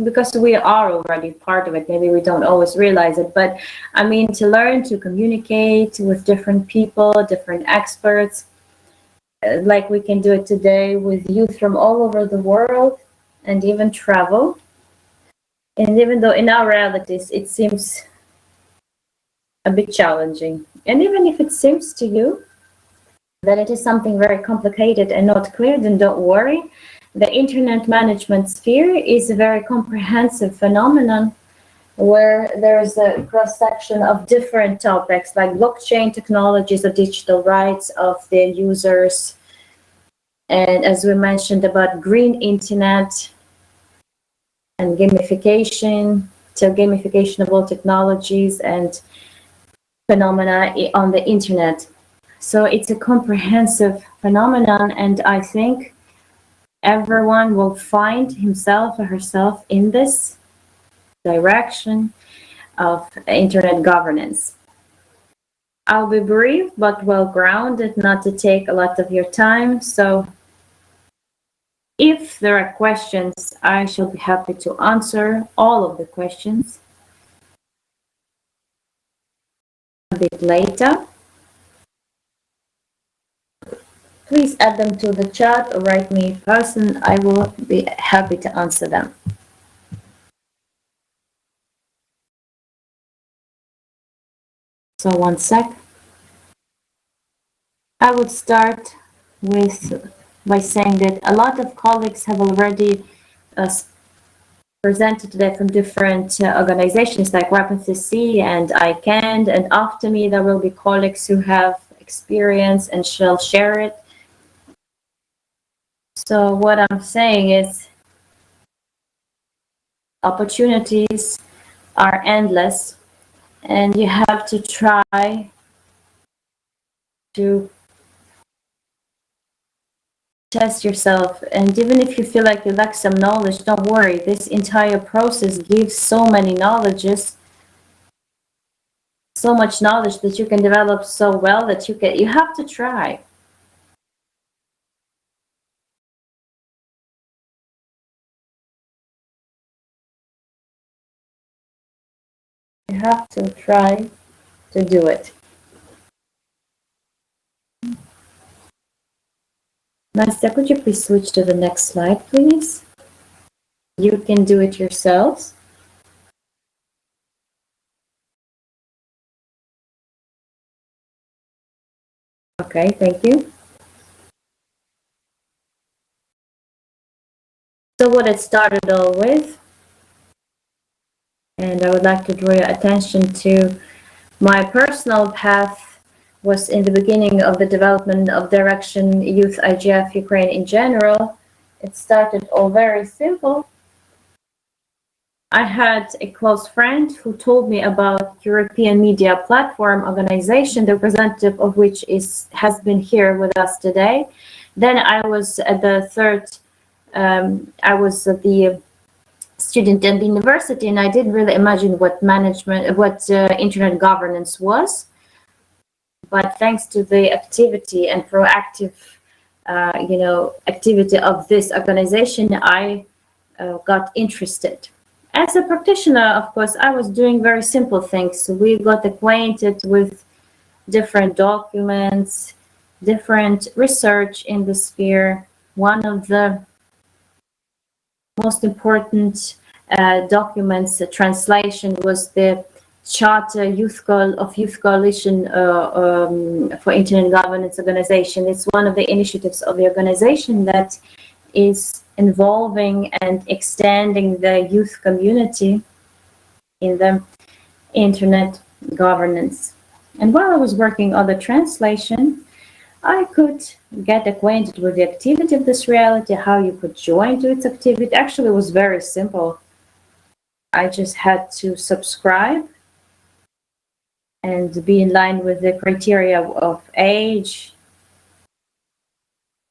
because we are already part of it, maybe we don't always realize it, but I mean to learn to communicate with different people, different experts, like we can do it today with youth from all over the world, and even travel. And even though in our realities it seems a bit challenging, and even if it seems to you that it is something very complicated and not clear, then don't worry. The internet management sphere is a very comprehensive phenomenon where there's a cross-section of different topics like blockchain technologies, of digital rights of the users, and as we mentioned about green internet and gamification, so gamification of all technologies and phenomena on the internet. So it's a comprehensive phenomenon, and I think everyone will find himself or herself in this direction of internet governance. I'll be brief but well-grounded, not to take a lot of your time. So if there are questions, I shall be happy to answer all of the questions a bit later. Please add them to the chat or write me in person. I will be happy to answer them. So one sec. I would start by saying that a lot of colleagues have already presented today from different organizations like RIPE NCC and ICANN, and after me there will be colleagues who have experience and shall share it. So what I'm saying is opportunities are endless, and you have to try to test yourself. And even if you feel like you lack some knowledge, don't worry. This entire process gives so many knowledges, so much knowledge that you can develop so well that you have to try. You have to try to do it. Nastya, could you please switch to the next slide, please? You can do it yourselves. Okay, thank you. So what it started all with, and I would like to draw your attention to my personal path, was in the beginning of the development of Direction Youth IGF Ukraine in general. It started all very simple. I had a close friend who told me about European Media Platform Organization, the representative of which has been here with us today. Then I was at the I was at the student at the university, and I didn't really imagine what internet governance was. But thanks to the activity and proactive, activity of this organization, I got interested. As a practitioner, of course, I was doing very simple things. So we got acquainted with different documents, different research in the sphere. One of the most important documents, the translation, was the Charter Youth Coalition for Internet Governance Organization. It's one of the initiatives of the organization that is involving and extending the youth community in the internet governance. And while I was working on the translation, I could get acquainted with the activity of this reality, how you could join to its activity. Actually, it was very simple. I just had to subscribe and be in line with the criteria of age.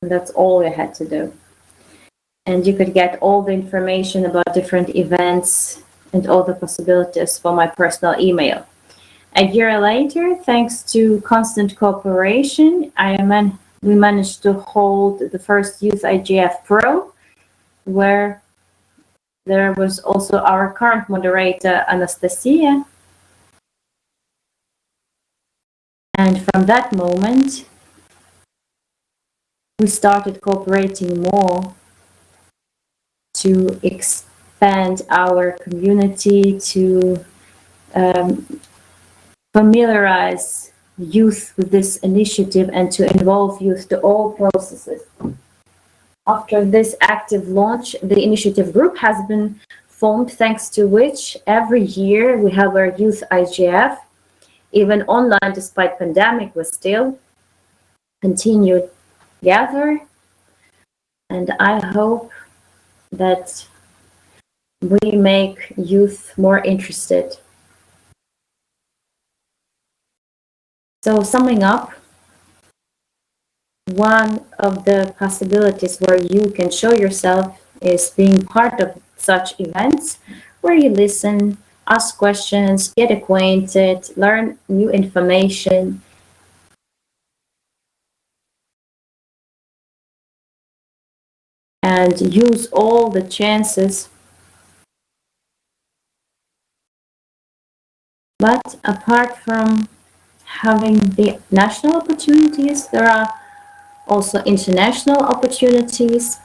And that's all you had to do. And you could get all the information about different events and all the possibilities for my personal email. A year later, thanks to constant cooperation, we managed to hold the first Youth IGF Pro, where there was also our current moderator, Anastasia. And from that moment, we started cooperating more to expand our community, to familiarize youth with this initiative and to involve youth to all processes. After this active launch, the initiative group has been formed, thanks to which every year we have our Youth IGF, even online despite pandemic, we still continue together. And I hope that we make youth more interested. So summing up, one of the possibilities where you can show yourself is being part of such events where you listen, ask questions, get acquainted, learn new information. And use all the chances. But apart from having the national opportunities, there are also international opportunities.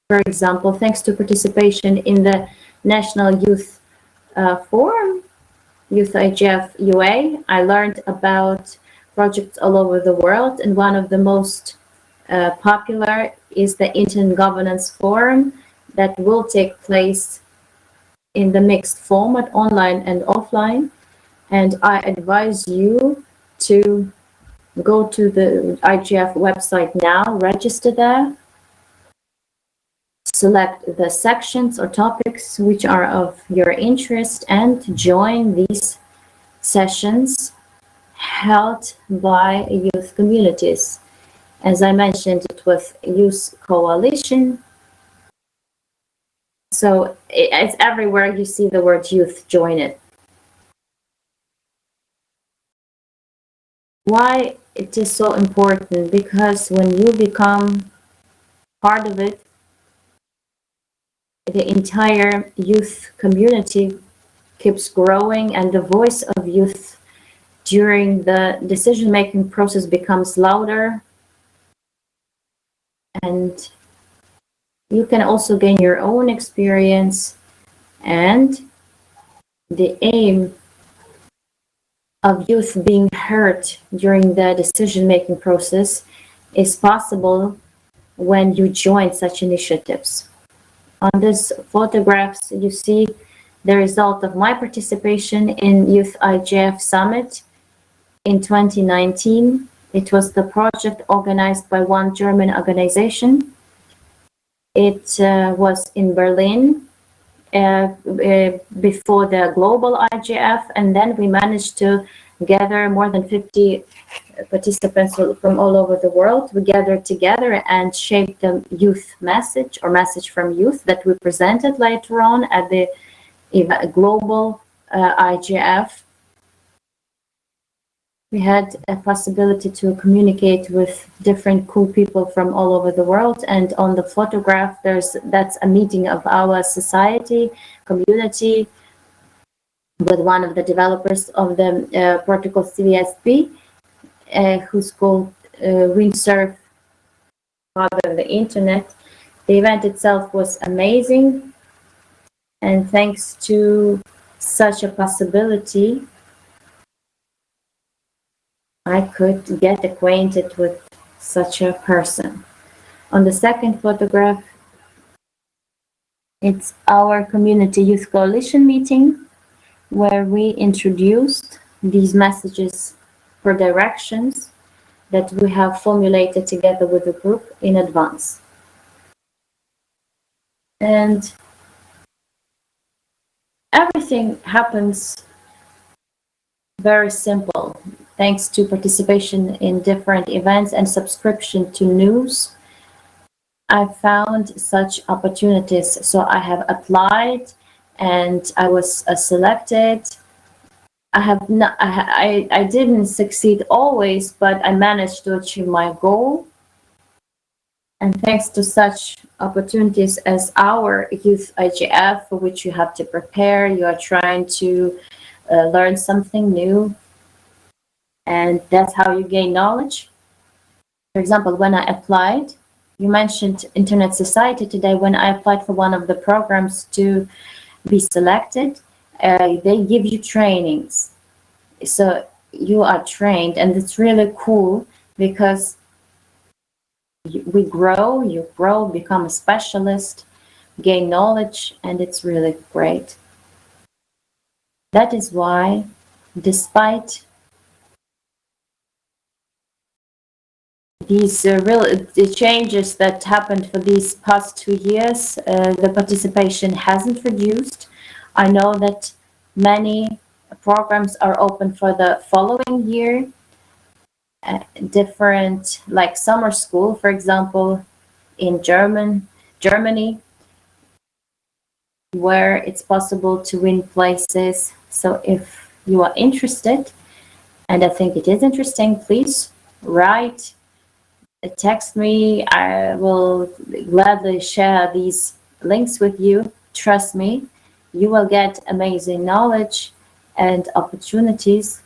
For example, thanks to participation in the National Youth Forum, Youth IGF-UA, I learned about projects all over the world, and one of the most popular is the Internet Governance Forum that will take place in the mixed format, online and offline. And I advise you to go to the IGF website now, register there, select the sections or topics which are of your interest, and join these sessions held by youth communities. As I mentioned, it was Youth Coalition. So it's everywhere you see the word youth, join it. Why it is so important? Because when you become part of it, the entire youth community keeps growing, and the voice of youth during the decision-making process becomes louder. And you can also gain your own experience, and the aim of youth being heard during the decision-making process is possible when you join such initiatives. On these photographs, you see the result of my participation in Youth IGF Summit in 2019. It was the project organized by one German organization. It was in Berlin before the global IGF, and then we managed to gather more than 50 participants from all over the world. We gathered together and shaped the youth message, or message from youth, that we presented later on at the global IGF. We had a possibility to communicate with different cool people from all over the world. And on the photograph, that's a meeting of our society, community, with one of the developers of the protocol CVSP, who's called Windsurf, father of the internet. The event itself was amazing. And thanks to such a possibility, I could get acquainted with such a person. On the second photograph, it's our Community Youth Coalition meeting, where we introduced these messages for directions that we have formulated together with the group in advance. And everything happens very simple, thanks to participation in different events and subscription to news. I found such opportunities. So I have applied and I was selected. I didn't succeed always, but I managed to achieve my goal. And thanks to such opportunities as our Youth IGF, for which you have to prepare, you are trying to learn something new, and that's how you gain knowledge. For example, when I applied, you mentioned Internet Society today. When I applied for one of the programs to be selected, they give you trainings. So you are trained, and it's really cool because we grow, you grow, become a specialist, gain knowledge, and it's really great. That is why, despite these the changes that happened for these past 2 years, the participation hasn't reduced. I know that many programs are open for the following year, different, like summer school, for example, in Germany, where it's possible to win places. So if you are interested, and I think it is interesting, please write, text me. I will gladly share these links with you. Trust me, you will get amazing knowledge and opportunities.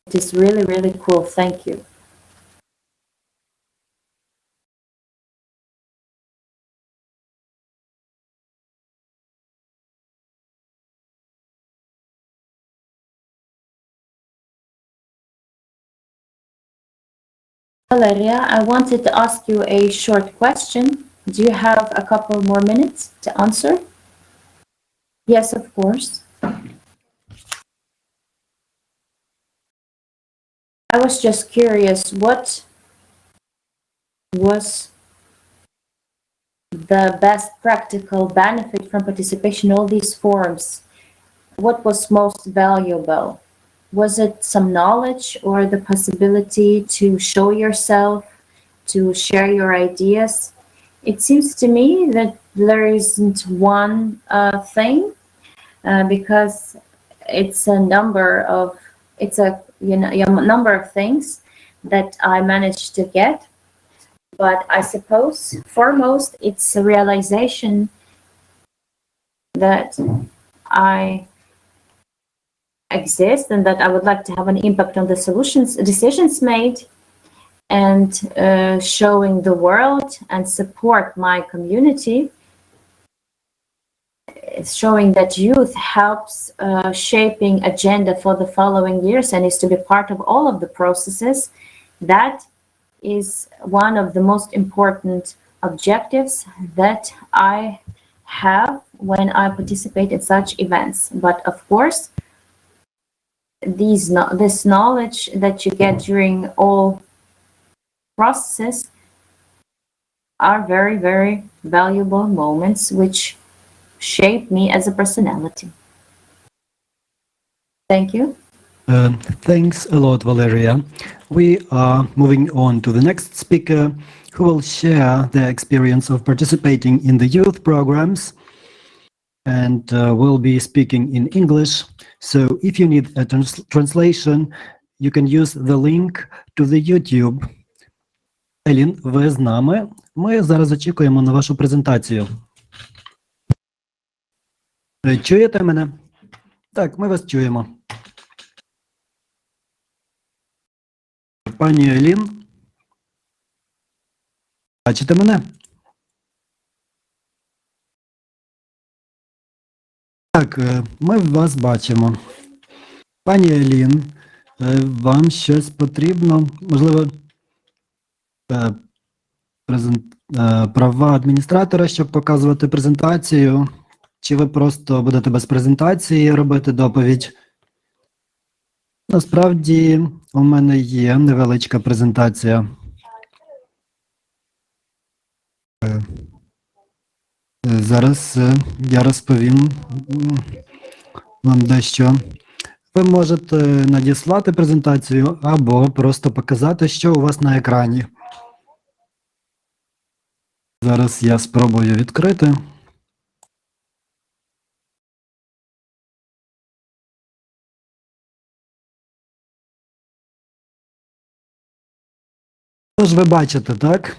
It is really, really cool. Thank you. Valeria, I wanted to ask you a short question. Do you have a couple more minutes to answer? Yes, of course. I was just curious, what was the best practical benefit from participation in all these forums? What was most valuable? Was it some knowledge or the possibility to show yourself, to share your ideas? It seems to me that there isn't one thing, because it's a number of things that I managed to get. But I suppose foremost it's a realization that I exist and that I would like to have an impact on the decisions made, and showing the world and support my community, showing that youth helps shaping agenda for the following years and is to be part of all of the processes. That is one of the most important objectives that I have when I participate in such events. But of course, this knowledge that you get during all processes are very, very valuable moments which shape me as a personality. Thank you. Thanks a lot, Valeria. We are moving on to the next speaker, who will share their experience of participating in the youth programs, and will be speaking in English. So if you need a translation, you can use the link to the YouTube. Елін, ви з нами? Ми зараз очікуємо на вашу презентацію. Чуєте мене? Так, ми вас чуємо. Пані Елін, бачите мене? Так, ми вас бачимо. Пані Елін, вам щось потрібно? Можливо, права адміністратора, щоб показувати презентацію? Чи ви просто будете без презентації робити доповідь? Насправді, у мене є невеличка презентація. Зараз я розповім вам дещо. Ви можете надіслати презентацію або просто показати, що у вас на екрані. Зараз я спробую відкрити. Тож ви бачите, так?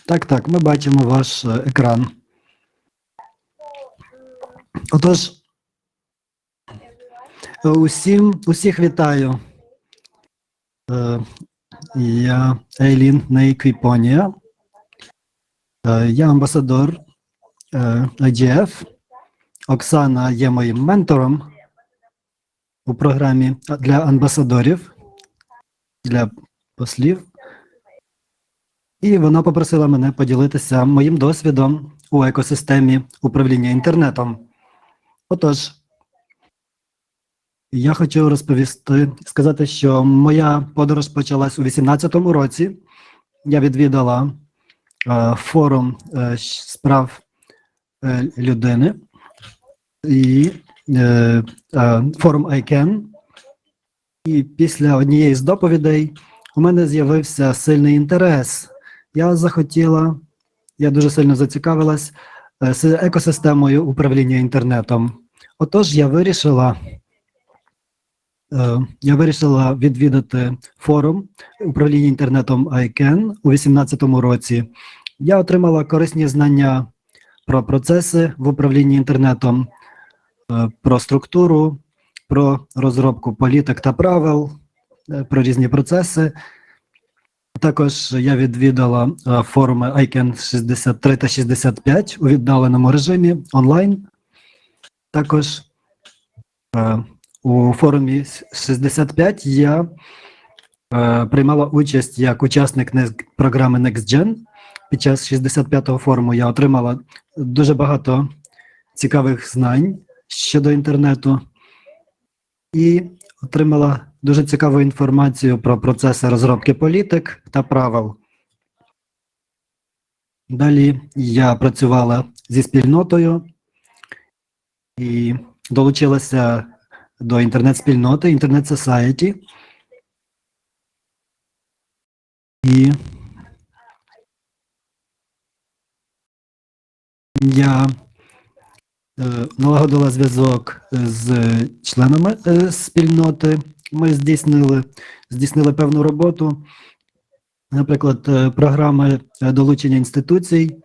Так, ми бачимо ваш екран. Отож, усіх вітаю. Я Ейлін Нейквіпонія. Я амбасадор IGF. Оксана є моїм ментором у програмі для амбасадорів, для послів. І вона попросила мене поділитися моїм досвідом у екосистемі управління інтернетом. Отож, я хочу сказати, що моя подорож почалась у 2018 році. Я відвідала форум справ людини і форум ICANN. І після однієї з доповідей у мене з'явився сильний інтерес. Я дуже сильно зацікавилась екосистемою управління інтернетом. Отож, я вирішила відвідати форум управління інтернетом ICANN у 2018 році. Я отримала корисні знання про процеси в управлінні інтернетом, про структуру, про розробку політик та правил, про різні процеси. Також я відвідала форуми ICANN 63 та 65 у віддаленому режимі онлайн. Також у форумі 65 я приймала участь як учасник програми NextGen. Під час 65-го форуму я отримала дуже багато цікавих знань щодо інтернету і отримала дуже цікаву інформацію про процеси розробки політик та правил. Далі я працювала зі спільнотою і долучилася до інтернет-спільноти, інтернет-сосаєті. І я налагодила зв'язок з членами спільноти. Ми здійснили певну роботу, наприклад, програми долучення інституцій,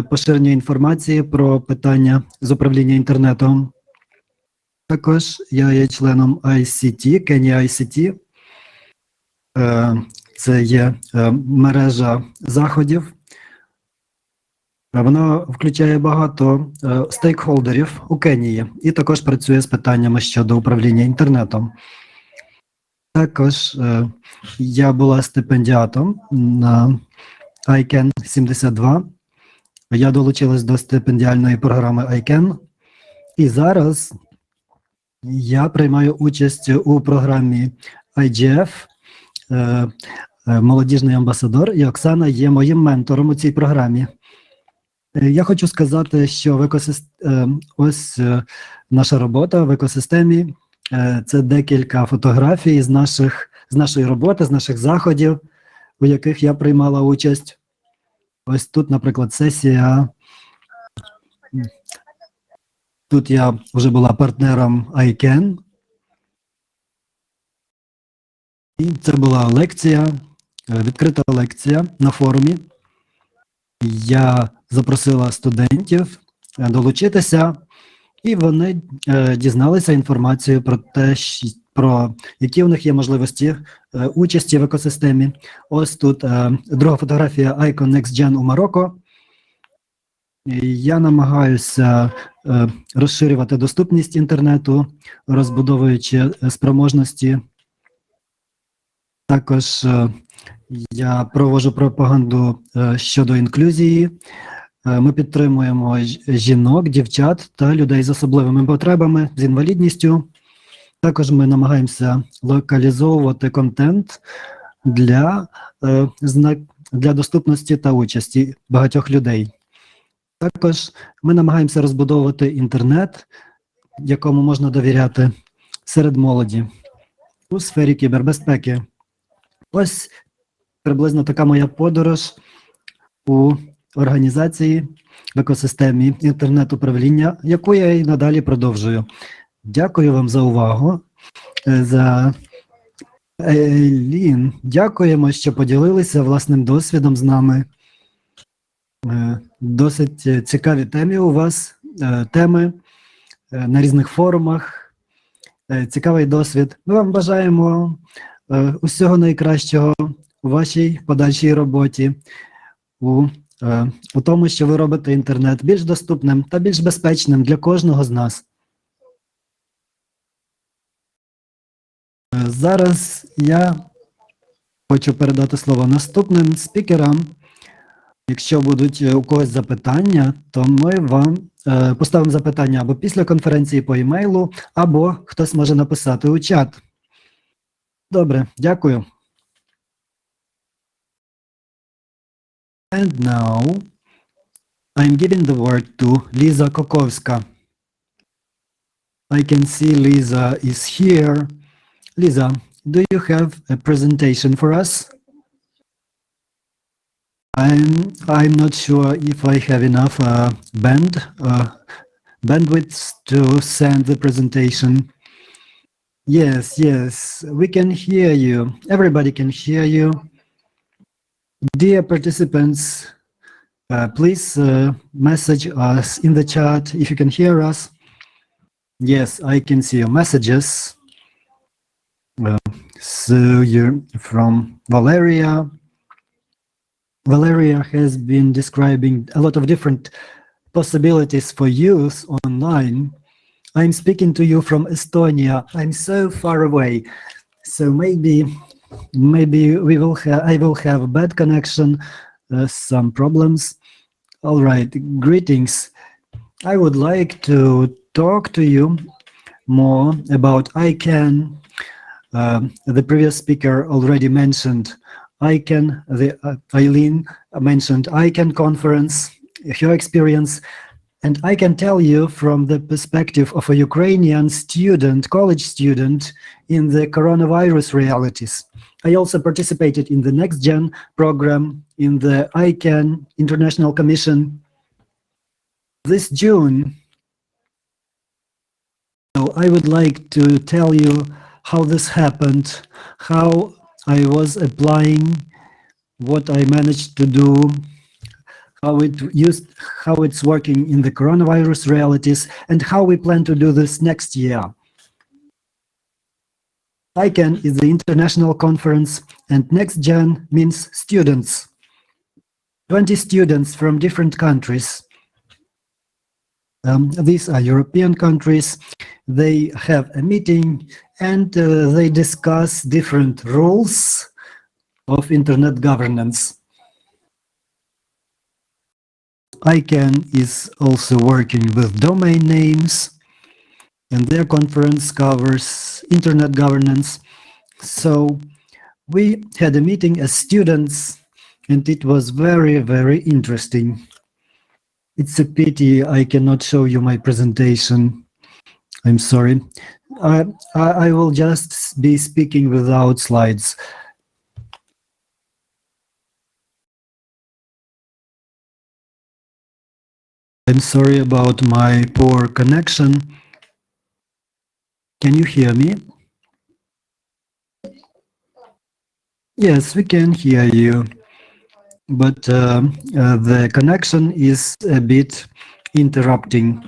поширення інформації про питання з управління інтернетом. Також я є членом ICT, Kenya ICT. Це є мережа заходів. Вона включає багато стейкхолдерів у Кенії і також працює з питаннями щодо управління інтернетом. Також я була стипендіатом на ICANN 72. Я долучилась до стипендіальної програми ICANN. І зараз я приймаю участь у програмі IGF, молодіжний амбасадор, і Оксана є моїм ментором у цій програмі. Я хочу сказати, що ось наша робота в екосистемі. Це декілька фотографій з нашої роботи, з наших заходів, у яких я приймала участь. Ось тут, наприклад, сесія. Тут я вже була партнером ICANN. І це була лекція, відкрита лекція на форумі. Я запросила студентів долучитися, і вони дізналися інформацію про те, про які у них є можливості участі в екосистемі. Ось тут друга фотографія Icon Next Gen у Марокко. Я намагаюся розширювати доступність інтернету, розбудовуючи спроможності. Також я проводжу пропаганду щодо інклюзії. Ми підтримуємо жінок, дівчат та людей з особливими потребами, з інвалідністю. Також ми намагаємося локалізовувати контент для доступності та участі багатьох людей. Також ми намагаємося розбудовувати інтернет, якому можна довіряти серед молоді у сфері кібербезпеки. Ось приблизно така моя подорож у організації в екосистемі інтернет-управління, яку я і надалі продовжую. Дякую вам за увагу. Елін, дякуємо, що поділилися власним досвідом з нами. Досить цікаві теми у вас, теми на різних форумах. Цікавий досвід. Ми вам бажаємо усього найкращого у вашій подальшій роботі, у тому, що ви робите інтернет більш доступним та більш безпечним для кожного з нас. Зараз я хочу передати слово наступним спікерам. Якщо будуть у когось запитання, то ми вам поставимо запитання або після конференції по емейлу, або хтось може написати у чат. Добре, дякую. And now I'm giving the word to Lisa Kokovska. I can see Lisa is here. Lisa, do you have a presentation for us? I'm not sure if I have enough bandwidth to send the presentation. Yes, we can hear you. Everybody can hear you. Dear participants, please message us in the chat if you can hear us. Yes, I can see your messages. So you're from Valeria. Valeria has been describing a lot of different possibilities for use online. I'm speaking to you from Estonia. I'm so far away. So maybe I will have a bad connection, some problems. All right, greetings. I would like to talk to you more about ICANN. The previous speaker already mentioned ICANN, Eileen mentioned ICANN conference, her experience. And I can tell you from the perspective of a Ukrainian student, college student, in the coronavirus realities. I also participated in the Next Gen program in the ICANN International Commission this June. So I would like to tell you how this happened, how I was applying what I managed to do, how it's working in the coronavirus realities, and how we plan to do this next year. ICANN is the international conference, and Next Gen means students. 20 students from different countries. These are European countries. They have a meeting and they discuss different rules of internet governance. ICANN is also working with domain names, and their conference covers internet governance. So we had a meeting as students, and it was very, very interesting. It's a pity I cannot show you my presentation. I'm sorry. I will just be speaking without slides. I'm sorry about my poor connection. Can you hear me? Yes, we can hear you, but the connection is a bit interrupting.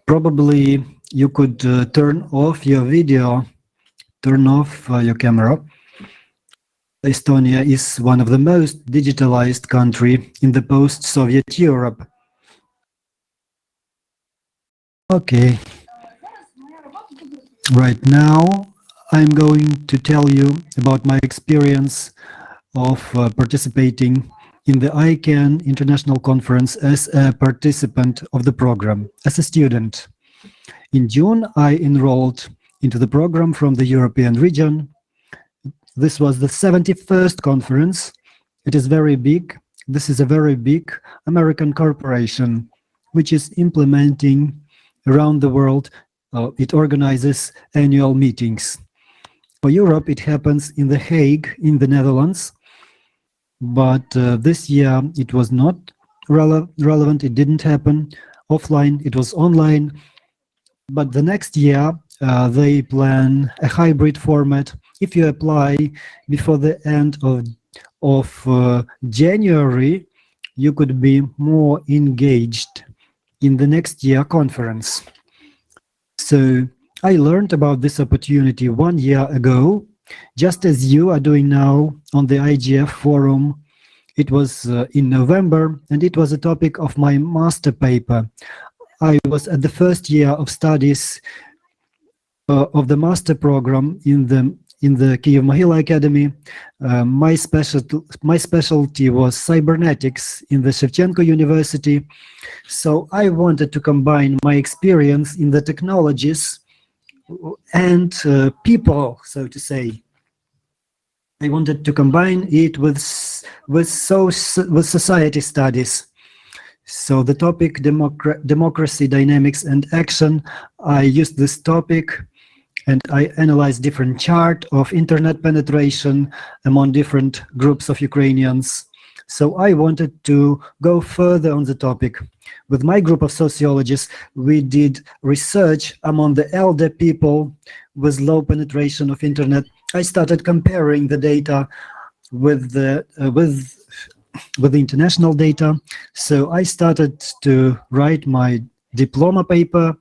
Probably you could turn off your video, turn off your camera. Estonia is one of the most digitalized country in the post-Soviet Europe. Okay. Right now, I'm going to tell you about my experience of participating in the ICANN International Conference as a participant of the program, as a student. In June, I enrolled into the program from the European region. This was the 71st conference. It is very big. This is a very big American corporation which is implementing around the world. It organizes annual meetings. For Europe, it happens in The Hague, in the Netherlands. But this year, it was not relevant. It didn't happen offline. It was online. But the next year, they plan a hybrid format. If you apply before the end of January, you could be more engaged in the next year conference. So I learned about this opportunity 1 year ago, just as you are doing now on the IGF forum. It was in November, and it was a topic of my master paper. I was at the first year of studies of the master program in the Kyiv-Mohyla Academy. My specialty was cybernetics in the Shevchenko University. So I wanted to combine my experience in the technologies and people, so to say. I wanted to combine it with society studies. So the topic democracy, dynamics, and action, I used this topic and I analyzed different charts of internet penetration among different groups of Ukrainians. So I wanted to go further on the topic. With my group of sociologists, we did research among the elder people with low penetration of internet. I started comparing the data with the international data. So I started to write my diploma paper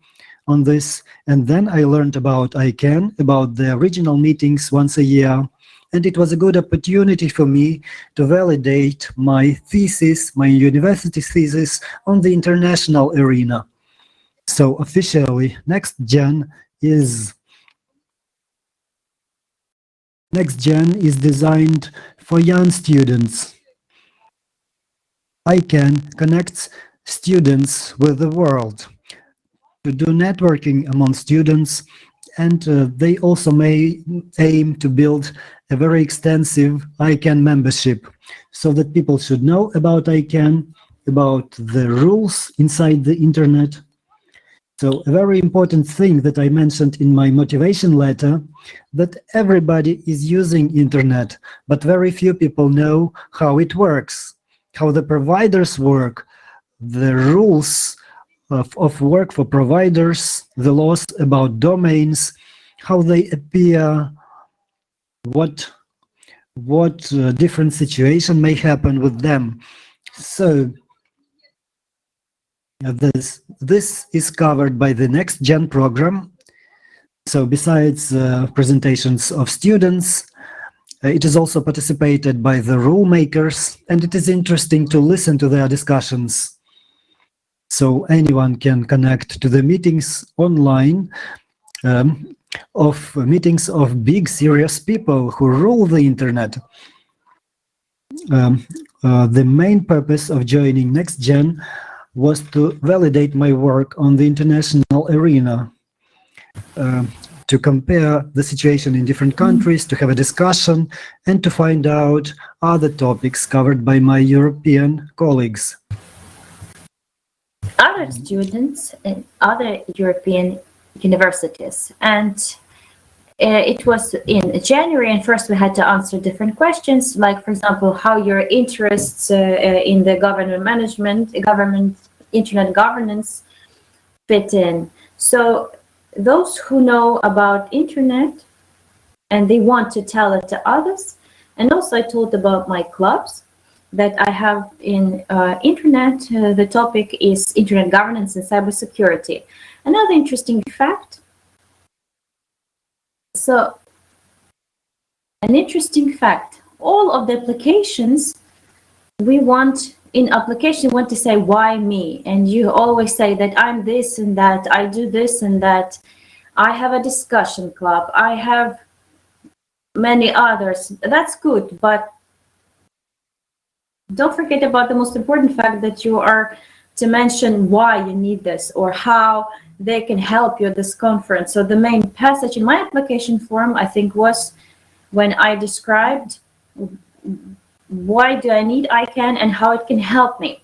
on this, and then I learned about ICANN, about the regional meetings once a year, and it was a good opportunity for me to validate my thesis, my university thesis on the international arena. So officially, Next Gen is designed for young students. ICANN connects students with the world to do networking among students, and they also may aim to build a very extensive ICANN membership so that people should know about ICANN, about the rules inside the internet. So a very important thing that I mentioned in my motivation letter, that everybody is using internet, but very few people know how it works, how the providers work, the rules of work for providers, the laws about domains, how they appear, what different situation may happen with them. So this is covered by the Next Gen program. So besides presentations of students, it is also participated by the rule makers, and it is interesting to listen to their discussions. So anyone can connect to the meetings online, of meetings of big serious people who rule the internet. The main purpose of joining Next Gen was to validate my work on the international arena, to compare the situation in different countries, to have a discussion, and to find out other topics covered by my European colleagues. Other students in other European universities, and it was in January, and first we had to answer different questions, like, for example, how your interests in the government management, internet governance fit in. So those who know about internet and they want to tell it to others, and also I told about my clubs that I have in internet. The topic is internet governance and cybersecurity. Another interesting fact. So, an interesting fact, all of the applications we want, in application, want to say, why me? And you always say that I'm this and that, I do this and that, I have a discussion club, I have many others. That's good, but don't forget about the most important fact, that you are to mention why you need this or how they can help you at this conference. So the main passage in my application form, I think, was when I described why do I need ICANN and how it can help me.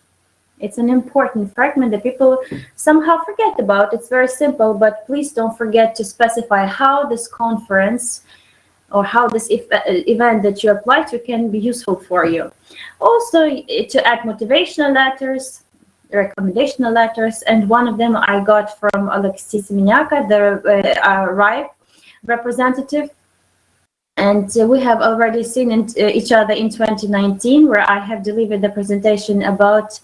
It's an important fragment that people somehow forget about. It's very simple, but please don't forget to specify how this conference or how this event that you apply to can be useful for you. Also, to add motivational letters, recommendation letters, and one of them I got from Alexei Semeniaka, the RIPE representative. And we have already seen each other in 2019, where I have delivered the presentation about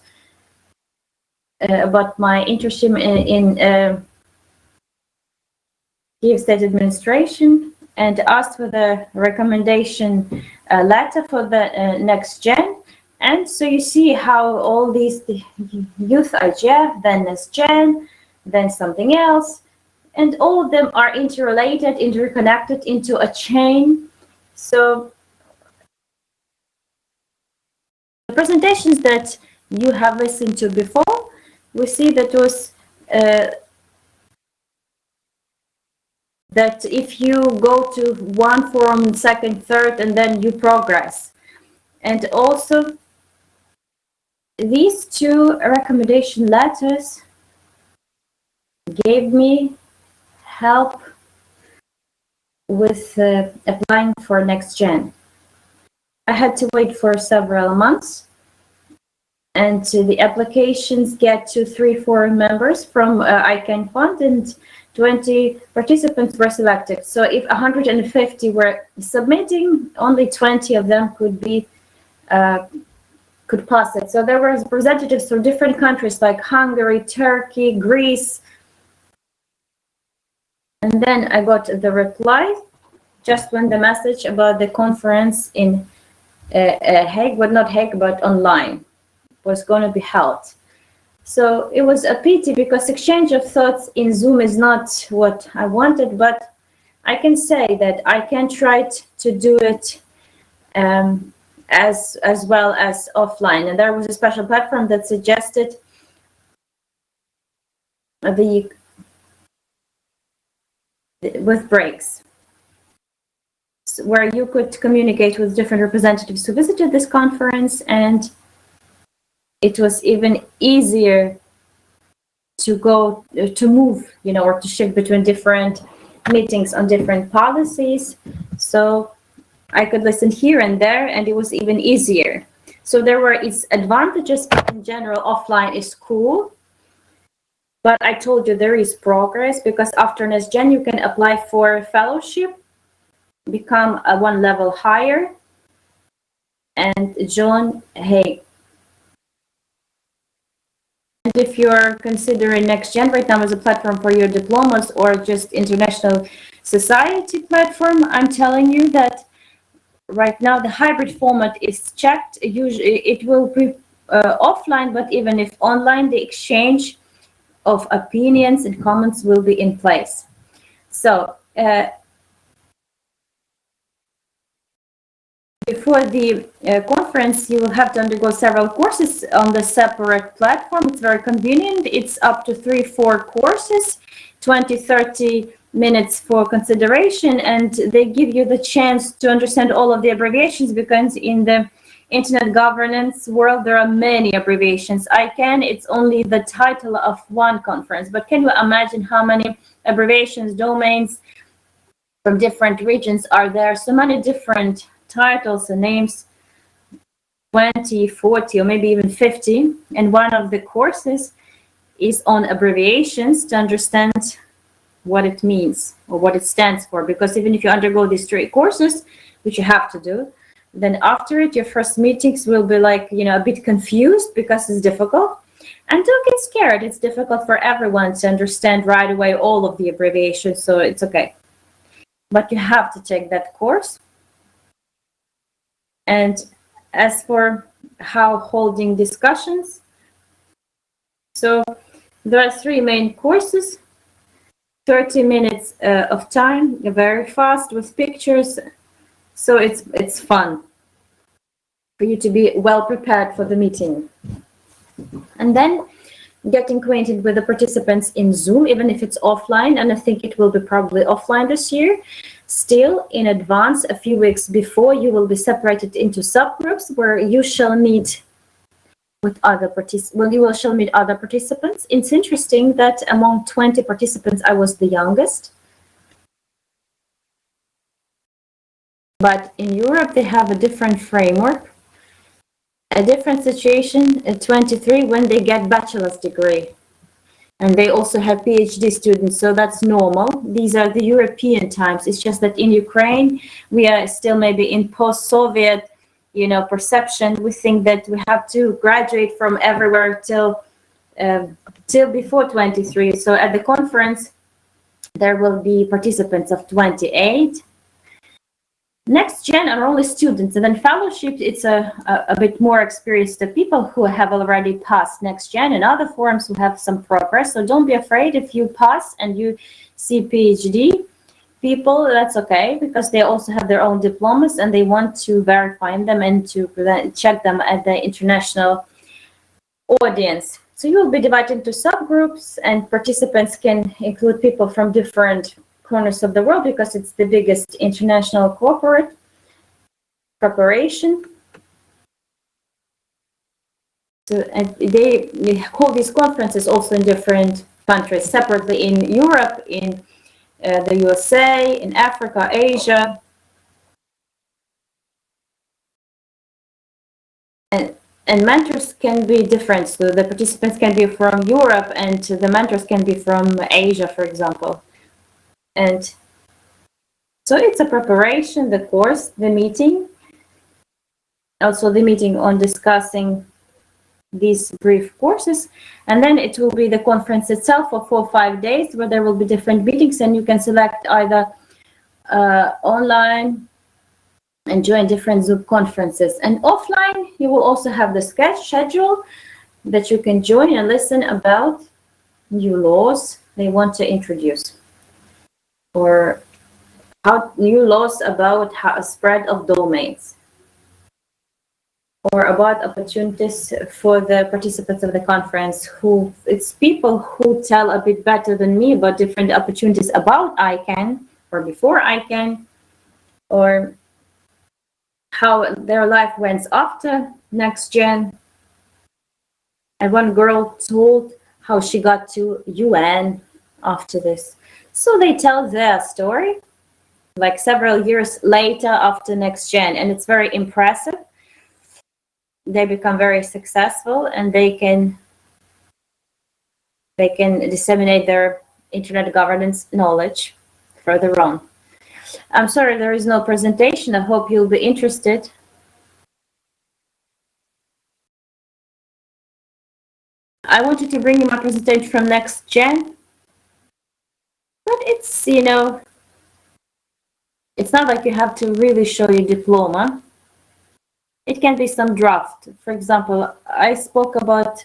my internship in Kiev State Administration, and asked for the recommendation letter for the Next Gen. And so you see how all these, the Youth IGF, then Next Gen, then something else, and all of them are interrelated, interconnected into a chain. So the presentations that you have listened to before, we see that was that if you go to one forum, second, third, and then you progress. And also these two recommendation letters gave me help with applying for Next Gen. I had to wait for several months, and the applications get to 3-4 members from ICANN fund, and 20 participants were selected. So if 150 were submitting, only 20 of them could be could pass it. So there were representatives from different countries like Hungary, Turkey, Greece. And then I got the reply just when the message about the conference in Hague, but not Hague, but online, was going to be held. So it was a pity, because exchange of thoughts in Zoom is not what I wanted, but I can say that I can try to do it as well as offline. And there was a special platform that suggested with breaks, where you could communicate with different representatives who visited this conference, and it was even easier to move, or to shift between different meetings on different policies. So I could listen here and there, and it was even easier. So there were its advantages, but in general, offline is cool. But I told you there is progress, because after NextGen, you can apply for fellowship, become one level higher, and join Hague. And if you're considering NextGen right now as a platform for your diplomas or just international society platform, I'm telling you that right now the hybrid format is checked. Usually it will be offline, but even if online, the exchange of opinions and comments will be in place. So before the conference, you will have to undergo several courses on the separate platform. It's very convenient. It's up to 3-4 courses, 20-30 minutes for consideration, and they give you the chance to understand all of the abbreviations, because in the internet governance world, there are many abbreviations. ICANN, it's only the title of one conference, but can you imagine how many abbreviations, domains from different regions are there? So many different titles and names, 20, 40, or maybe even 50. And one of the courses is on abbreviations to understand what it means or what it stands for. Because even if you undergo these 3 courses, which you have to do, then after it, your first meetings will be like, a bit confused because it's difficult. And don't get scared. It's difficult for everyone to understand right away all of the abbreviations, so it's okay. But you have to take that course. And as for how holding discussions, so there are 3 main courses, 30 minutes of time, very fast with pictures. So it's fun for you to be well prepared for the meeting. And then getting acquainted with the participants in Zoom, even if it's offline, and I think it will be probably offline this year. Still, in advance, a few weeks before, you will be separated into subgroups where you shall meet with other participants. It's interesting that among 20 participants, I was the youngest. But in Europe, they have a different framework, a different situation at 23 when they get bachelor's degree. And they also have PhD students, so that's normal. These are the European times. It's just that in Ukraine, we are still maybe in post-Soviet, perception. We think that we have to graduate from everywhere till before 23. So at the conference, there will be participants of 28. NextGen are only students, and then fellowship, it's a bit more experienced people who have already passed NextGen, and other forums who have some progress. So don't be afraid if you pass and you see PhD people, that's okay, because they also have their own diplomas and they want to verify them and to check them at the international audience. So you will be divided into subgroups, and participants can include people from different corners of the world, because it's the biggest international corporate corporation. So they hold these conferences also in different countries, separately in Europe, in the USA, in Africa, Asia. And mentors can be different. So the participants can be from Europe, and the mentors can be from Asia, for example. And so it's a preparation, the course, the meeting, also the meeting on discussing these brief courses. And then it will be the conference itself for 4 or 5 days, where there will be different meetings, and you can select either online and join different Zoom conferences. And offline, you will also have the schedule that you can join and listen about new laws they want to introduce, or how new laws about how a spread of domains, or about opportunities for the participants of the conference, who it's people who tell a bit better than me about different opportunities about ICANN or before ICANN, or how their life went after NextGen. And one girl told how she got to UN after this. So they tell their story like several years later after next gen, and it's very impressive. They become very successful, and they can disseminate their internet governance knowledge further on. I'm sorry there is no presentation. I hope you'll be interested. I wanted to bring you my presentation from next gen, but it's, you know, it's not like you have to really show your diploma. It can be some draft. For example, I spoke about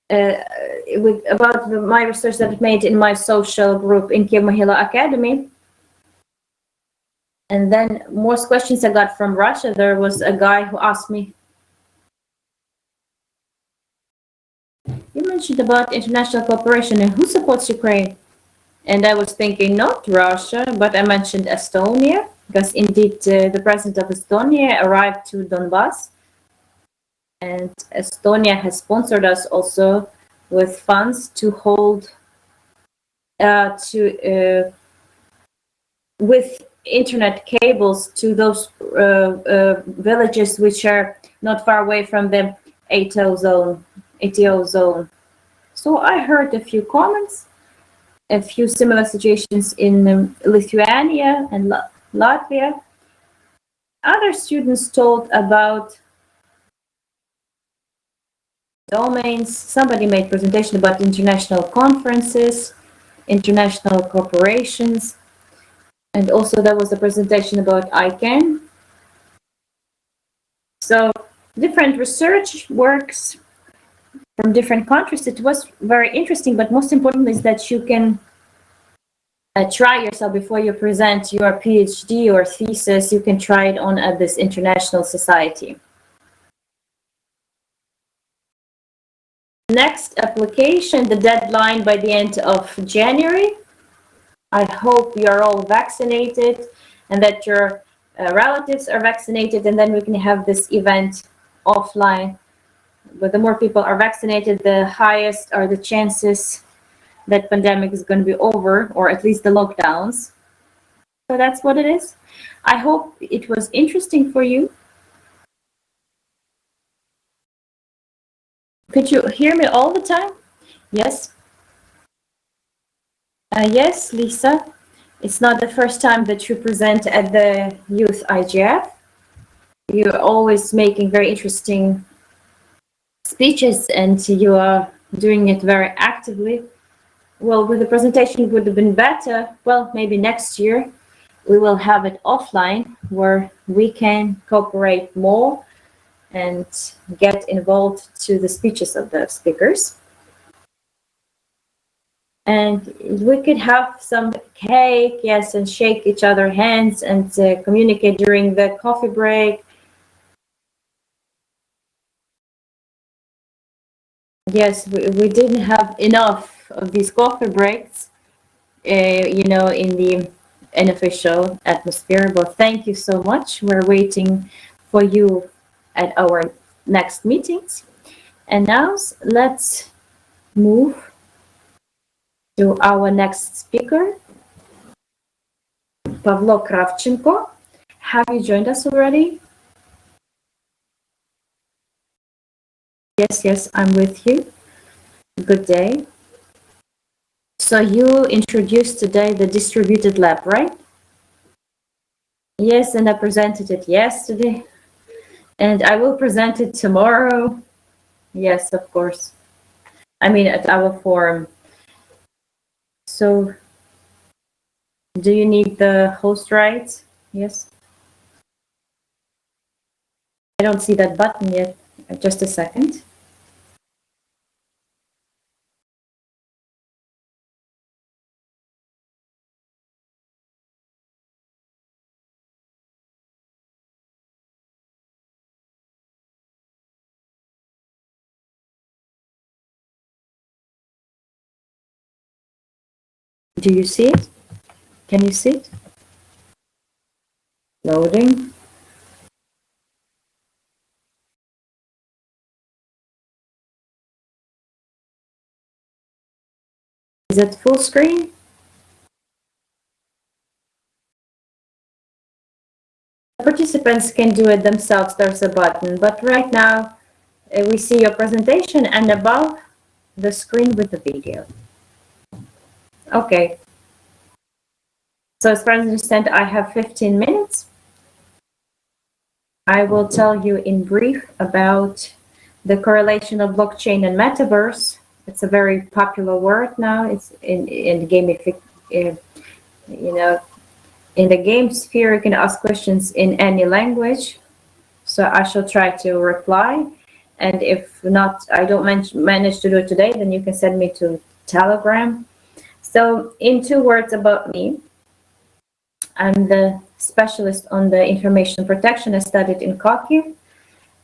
my research that I made in my social group in Kiev Mahila Academy. And then most questions I got from Russia. There was a guy who asked me, you mentioned about international cooperation and who supports Ukraine? And I was thinking not Russia, but I mentioned Estonia, because indeed the president of Estonia arrived to Donbass. And Estonia has sponsored us also with funds to hold, with internet cables to those villages which are not far away from the ATO zone. So I heard a few comments, a few similar situations in Lithuania and Latvia. Other students told about domains. Somebody made presentation about international conferences, international corporations, and also there was a presentation about ICANN. So different research works from different countries. It was very interesting, but most important is that you can try yourself before you present your PhD or thesis. You can try it on at this international society. Next application, the deadline by the end of January. I hope you're all vaccinated and that your relatives are vaccinated, and then we can have this event offline. But the more people are vaccinated, the highest are the chances that pandemic is going to be over, or at least the lockdowns. So that's what it is. I hope it was interesting for you. Could you hear me all the time? Yes. Yes, Lisa. It's not the first time that you present at the Youth IGF. You're always making very interesting speeches, and you are doing it very actively. Well, with the presentation, it would have been better. Well, maybe next year we will have it offline where we can cooperate more and get involved to the speeches of the speakers. And we could have some cake, yes, and shake each other's hands and communicate during the coffee break. Yes, we didn't have enough of these coffee breaks, you know, in the unofficial atmosphere. But thank you so much. We're waiting for you at our next meetings. And now let's move to our next speaker, Pavlo Kravchenko. Have you joined us already? Yes, I'm with you. Good day. So you introduced today the distributed lab, right? Yes, and I presented it yesterday. And I will present it tomorrow. Yes, of course. I mean, at our forum. So, do you need the host rights? Yes. I don't see that button yet. Just a second. Do you see it? Can you see it? Loading. Is it full screen? Participants can do it themselves, there's a button, but right now we see your presentation and above the screen with the video. Okay. So as far as I understand, I have 15 minutes. I will tell you in brief about the correlation of blockchain and metaverse. It's a very popular word now. It's in the gamification, in the game sphere, you can ask questions in any language. So I shall try to reply. And if not, I don't manage to do it today, then you can send me to Telegram. So in 2 words about me, I'm the specialist on the information protection. I studied in Kharkiv,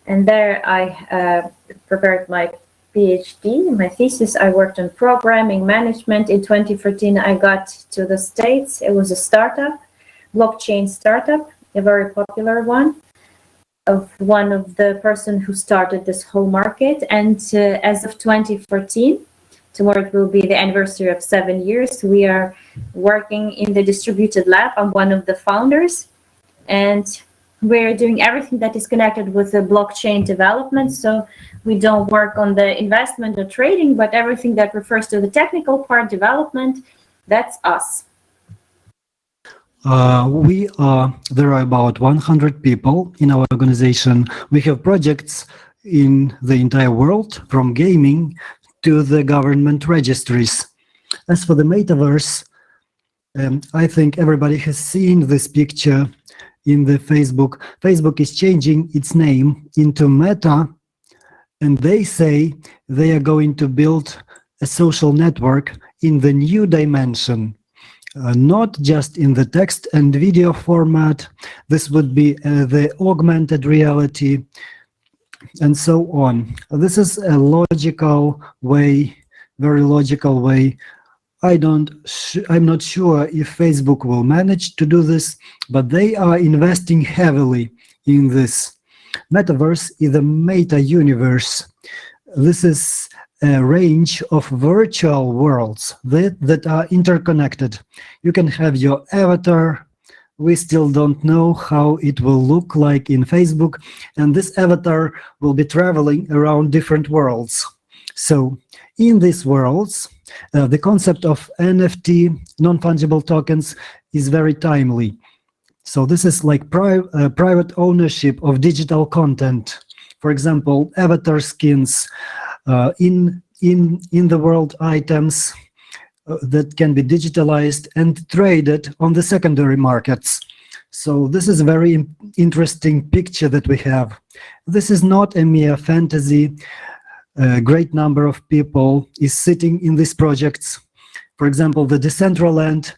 and there I prepared my PhD, my thesis. I worked on programming management. In 2014, I got to the States. It was a startup, blockchain startup, a very popular one, of one of the person who started this whole market. And as of 2014, tomorrow it will be the anniversary of 7 years, we are working in the distributed lab. I'm one of the founders, and we're doing everything that is connected with the blockchain development. So we don't work on the investment or trading, but everything that refers to the technical part, development, that's us. There are about 100 people in our organization. We have projects in the entire world, from gaming to the government registries. As for the metaverse, I think everybody has seen this picture in the Facebook. Facebook is changing its name into Meta, and they say they are going to build a social network in the new dimension. Not just in the text and video format. This would be the augmented reality and so on. This is a logical way, very logical way. I'm not sure if Facebook will manage to do this, but they are investing heavily in this. Metaverse is a meta universe. This is a range of virtual worlds that are interconnected. You can have your avatar. We still don't know how it will look like in Facebook, and this avatar will be traveling around different worlds. So in these worlds, the concept of NFT, non-fungible tokens, is very timely. So this is like private ownership of digital content. For example, avatar skins, in the world items that can be digitalized and traded on the secondary markets. So this is a very interesting picture that we have. This is not a mere fantasy. A great number of people is sitting in these projects. For example, the Decentraland,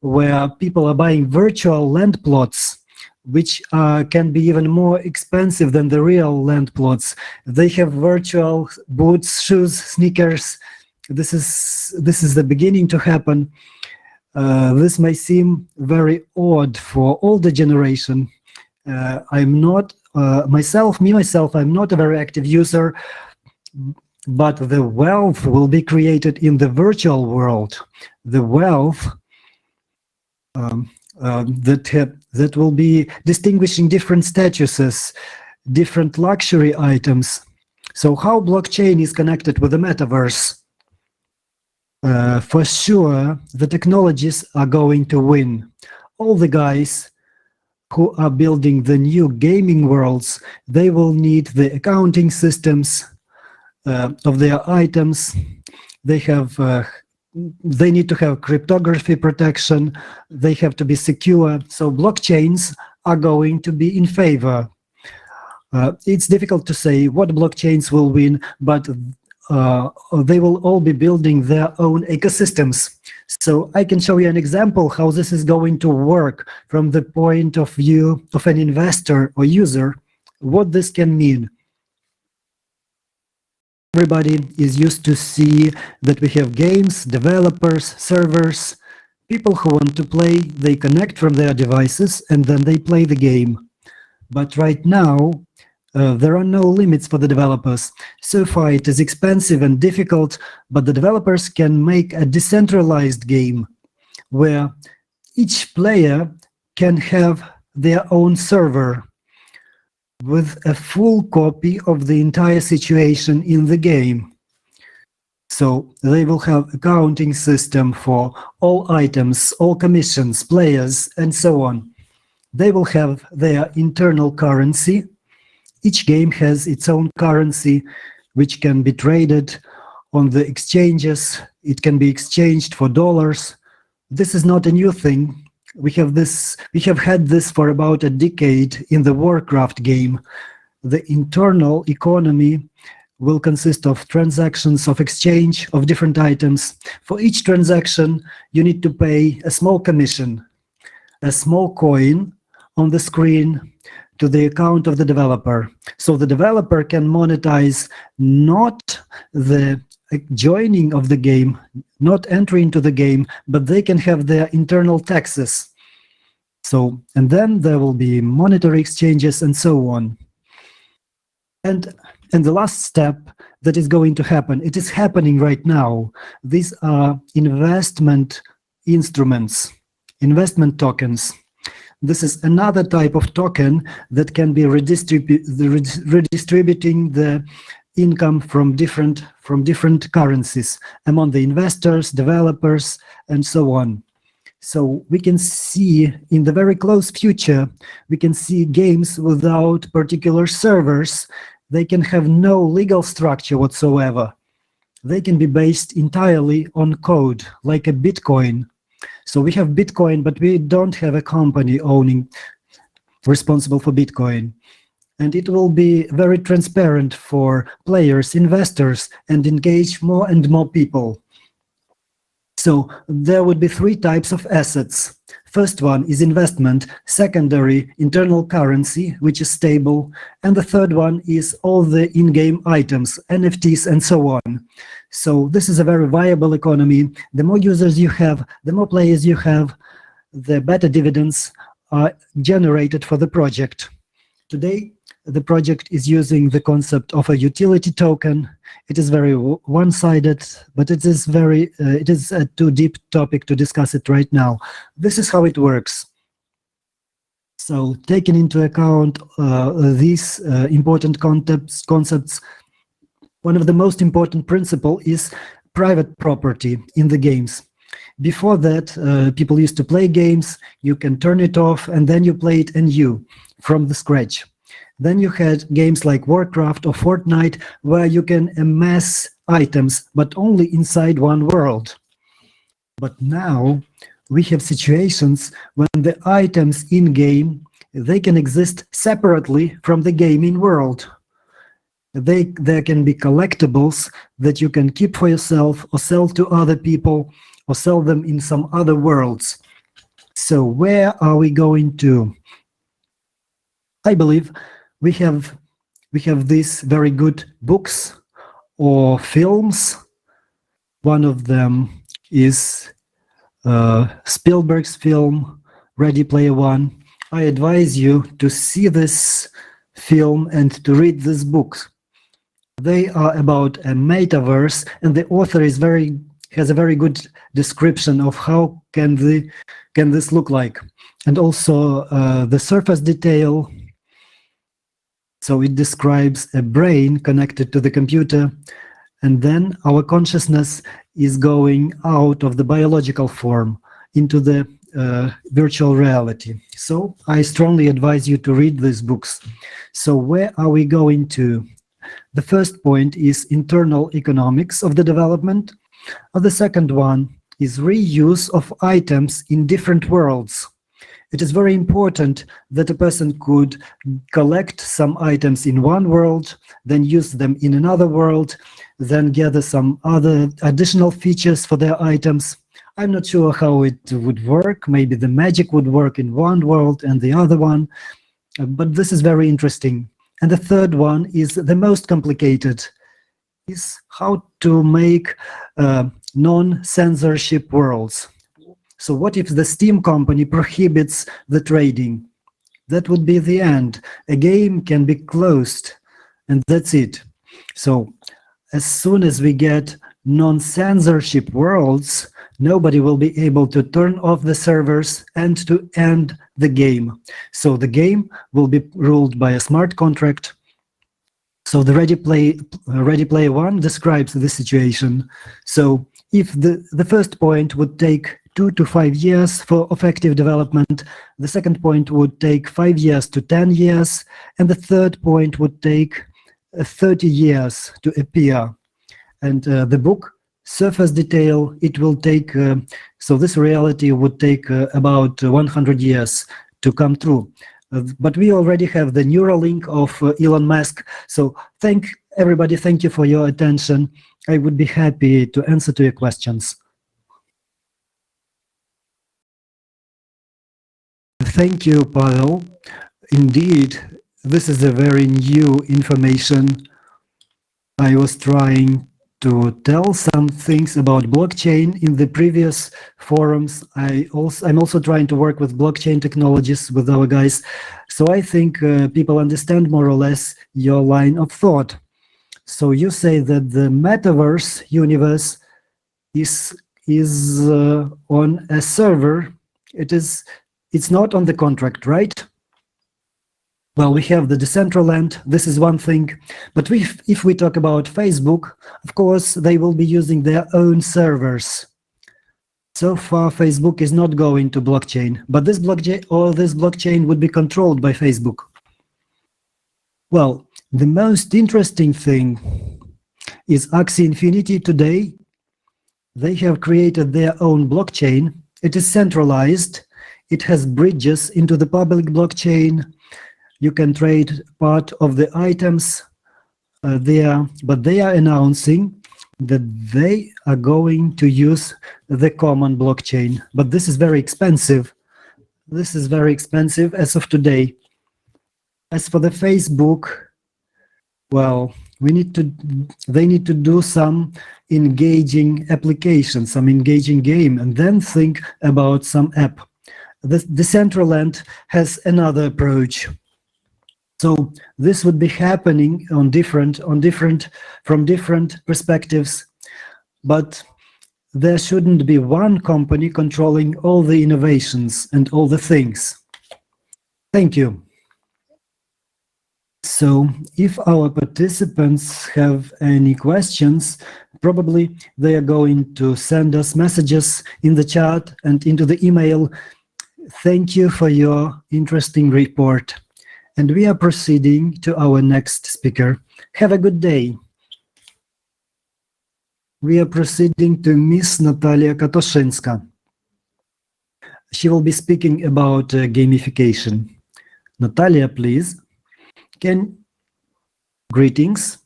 where people are buying virtual land plots, which can be even more expensive than the real land plots. They have virtual boots, shoes, sneakers. This is the beginning to happen. This may seem very odd for older generation. I'm not myself, I'm not a very active user, but the wealth will be created in the virtual world. The wealth that will be distinguishing different statuses, different luxury items. So how blockchain is connected with the metaverse? For sure, the technologies are going to win. All the guys who are building the new gaming worlds, they will need the accounting systems of their items. They need to have cryptography protection. They have to be secure. So blockchains are going to be in favor. It's difficult to say what blockchains will win, but they will all be building their own ecosystems. So I can show you an example how this is going to work from the point of view of an investor or user, what this can mean. Everybody is used to see that we have games, developers, servers, people who want to play, they connect from their devices and then they play the game. But right now, There are no limits for the developers. So far it is expensive and difficult, but the developers can make a decentralized game where each player can have their own server with a full copy of the entire situation in the game. So they will have accounting system for all items, all commissions, players, and so on. They will have their internal currency. Each game has its own currency, which can be traded on the exchanges. It can be exchanged for dollars. This is not a new thing. We have had this for about a decade in the Warcraft game. The internal economy will consist of transactions of exchange of different items. For each transaction, you need to pay a small commission, a small coin on the screen to the account of the developer. So the developer can monetize not the joining of the game, not entry into the game, but they can have their internal taxes. So, and then there will be monetary exchanges and so on. And the last step that is going to happen, it is happening right now. These are investment instruments, investment tokens. This is another type of token that can be redistributing the income from different currencies among the investors, developers, and so on. So we can see in the very close future, we can see games without particular servers. They can have no legal structure whatsoever. They can be based entirely on code, like a Bitcoin. So we have Bitcoin, but we don't have a company responsible for Bitcoin. And it will be very transparent for players, investors, and engage more and more people. So there would be three types of assets. First one is investment, secondary, internal currency, which is stable, and the third one is all the in-game items, NFTs, and so on. So this is a very viable economy. The more users you have, the more players you have, the better dividends are generated for the project. Today, the project is using the concept of a utility token. It is very one-sided, but it is a too deep topic to discuss it right now. This is how it works. So taking into account these important concepts, one of the most important principles is private property in the games. Before that, people used to play games, you can turn it off, and then you play it anew from the scratch. Then you had games like Warcraft or Fortnite, where you can amass items, but only inside one world. But now we have situations when the items in-game, they can exist separately from the gaming world. There can be collectibles that you can keep for yourself or sell to other people or sell them in some other worlds. So where are we going to? I believe we have these very good books or films. One of them is Spielberg's film, Ready Player One. I advise you to see this film and to read this book. They are about a metaverse, and the author has a very good description of how can this look like, and also the surface detail. So it describes a brain connected to the computer, and then our consciousness is going out of the biological form into the virtual reality. So I strongly advise you to read these books. So where are we going to? The first point is internal economics of the development. The second one is reuse of items in different worlds. It is very important that a person could collect some items in one world, then use them in another world, then gather some other additional features for their items. I'm not sure how it would work. Maybe the magic would work in one world and the other one, but this is very interesting. And the third one is the most complicated, is how to make non-censorship worlds. So what if the Steam company prohibits the trading? that would be the end. A game can be closed, and that's it. So as soon as we get non-censorship worlds, nobody will be able to turn off the servers and to end the game. So the game will be ruled by a smart contract. So the Ready Player One describes the situation. So if the first point would take 2 to 5 years for effective development, the second point would take 5 years to 10 years, and the third point would take 30 years to appear. And the book Surface Detail, it will take, so this reality would take about 100 years to come through. But we already have the Neuralink of Elon Musk. So everybody, thank you for your attention. I would be happy to answer to your questions. Thank you, Pavel. Indeed, this is a very new information. I was trying to tell some things about blockchain in the previous forums. I'm also trying to work with blockchain technologies with our guys. So I think people understand more or less your line of thought. So you say that the metaverse universe is on a server. It's not on the contract, right? Well, we have the Decentraland, this is one thing, but if we talk about Facebook, of course, they will be using their own servers. So far, Facebook is not going to blockchain, but this blockchain would be controlled by Facebook. Well, the most interesting thing is Axie Infinity today. They have created their own blockchain. It is centralized. It has bridges into the public blockchain. You can trade part of the items there, but they are announcing that they are going to use the common blockchain. But this is very expensive. This is very expensive as of today. As for the Facebook, well, they need to do some engaging application, some engaging game, and then think about some app. The Decentraland has another approach. So this would be happening from different perspectives, but there shouldn't be one company controlling all the innovations and all the things. Thank you. So if our participants have any questions, probably they are going to send us messages in the chat and into the email. Thank you for your interesting report. And we are proceeding to our next speaker. Have a good day. We are proceeding to Miss Natalia Katoshinska. She will be speaking about gamification. Natalia, please. Greetings.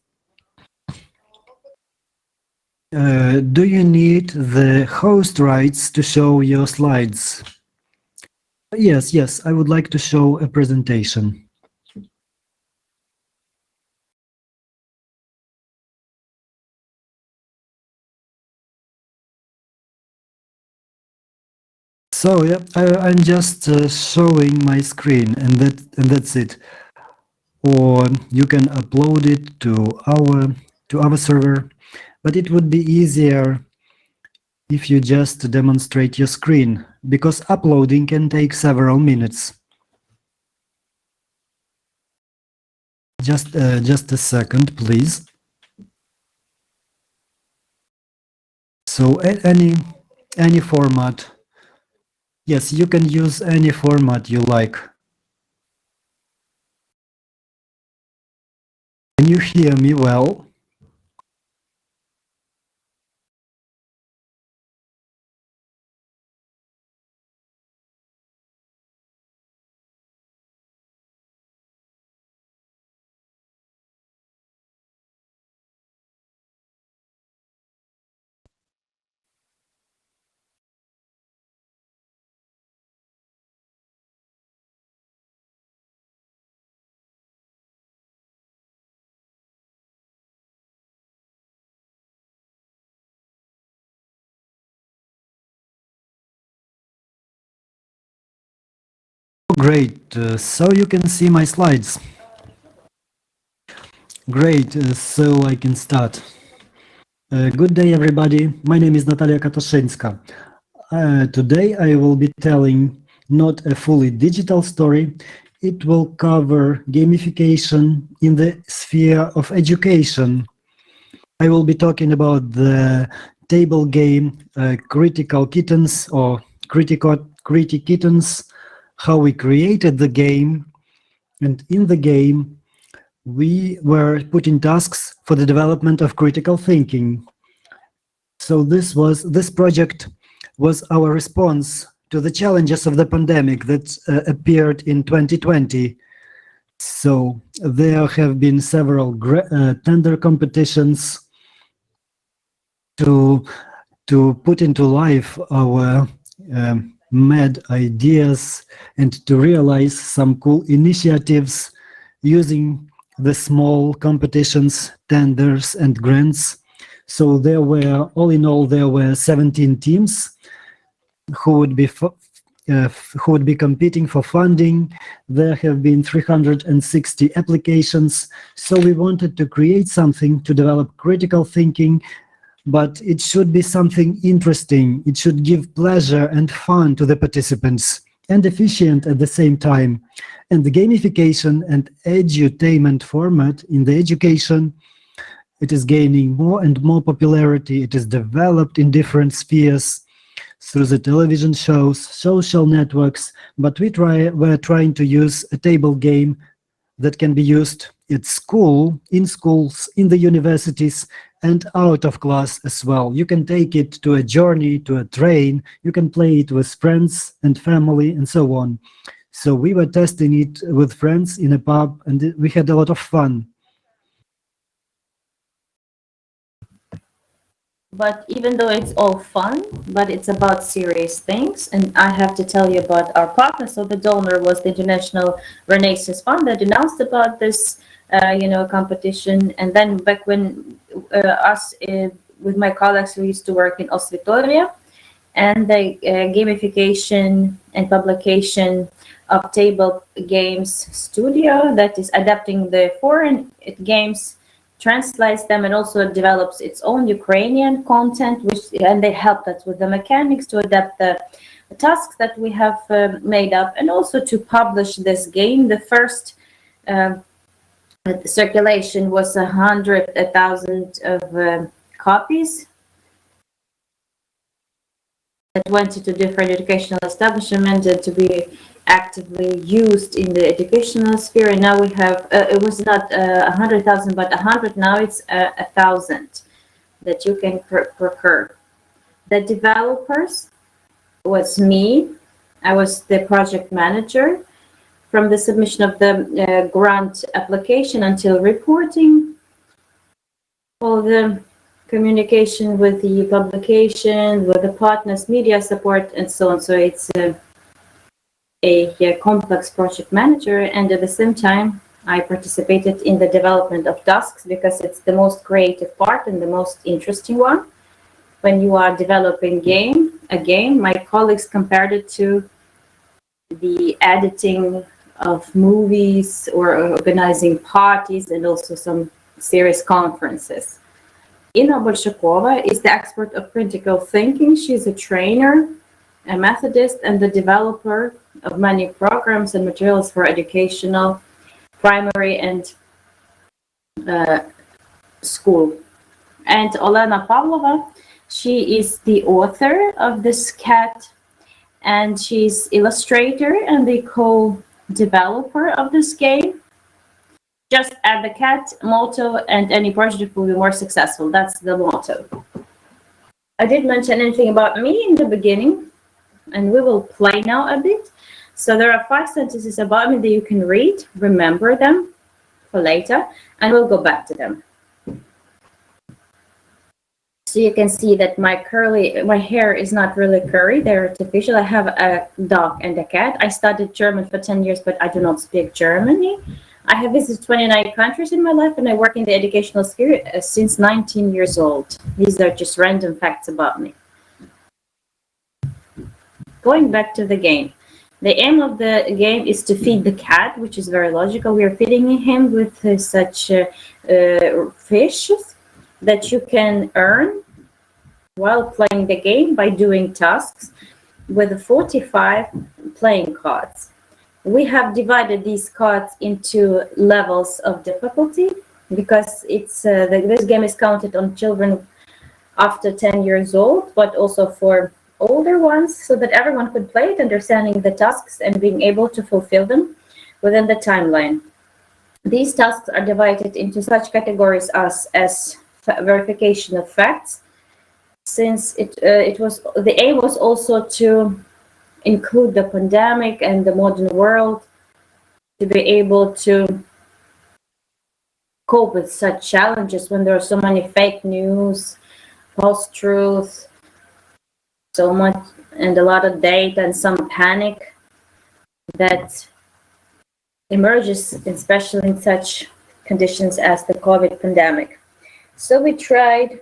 Do you need the host rights to show your slides? Yes, I would like to show a presentation. So yeah, I'm just showing my screen, and that's it. Or you can upload it to our server, but it would be easier if you just demonstrate your screen, because uploading can take several minutes. Just a second, please. So any format. Yes, you can use any format you like. Can you hear me well? Great. So you can see my slides. Great. So I can start. Good day, everybody. My name is Natalia Katoszenska. Today I will be telling not a fully digital story. It will cover gamification in the sphere of education. I will be talking about the table game Critical Kittens or Criti Kittens, how we created the game, and in the game we were putting tasks for the development of critical thinking. So this project was our response to the challenges of the pandemic that appeared in 2020. So there have been several tender competitions to put into life our mad ideas and to realize some cool initiatives using the small competitions, tenders, and grants. So there were, all in all, there were 17 teams who would be competing for funding. There have been 360 applications. So we wanted to create something to develop critical thinking, but it should be something interesting. It should give pleasure and fun to the participants and efficient at the same time. And the gamification and edutainment format in the education, it is gaining more and more popularity. It is developed in different spheres through the television shows, social networks, but we're trying to use a table game that can be used at school, in schools, in the universities, and out of class as well. You can take it to a journey, to a train, you can play it with friends and family and so on. So we were testing it with friends in a pub and we had a lot of fun. But even though it's all fun, but it's about serious things, and I have to tell you about our partner. So the donor was the International Renaissance Fund that announced about this competition. And then back when with my colleagues, we used to work in Osvitoria, and the gamification and publication of table games studio that is adapting the foreign games, translates them, and also develops its own Ukrainian content, and they helped us with the mechanics to adapt the tasks that we have made up, and also to publish this game. The first circulation was 100,000 of copies that went into different educational establishments and to be actively used in the educational sphere. And now we have, it was not 100,000, but 100, now it's 1,000 that you can procure. The developers was me. I was the project manager from the submission of the grant application until reporting, all the communication with the publication, with the partners, media support, and so on. So it's a complex project manager, and at the same time, I participated in the development of tasks because it's the most creative part and the most interesting one. When you are developing a game, my colleagues compared it to the editing of movies or organizing parties and also some serious conferences. Inna Bolshakova is the expert of critical thinking. She's a trainer, a methodist, and the developer of many programs and materials for educational, primary, and school. And Olena Pavlova, she is the author of this cat, and she's illustrator and the co-developer of this game. Just add the cat motto and any project will be more successful. That's the motto. I didn't mention anything about me in the beginning, and we will play now a bit. So there are 5 sentences about me that you can read, remember them for later, and we'll go back to them. So you can see that my hair is not really curly, they're artificial. I have a dog and a cat. I studied German for 10 years, but I do not speak Germany. I have visited 29 countries in my life, and I work in the educational sphere since 19 years old. These are just random facts about me. Going back to the game. The aim of the game is to feed the cat, which is very logical. We are feeding him with such fishes that you can earn while playing the game by doing tasks with 45 playing cards. We have divided these cards into levels of difficulty because this game is counted on children after 10 years old, but also for older ones, so that everyone could play it, understanding the tasks and being able to fulfill them within the timeline. These tasks are divided into such categories as verification of facts, since the aim was also to include the pandemic and the modern world, to be able to cope with such challenges when there are so many fake news, false truth, so much, and a lot of data and some panic that emerges, especially in such conditions as the COVID pandemic. So we tried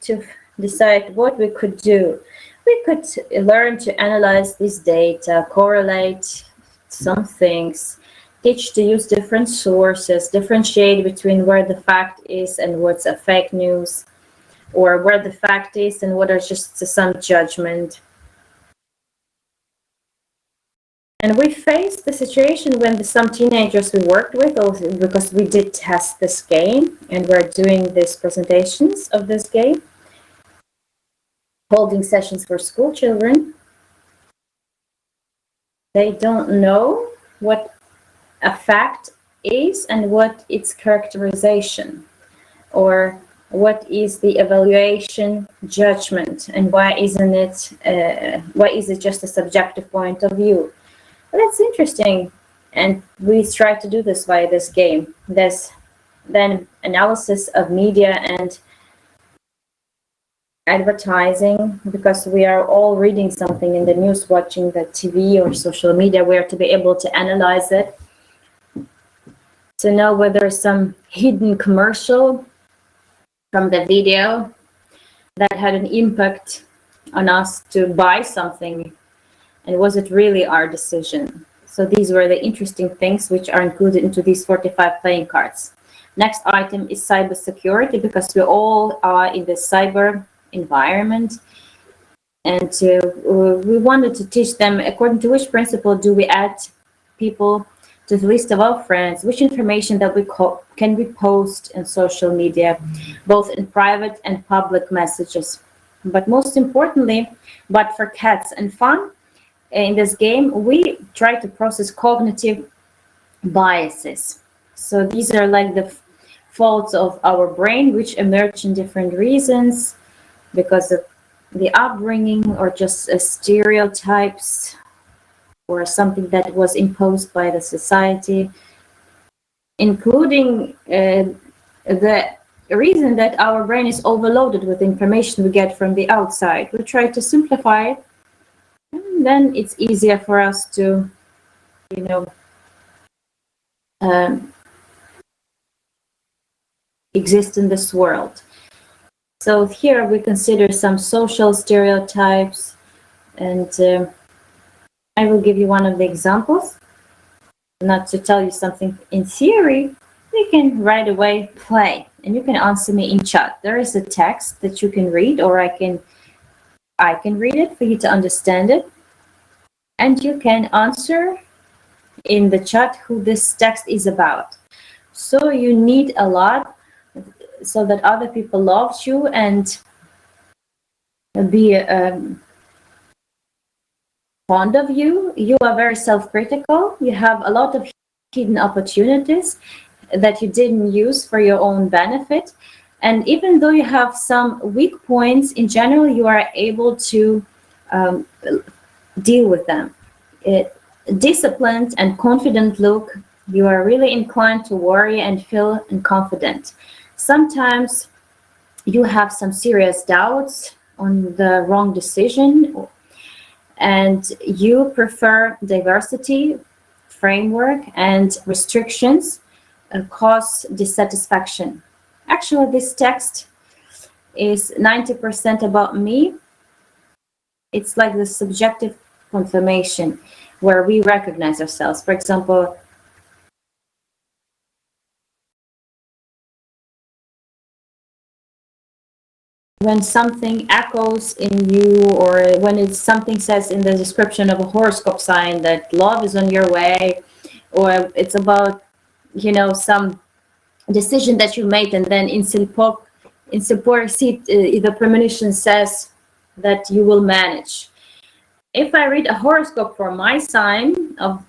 to decide what we could do. We could learn to analyze this data, correlate some things, teach to use different sources, differentiate between where the fact is and what's a fake news, or where the fact is and what are just some judgment. And we faced the situation when some teenagers we worked with, also because we did test this game and we're doing these presentations of this game, holding sessions for school children. They don't know what a fact is and what its characterization, or what is the evaluation judgment, and why is it just a subjective point of view. Well, that's interesting, and we try to do this via this game. There's then analysis of media and advertising, because we are all reading something in the news, watching the TV or social media. We are to be able to analyze it, to know whether some hidden commercial from the video that had an impact on us to buy something, and was it really our decision. So these were the interesting things which are included into these 45 playing cards. Next item is cybersecurity, because we all are in the cyber environment, and we wanted to teach them according to which principle do we add people to the list of our friends, which information that can we post in social media, both in private and public messages. But most importantly, but for cats and fun, in this game, we try to process cognitive biases. So these are like the faults of our brain, which emerge in different reasons, because of the upbringing or just stereotypes, or something that was imposed by the society, including the reason that our brain is overloaded with information we get from the outside. We try to simplify it, and then it's easier for us to, exist in this world. So here we consider some social stereotypes, and I will give you one of the examples. Not to tell you something in theory, you can right away play, and you can answer me in chat. There is a text that you can read, or I can read it for you to understand it, and you can answer in the chat who this text is about. So you need a lot so that other people love you and be fond of you. You are very self-critical. You have a lot of hidden opportunities that you didn't use for your own benefit. And even though you have some weak points, in general, you are able to deal with them. Disciplined and confident look, you are really inclined to worry and feel confident. Sometimes you have some serious doubts on the wrong decision, and you prefer diversity, framework, and restrictions cause dissatisfaction. Actually, this text is 90% about me. It's like the subjective confirmation where we recognize ourselves. For example, when something echoes in you, or when it's something says in the description of a horoscope sign that love is on your way, or it's about, you know, some decision that you made, and then in support the premonition says that you will manage. If I read a horoscope for my sign of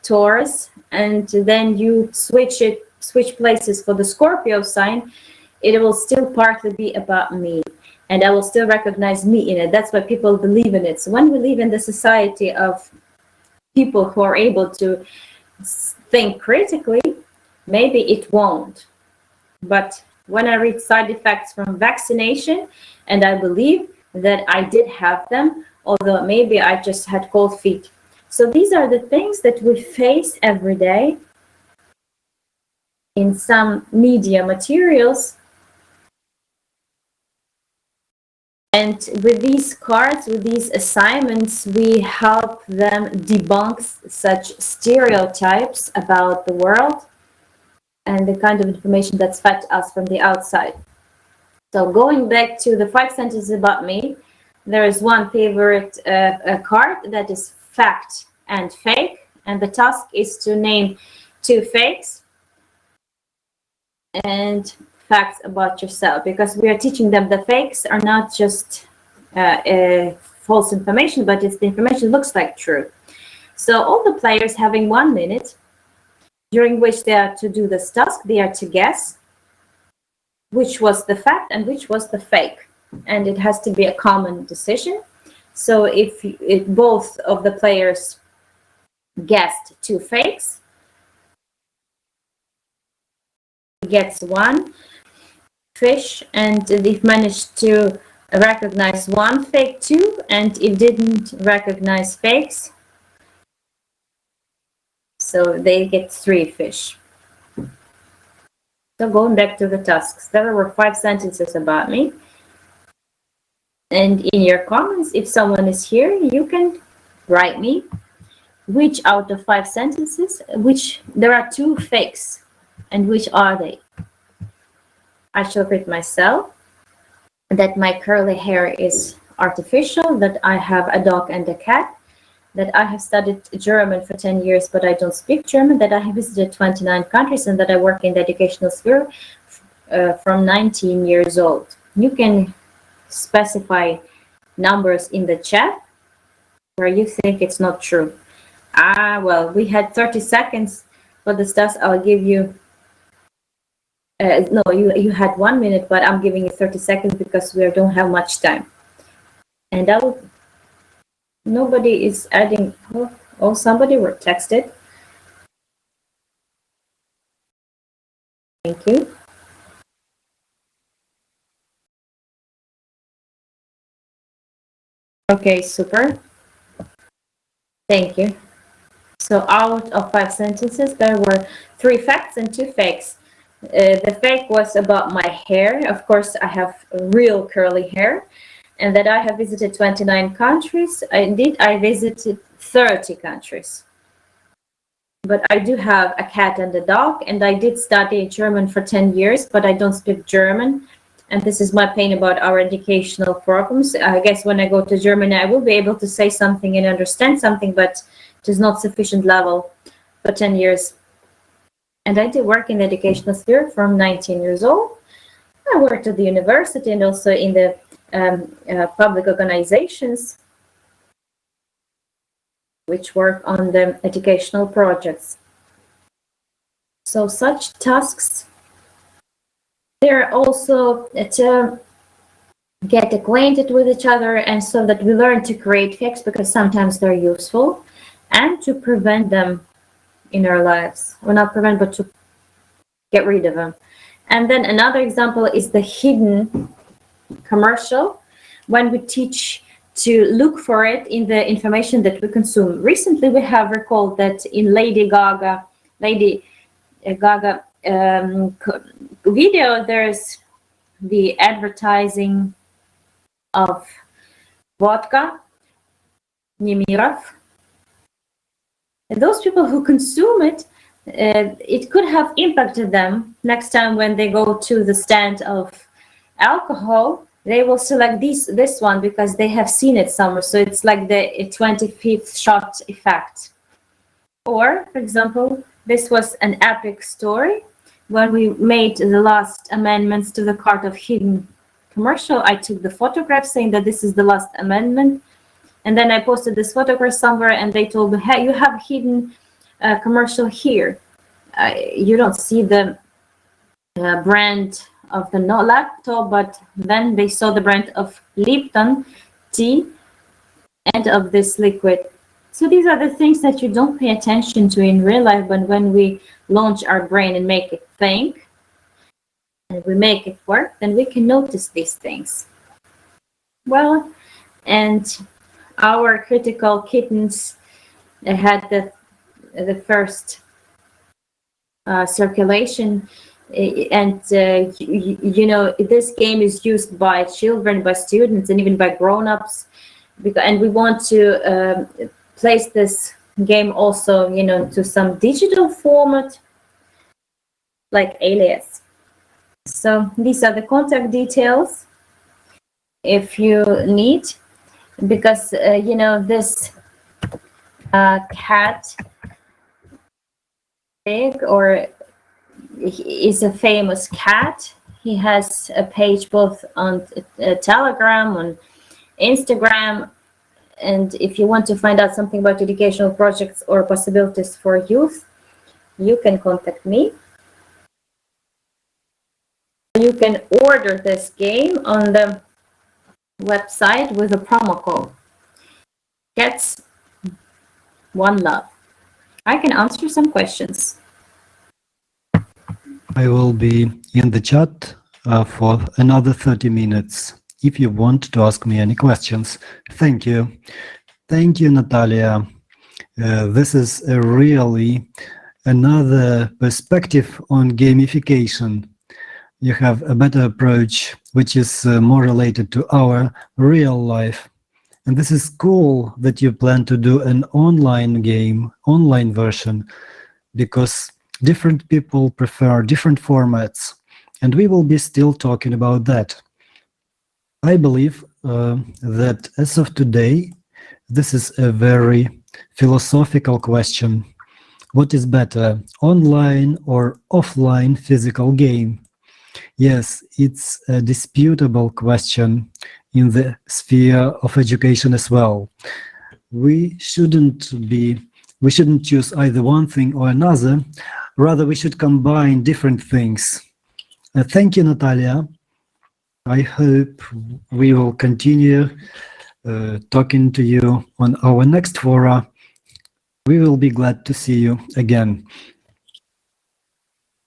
Taurus, and then you switch places for the Scorpio sign, it will still partly be about me, and I will still recognize me in it. That's why people believe in it. So when we live in the society of people who are able to think critically, maybe it won't. But when I read side effects from vaccination, and I believe that I did have them, although maybe I just had cold feet. So these are the things that we face every day in some media materials. And with these cards, with these assignments, we help them debunk such stereotypes about the world and the kind of information that's fed us from the outside. So going back to the 5 sentences about me, there is one favorite card that is fact and fake, and the task is to name 2 fakes and facts about yourself, because we are teaching them the fakes are not just false information, but it's the information looks like true. So all the players having 1 minute during which they are to do this task. They are to guess which was the fact and which was the fake, and it has to be a common decision. So if both of the players guessed 2 fakes, gets 1 fish, and if managed to recognize 1 fake, 2, and if didn't recognize fakes, so they get 3 fish. So going back to the tasks, there were 5 sentences about me. And in your comments, if someone is here, you can write me which out of 5 sentences, which there are 2 fakes, and which are they? I shall read myself that my curly hair is artificial, that I have a dog and a cat, that I have studied German for 10 years, but I don't speak German, that I have visited 29 countries, and that I work in the educational sphere from 19 years old. You can specify numbers in the chat where you think it's not true. Well, we had 30 seconds for the stuff. I'll give you, no, you had 1 minute, but I'm giving you 30 seconds because we don't have much time. And nobody is adding, oh, somebody were texted. Thank you. Okay, super. Thank you. So out of 5 sentences, there were 3 facts and 2 fakes. The fake was about my hair. Of course, I have real curly hair, and that I have visited 29 countries. Indeed, I visited 30 countries. But I do have a cat and a dog, and I did study German for 10 years, but I don't speak German. And this is my pain about our educational programs. I guess when I go to Germany, I will be able to say something and understand something, but it is not sufficient level for 10 years. And I did work in the educational sphere from 19 years old. I worked at the university and also in the public organizations which work on the educational projects. So such tasks, they're also to get acquainted with each other, and so that we learn to create fakes because sometimes they're useful, and to prevent them in our lives, or not prevent, but to get rid of them. And then another example is the hidden commercial, when we teach to look for it in the information that we consume. Recently, we have recalled that in Lady Gaga video, there's the advertising of vodka, Nemirov. And those people who consume it, it could have impacted them next time when they go to the stand of alcohol. They will select this one because they have seen it somewhere. So it's like the 25th shot effect. Or, for example, this was an epic story. When we made the last amendments to the Cart of Hidden Commercial, I took the photograph saying that this is the last amendment. And then I posted this photograph somewhere and they told me, hey, you have hidden commercial here. You don't see the brand of the laptop, but then they saw the brand of Lipton tea and of this liquid. So these are the things that you don't pay attention to in real life, but when we launch our brain and make it think, and we make it work, then we can notice these things. Well, and our critical kittens had the first circulation, and you know, this game is used by children, by students, and even by grown-ups, and we want to place this game also, you know, to some digital format like Alias. So these are the contact details if you need, because you know, this cat big or is a famous cat. He has a page both on Telegram, on Instagram, and if you want to find out something about educational projects or possibilities for youth, you can contact me. You can order this game on the website with a promo code Cats One Love. I can answer some questions. I will be in the chat for another 30 minutes if you want to ask me any questions. Thank you. Thank you, Natalia. This is really another perspective on gamification. You have a better approach, which is more related to our real life. And this is cool that you plan to do an online game, online version, because different people prefer different formats, and we will be still talking about that. I believe that as of today, this is a very philosophical question. What is better, online or offline physical game? Yes, it's a disputable question in the sphere of education as well. We shouldn't choose either one thing or another. Rather, we should combine different things. Thank you, Natalia. I hope we will continue talking to you on our next fora. We will be glad to see you again.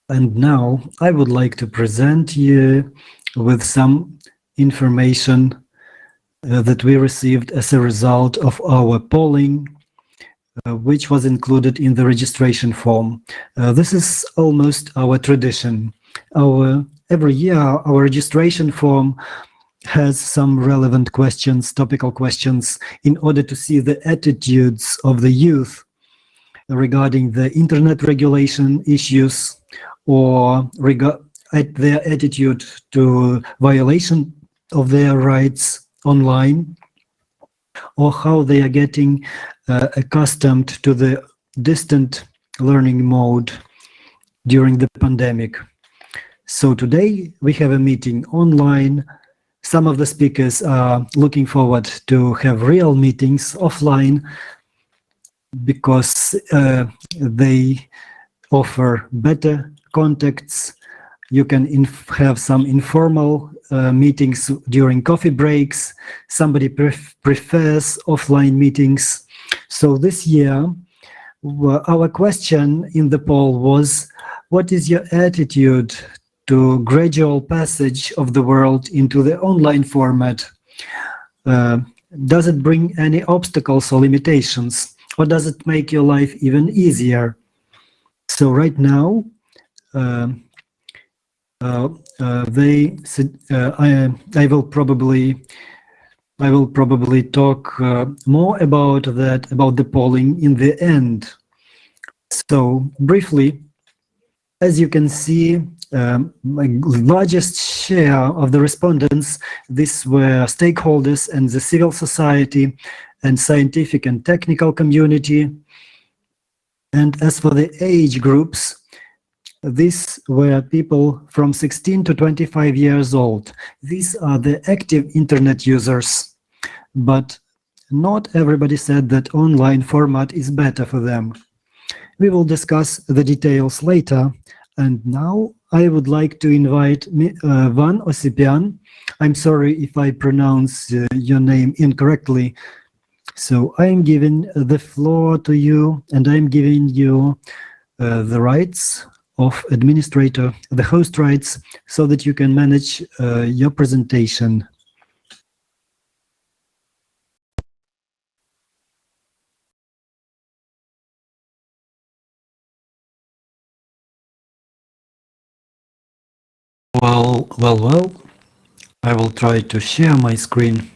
And now I would like to present you with some information that we received as a result of our polling, which was included in the registration form. This is almost our tradition. Every year, our registration form has some relevant questions, topical questions, in order to see the attitudes of the youth regarding the internet regulation issues, or their attitude to violation of their rights online, or how they are getting accustomed to the distant learning mode during the pandemic. So today we have a meeting online. Some of the speakers are looking forward to have real meetings offline because they offer better contacts. You can have some informal meetings during coffee breaks. Somebody prefers offline meetings. So this year, our question in the poll was, what is your attitude to gradual passage of the world into the online format? Does it bring any obstacles or limitations, or does it make your life even easier? So right now, I will probably I will probably talk more about that, about the polling in the end. So briefly, as you can see, largest share of the respondents, these were stakeholders and the civil society and scientific and technical community. And as for the age groups, these were people from 16 to 25 years old. These are the active internet users, but not everybody said that online format is better for them. We will discuss the details later. And now I would like to invite Van Osipian. I'm sorry if I pronounce your name incorrectly. So I'm giving the floor to you, and I'm giving you the rights of administrator, the host rights, so that you can manage your presentation. Well, I will try to share my screen.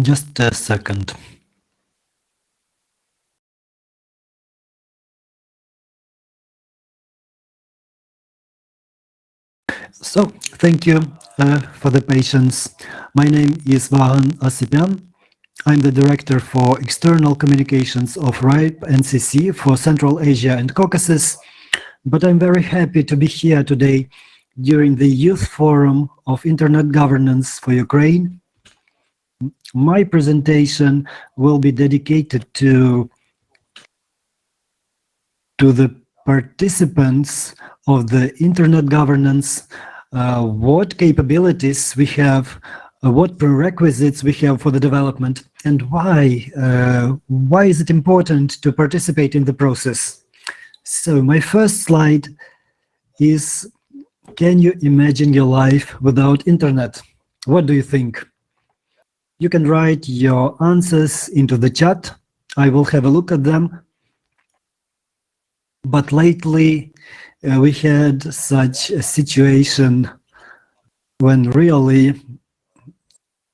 Just a second. So, thank you for the patience. My name is Vahan Asipian. I'm the Director for External Communications of RIPE NCC for Central Asia and Caucasus, but I'm very happy to be here today during the Youth Forum of Internet Governance for Ukraine. My presentation will be dedicated to the participants of the internet governance, what capabilities we have, what prerequisites we have for the development, and why is it important to participate in the process. So my first slide is, can you imagine your life without internet? What do you think? You can write your answers into the chat. I will have a look at them. But lately, we had such a situation when really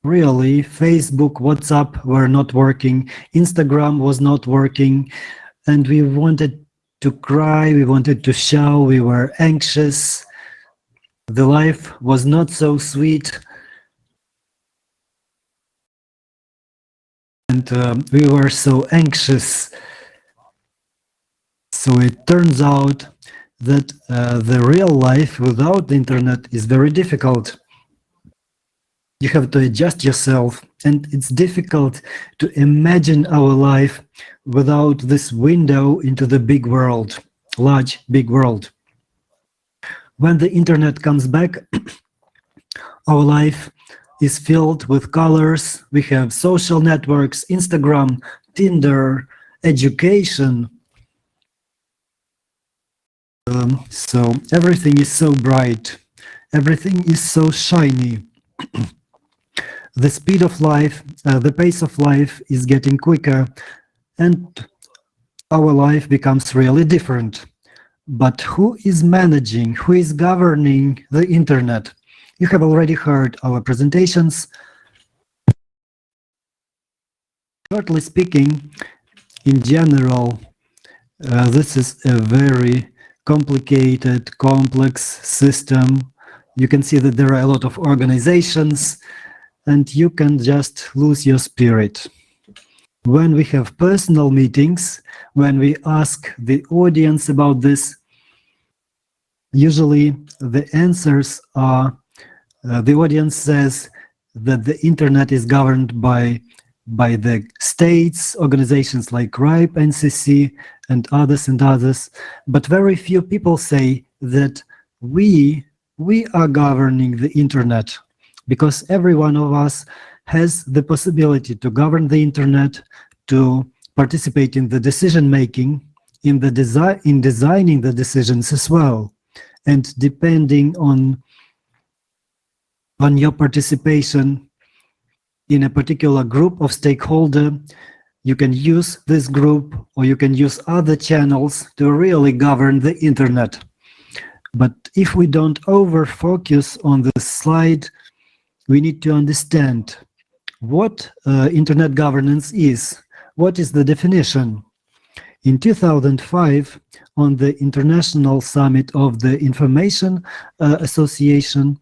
Facebook, WhatsApp were not working, Instagram was not working, and we wanted to cry, we wanted to shout, we were anxious. The life was not so sweet. And we were so anxious. So it turns out that the real life without the internet is very difficult. You have to adjust yourself, and it's difficult to imagine our life without this window into the big world, large, big world. When the internet comes back, our life is filled with colors. We have social networks, Instagram, Tinder, education. So everything is so bright, everything is so shiny. The speed of life, the pace of life is getting quicker, and our life becomes really different. But who is managing, who is governing the internet? You have already heard our presentations. Shortly speaking, in general, this is a very complicated, complex system. You can see that there are a lot of organizations, and you can just lose your spirit. When we have personal meetings, when we ask the audience about this, usually the answers are, the audience says that the internet is governed by the states, organizations like RIPE NCC and others, but very few people say that we are governing the internet, because every one of us has the possibility to govern the internet, to participate in the decision making, in designing the decisions as well. And depending on your participation in a particular group of stakeholder, you can use this group or you can use other channels to really govern the internet. But if we don't over focus on the slide, we need to understand what internet governance is. What is the definition? In 2005, on the International Summit of the Information Association,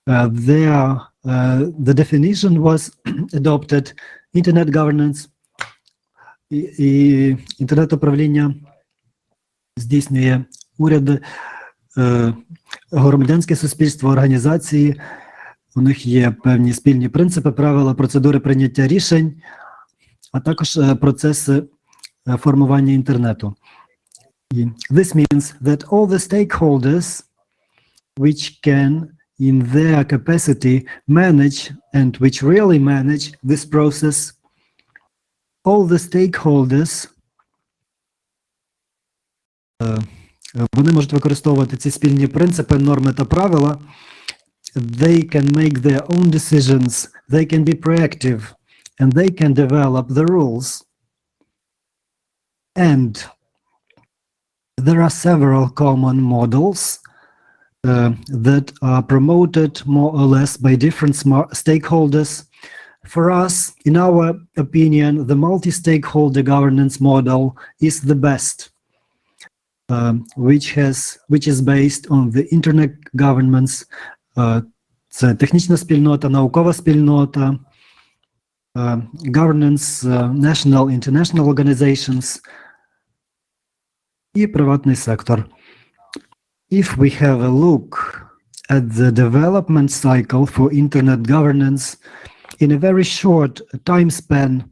the definition was adopted. Internet governance і інтернет-управління здійснює уряд, громадянське суспільство, організації. У них є певні спільні принципи, правила, процедури прийняття рішень, а також процеси формування інтернету. This means that all the stakeholders which can in their capacity manage and which really manage this process, all the stakeholders, вони можуть використовувати ці спільні принципи, норми та правила. They can make their own decisions, they can be proactive, and they can develop the rules. And there are several common models that are promoted more or less by different stakeholders. For us, in our opinion, the multi-stakeholder governance model is the best, which is based on the internet governance. Це технічна спільнота, наукова спільнота, governance, national, international organizations і приватний сектор. If we have a look at the development cycle for internet governance in a very short time span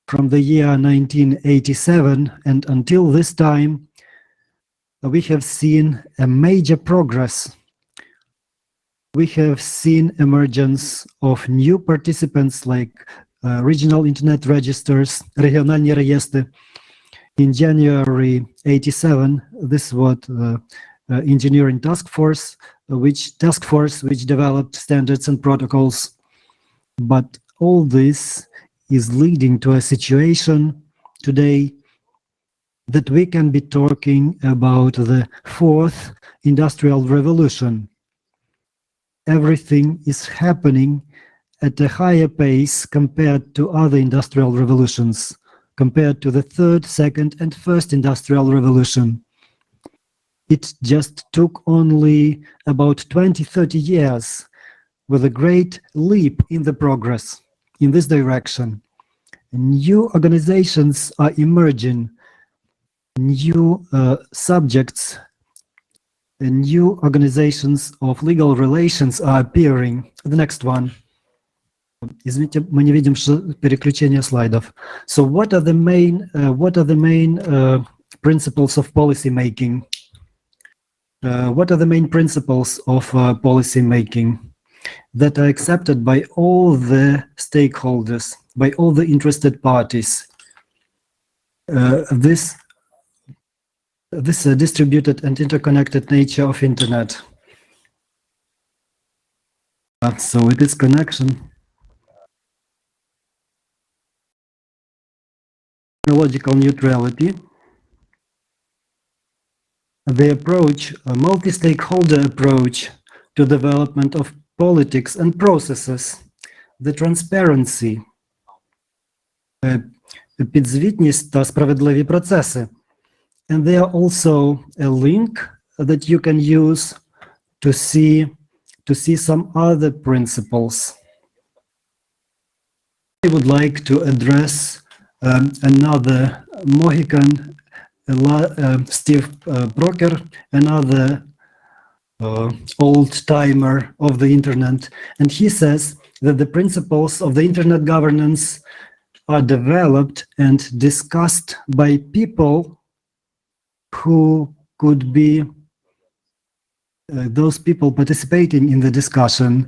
from the year 1987 and until this time, we have seen a major progress. We have seen emergence of new participants like regional internet registers, регіональні реєстри. In January 87, this was engineering task force which developed standards and protocols. But all this is leading to a situation today that we can be talking about the fourth industrial revolution. Everything is happening at a higher pace compared to other industrial revolutions, compared to the third, second, and first industrial revolution. It just took only about 20-30 years with a great leap in the progress in this direction. New organizations are emerging, new subjects, and new organizations of legal relations are appearing. The next one. Извините, мы не видим переключение слайдов. So what are the main principles of policy making? What are the main principles of policy making that are accepted by all the stakeholders, by all the interested parties? This distributed and interconnected nature of internet. So it is connection. Technological neutrality. The approach, a multi-stakeholder approach to development of politics and processes, the transparency, підзвітність та справедливі процеси. And there are also a link that you can use to see some other principles. I would like to address another Mohican, Steve Broker, another old-timer of the internet, and he says that the principles of the internet governance are developed and discussed by people who could be those people participating in the discussion.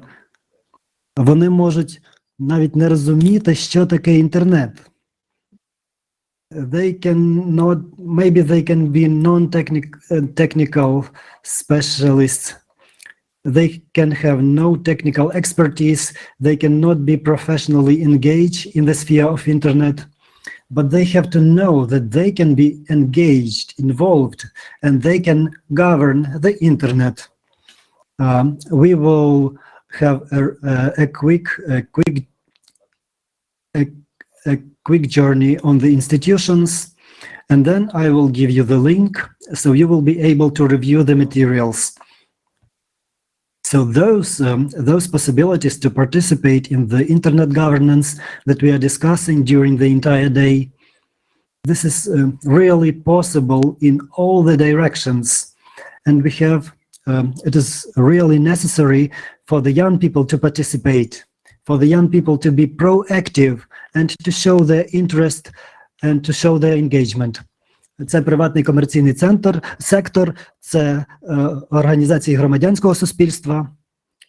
Вони можуть навіть не розуміти, що таке інтернет. They maybe they can be non-technical specialists. They can have no technical expertise. They cannot be professionally engaged in the sphere of internet. But they have to know that they can be engaged, involved, and they can govern the internet. We will have a quick journey on the institutions, and then I will give you the link, so you will be able to review the materials. So those possibilities to participate in the internet governance that we are discussing during the entire day, this is really possible in all the directions, and we have it is really necessary for the young people to participate, for the young people to be proactive and to show their interest and to show their engagement. Це приватний комерційний сектор, це організації громадянського суспільства.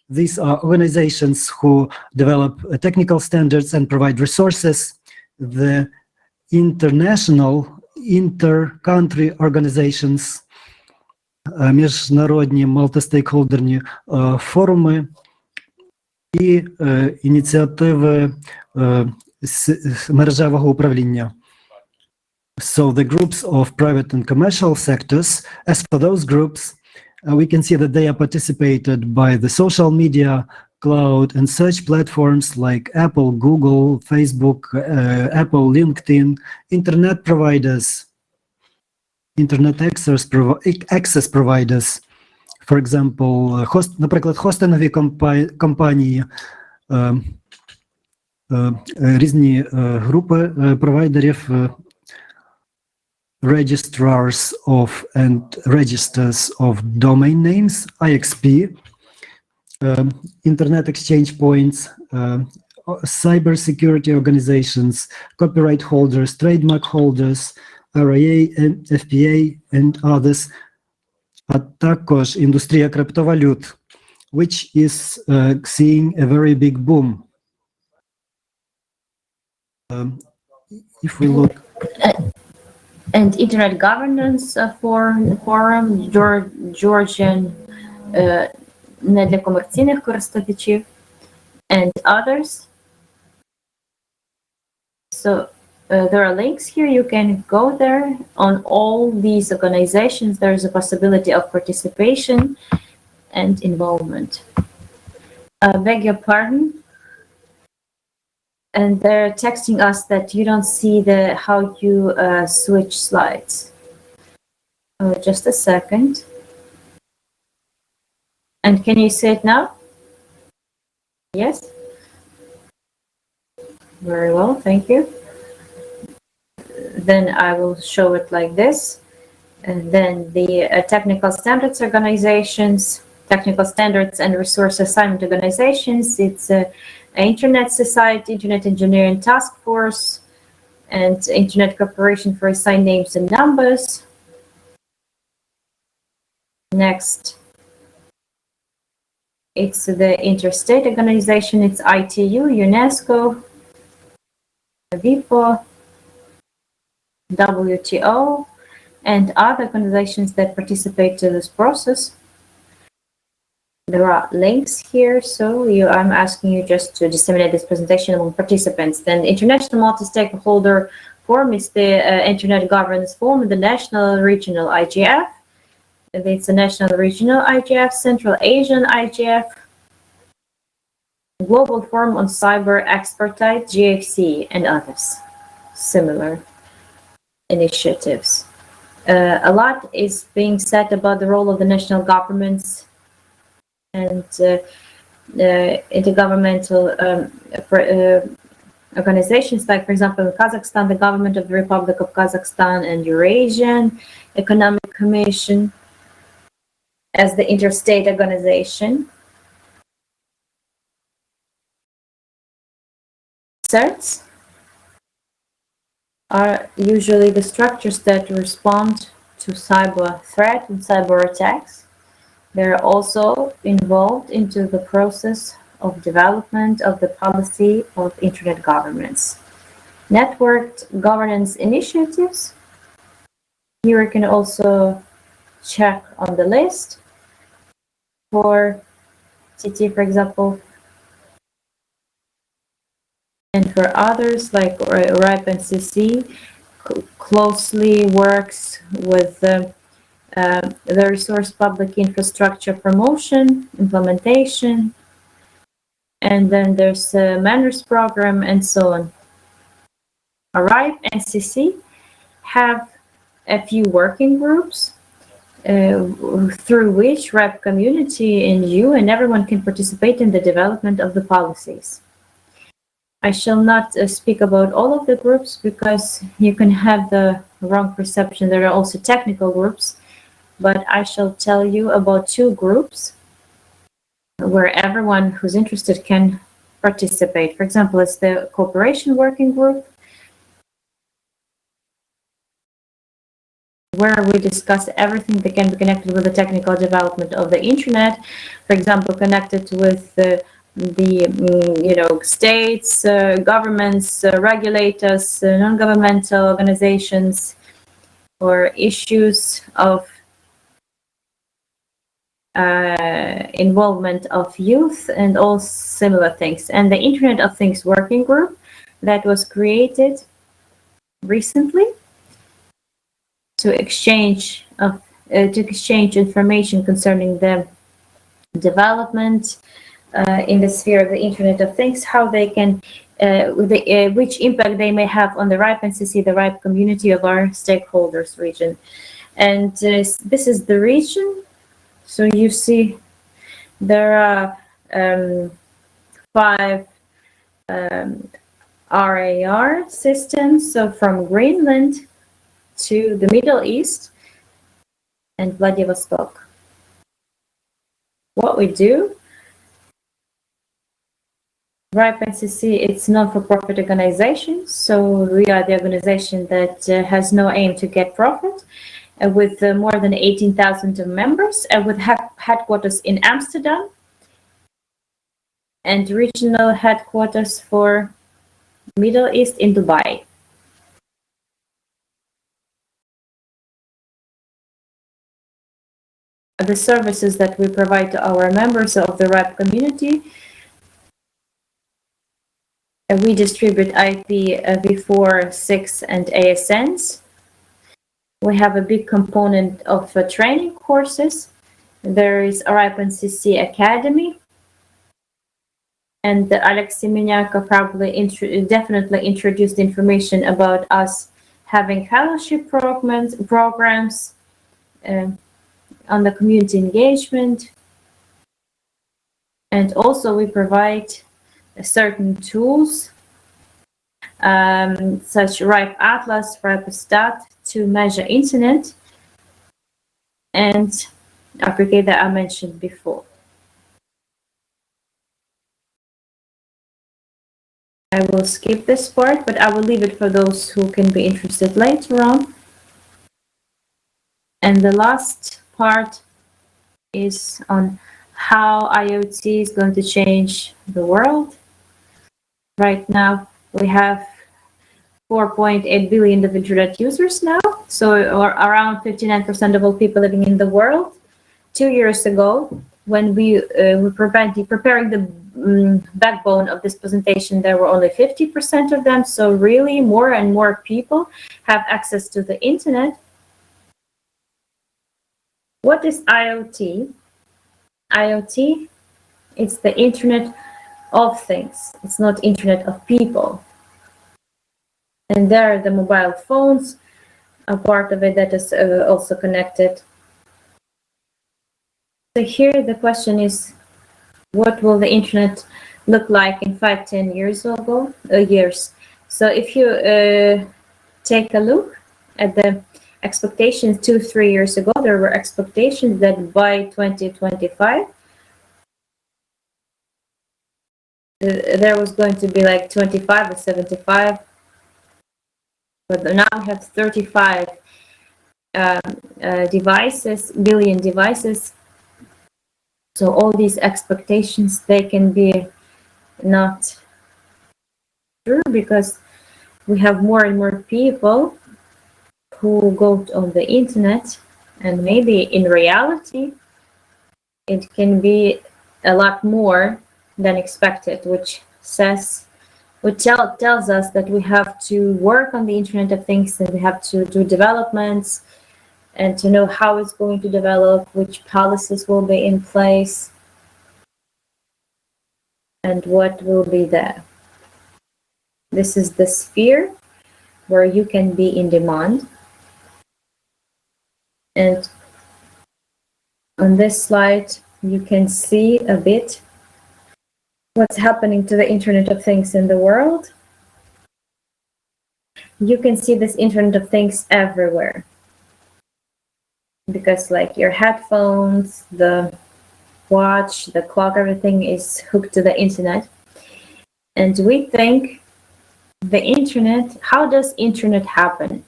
These are organizations who develop technical standards and provide resources. The international, inter-country organizations, міжнародні мультистейкхолдерні форуми і ініціативи мережевого управління. So the groups of private and commercial sectors, as for those groups, we can see that they are participated by the social media, cloud and search platforms like Apple, Google, Facebook, Apple, LinkedIn, internet providers, internet access providers. For example, наприклад, хостингові компанії, різні групи провайдерів, registrars of and registers of domain names, IXP, internet exchange points, cybersecurity organizations, copyright holders, trademark holders, RIA, FPA and others, а також індустрія криптовалют, which is seeing a very big boom. If we look and Internet Governance Forum, Georgian не для комерційних користувачів, and others. So there are links here. You can go there. On all these organizations, there is a possibility of participation and involvement. Beg your pardon. And they're texting us that you don't see how you switch slides. Just a second. And can you see it now? Yes? Very well, thank you. Then I will show it like this. And then the technical standards organizations, technical standards and resource assignment organizations, it's Internet Society, Internet Engineering Task Force, and Internet Corporation for Assigned Names and Numbers. Next, it's the interstate organization. It's ITU, UNESCO, WIPO, WTO, and other organizations that participate in this process. There are links here, so I'm asking you just to disseminate this presentation among participants. Then International Multi-Stakeholder Forum is the Internet Governance Forum, the National Regional IGF. It's the National Regional IGF, Central Asian IGF, Global Forum on Cyber Expertise, GFC, and others. Similar initiatives. A lot is being said about the role of the national governments and intergovernmental organizations, like, for example, in Kazakhstan, the government of the Republic of Kazakhstan and Eurasian Economic Commission as the interstate organization. CERTs are usually the structures that respond to cyber threat and cyber attacks. They're also involved into the process of development of the policy of internet governance. Networked governance initiatives. Here you can also check on the list for TT, for example, and for others like RIPE NCC closely works with the resource public infrastructure promotion, implementation, and then there's a manners program and so on. RIPE NCC have a few working groups through which RIPE community and you and everyone can participate in the development of the policies. I shall not speak about all of the groups because you can have the wrong perception. There are also technical groups, but I shall tell you about 2 groups where everyone who's interested can participate. For example, it's the cooperation working group, where we discuss everything that can be connected with the technical development of the internet. For example, connected with the states, governments, regulators, non-governmental organizations, or issues of involvement of youth and all similar things. And the Internet of Things working group that was created recently to exchange information concerning the development in the sphere of the Internet of Things, how they can, which impact they may have on the RIPE NCC, the RIPE community of our stakeholders region. And this is the region. So you see there are 5 RAR systems, so from Greenland to the Middle East and Vladivostok. What we do, RIPE NCC, it's non-for-profit organization, so we are the organization that has no aim to get profit, with more than 18,000 members, with headquarters in Amsterdam and regional headquarters for Middle East in Dubai. The services that we provide to our members of the RIPE community, we distribute IPv4, 6, and ASNs. We have a big component of training courses. There is a RIPE NCC Academy, and Alex Semeniako probably definitely introduced information about us having fellowship programs on the community engagement. And also we provide certain tools, such RIPE Atlas, RIPE Stat, to measure internet, and aggregate that I mentioned before. I will skip this part, but I will leave it for those who can be interested later on. And the last part is on how IoT is going to change the world. Right now, we have 4.8 billion of internet users now, so around 59% of all people living in the world. 2 years ago, when we were preparing the backbone of this presentation, there were only 50% of them, so really more and more people have access to the internet. What is IoT? IoT, it's the Internet of Things. It's not Internet of People. And there are the mobile phones, a part of it that is also connected. So here the question is, what will the internet look like in 5-10 years? So if you take a look at the expectations 2-3 years ago, there were expectations that by 2025, there was going to be like 25 or 75, but now we have 35 billion devices. So all these expectations, they can be not true, because we have more and more people who go on the internet, and maybe in reality it can be a lot more than expected, which tells us that we have to work on the Internet of Things, and we have to do developments and to know how it's going to develop, which policies will be in place. And what will be there? This is the sphere where you can be in demand. And on this slide, you can see a bit what's happening to the Internet of Things in the world. You can see this Internet of Things everywhere. Because like your headphones, the watch, the clock, everything is hooked to the internet. And we think the internet, how does internet happen?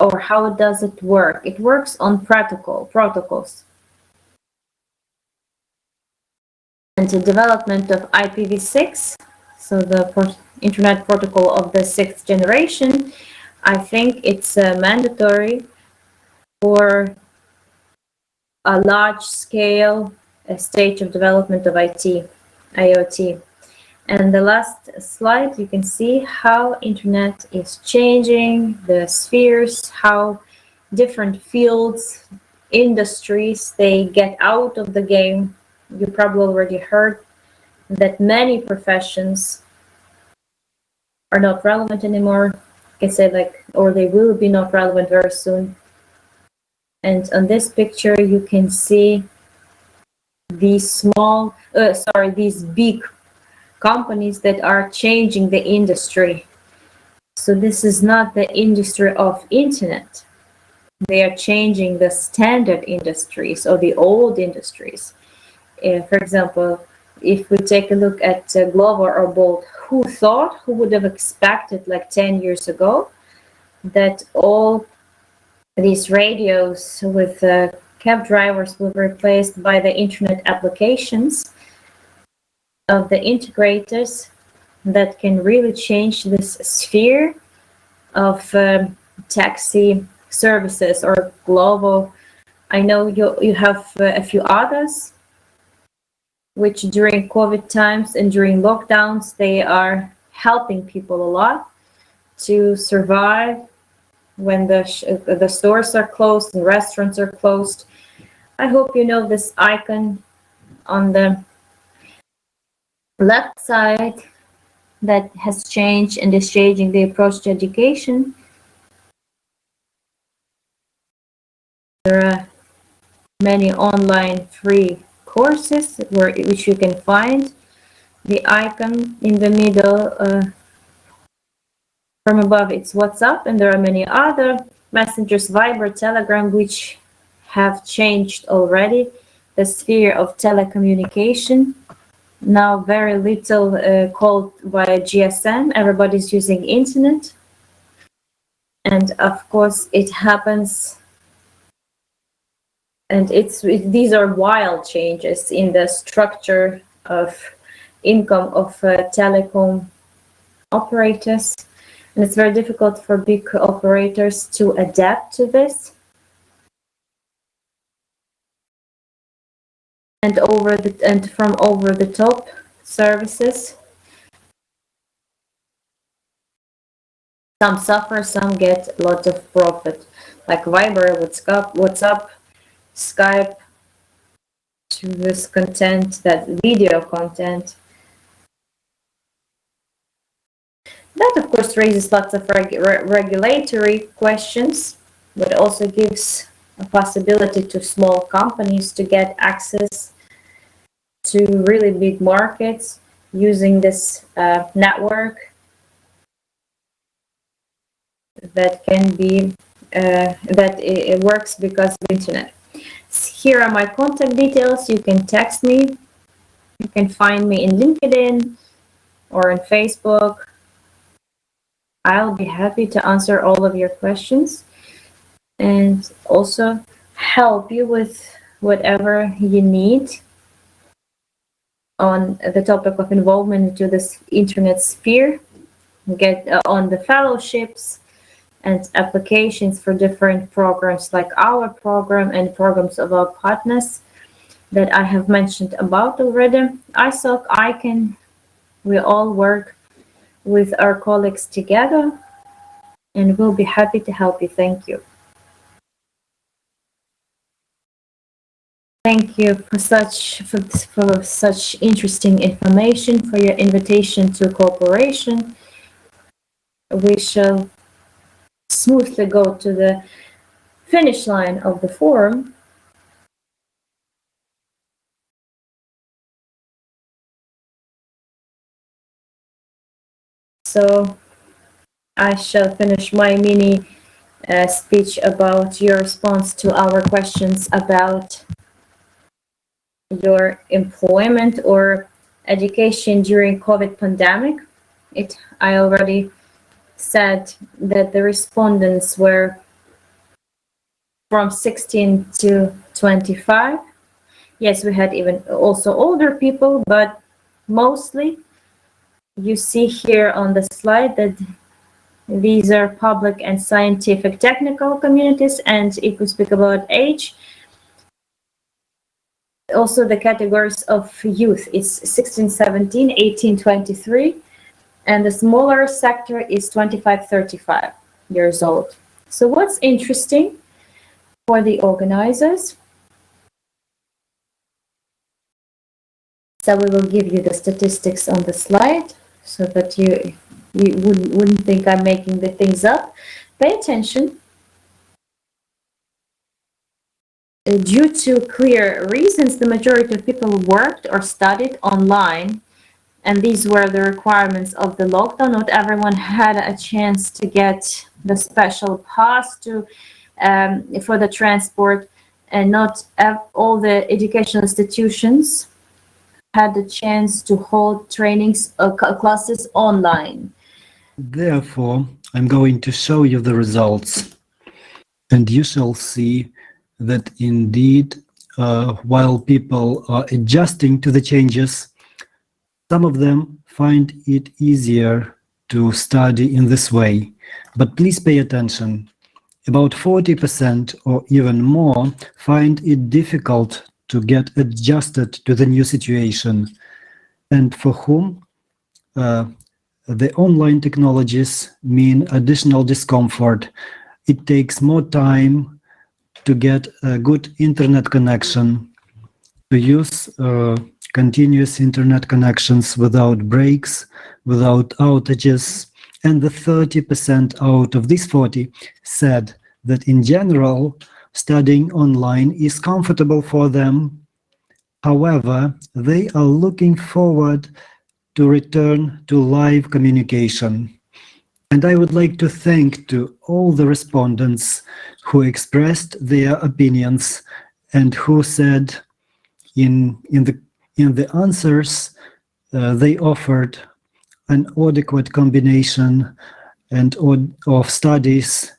Or how does it work? It works on protocols. And the development of IPv6, so the internet protocol of the 6th generation, I think it's mandatory for a large scale stage of development of IoT. And the last slide, you can see how internet is changing, the spheres, how different fields, industries, they get out of the game. You probably already heard that many professions are not relevant anymore. I can say like, or they will be not relevant very soon. And on this picture, you can see these these big companies that are changing the industry. So this is not the industry of internet. They are changing the standard industries or the old industries. For example, if we take a look at Glovo or Bolt, who would have expected like 10 years ago that all these radios with cab drivers will be replaced by the internet applications of the integrators that can really change this sphere of taxi services or global. I know you have a few others which during COVID times and during lockdowns, they are helping people a lot to survive when the stores are closed and restaurants are closed. I hope you know this icon on the left side that has changed and is changing the approach to education. There are many online free courses which you can find. The icon in the middle from above, it's WhatsApp, and there are many other messengers, Viber, Telegram, which have changed already the sphere of telecommunication. Now very little called via GSM. Everybody's using internet. And of course it happens, and these are wild changes in the structure of income of telecom operators. And it's very difficult for big operators to adapt to this. And from over the top services, some suffer, some get a lot of profit, like Viber, WhatsApp, Skype, to this content, that video content. That, of course, raises lots of regulatory questions, but also gives a possibility to small companies to get access to really big markets using this network that can be, it works because of the internet. Here are my contact details. You can text me. You can find me in LinkedIn or in Facebook. I'll be happy to answer all of your questions and also help you with whatever you need on the topic of involvement into this internet sphere. Get on the fellowships and applications for different programs like our program and programs of our partners that I have mentioned about already. ISOC, ICANN, we all work with our colleagues together, and we'll be happy to help you. Thank you. Thank you for such interesting information, for your invitation to cooperation. We shall smoothly go to the finish line of the forum. So I shall finish my mini speech about your response to our questions about your employment or education during COVID pandemic. I already said that the respondents were from 16 to 25. Yes, we had even also older people, but mostly you see here on the slide that these are public and scientific technical communities. And if we speak about age, also the categories of youth is 16, 17, 18, 23, and the smaller sector is 25, 35 years old. So what's interesting for the organizers, so we will give you the statistics on the slide so that you wouldn't think I'm making the things up. Pay attention. Due to clear reasons, the majority of people worked or studied online, and these were the requirements of the lockdown. Not everyone had a chance to get the special pass for the transport, and not all the educational institutions had the chance to hold trainings or classes online. Therefore, I'm going to show you the results, and you shall see that indeed, while people are adjusting to the changes, some of them find it easier to study in this way. But please pay attention. About 40% or even more find it difficult to get adjusted to the new situation, and for whom the online technologies mean additional discomfort. It takes more time to get a good internet connection, to use continuous internet connections without breaks, without outages. And the 30% out of these 40 said that in general, studying online is comfortable for them. However, they are looking forward to return to live communication. And I would like to thank to all the respondents who expressed their opinions and who said in the answers they offered an adequate combination of studies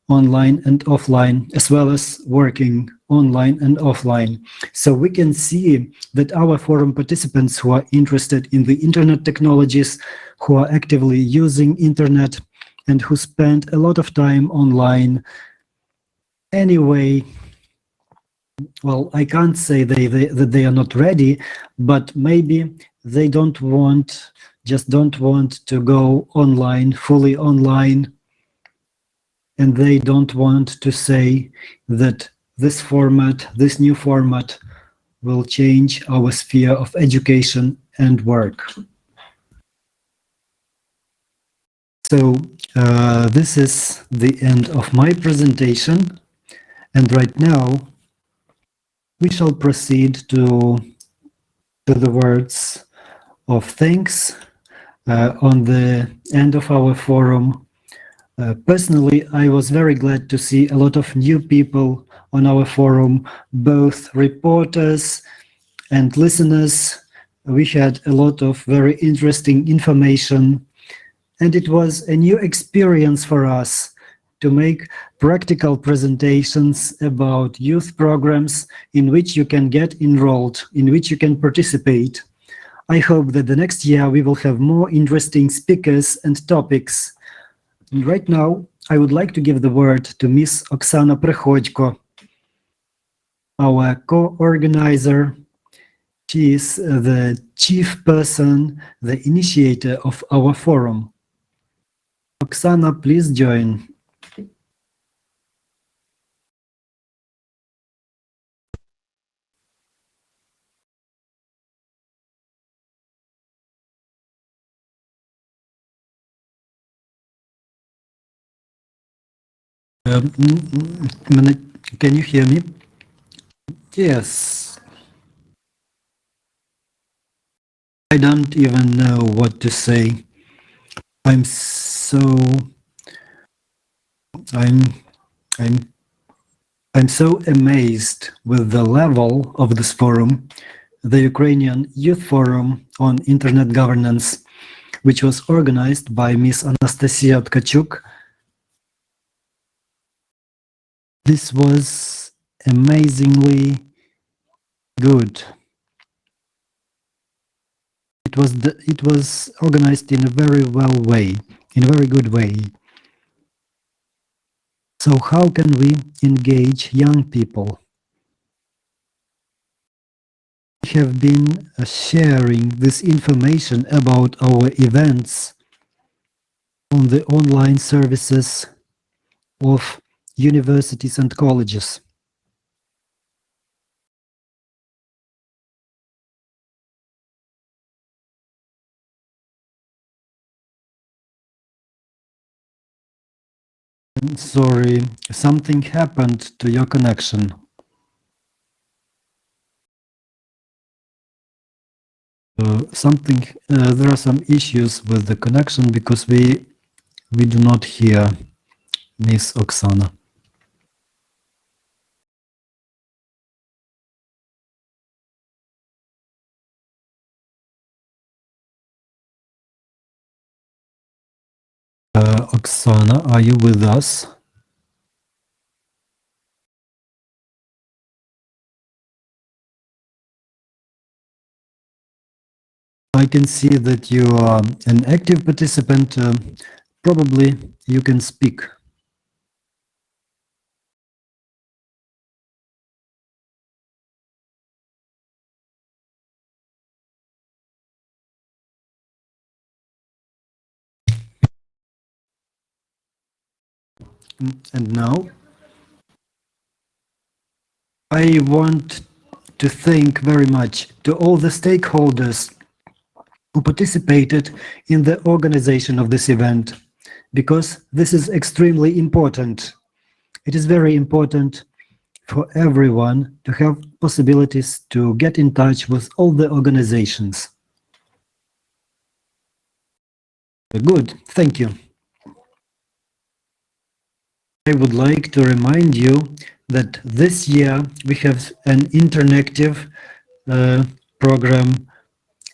online and offline, as well as working online and offline. So we can see that our forum participants who are interested in the internet technologies, who are actively using internet, and who spend a lot of time online, anyway, well, I can't say that they are not ready, but maybe they don't want to go online, fully online, and they don't want to say that this new format, will change our sphere of education and work. So this is the end of my presentation, and right now we shall proceed to the words of thanks on the end of our forum. Personally, I was very glad to see a lot of new people on our forum, both reporters and listeners. We had a lot of very interesting information, and it was a new experience for us to make practical presentations about youth programs in which you can get enrolled, in which you can participate. I hope that the next year we will have more interesting speakers and topics. And right now, I would like to give the word to Ms. Oksana Prichodko, our co-organizer. She is the chief person, the initiator of our forum. Oksana, please join. Can you hear me? Yes. I don't even know what to say. I'm so amazed with the level of this forum, the Ukrainian Youth Forum on Internet Governance, which was organized by Miss Anastasia Tkachuk. This was amazingly good. It was organized in a very good way. So how can we engage young people? We have been sharing this information about our events on the online services of universities and colleges. Sorry, something happened to your connection. There are some issues with the connection because we do not hear Miss Oksana. Oksana, are you with us? I can see that you are an active participant. Probably you can speak. And now I want to thank very much to all the stakeholders who participated in the organization of this event, because this is extremely important. It is very important for everyone to have possibilities to get in touch with all the organizations. Good, thank you. I would like to remind you that this year we have an interactive program.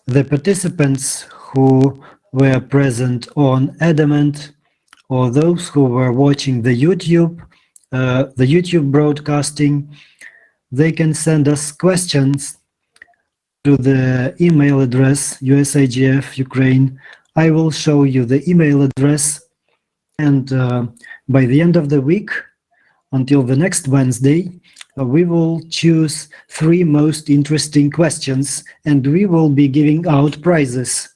The participants who were present on Adamant, or those who were watching the YouTube broadcasting, they can send us questions to the email address Youth IGF-Ukraine. I will show you the email address, and by the end of the week, until the next Wednesday, we will choose 3 most interesting questions, and we will be giving out prizes.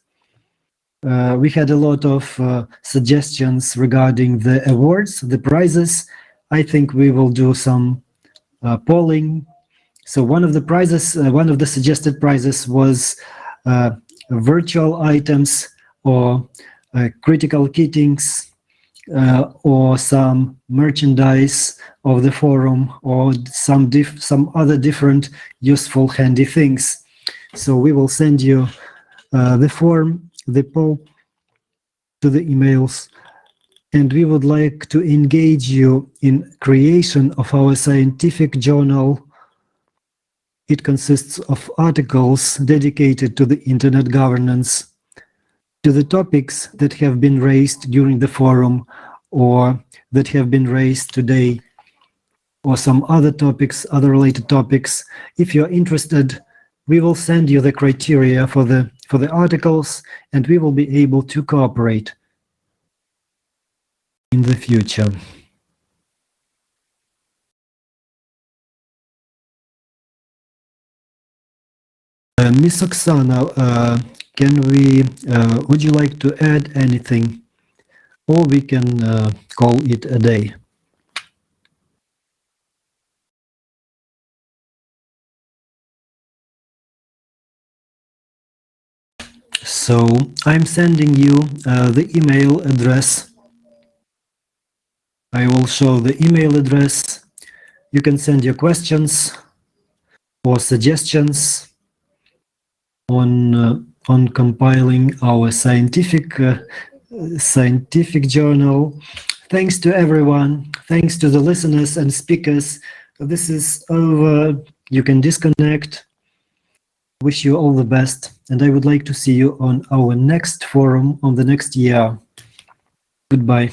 We had a lot of suggestions regarding the awards, the prizes. I think we will do some polling. So one of the prizes, one of the suggested prizes was virtual items or critical kittings, or some merchandise of the forum, or some other different useful handy things. So we will send you the form, the poll, to the emails, and we would like to engage you in creation of our scientific journal. It consists of articles dedicated to the internet governance, to the topics that have been raised during the forum or that have been raised today, or some other topics, other related topics. If you're interested, we will send you the criteria for the articles, and we will be able to cooperate in the future. Miss Oksana, would you like to add anything, or we can call it a day? So I'm sending you the email address I will show the email address. You can send your questions or suggestions on compiling our scientific journal. Thanks to everyone. Thanks to the listeners and speakers. This is over. You can disconnect. Wish you all the best. And I would like to see you on our next forum on the next year. Goodbye.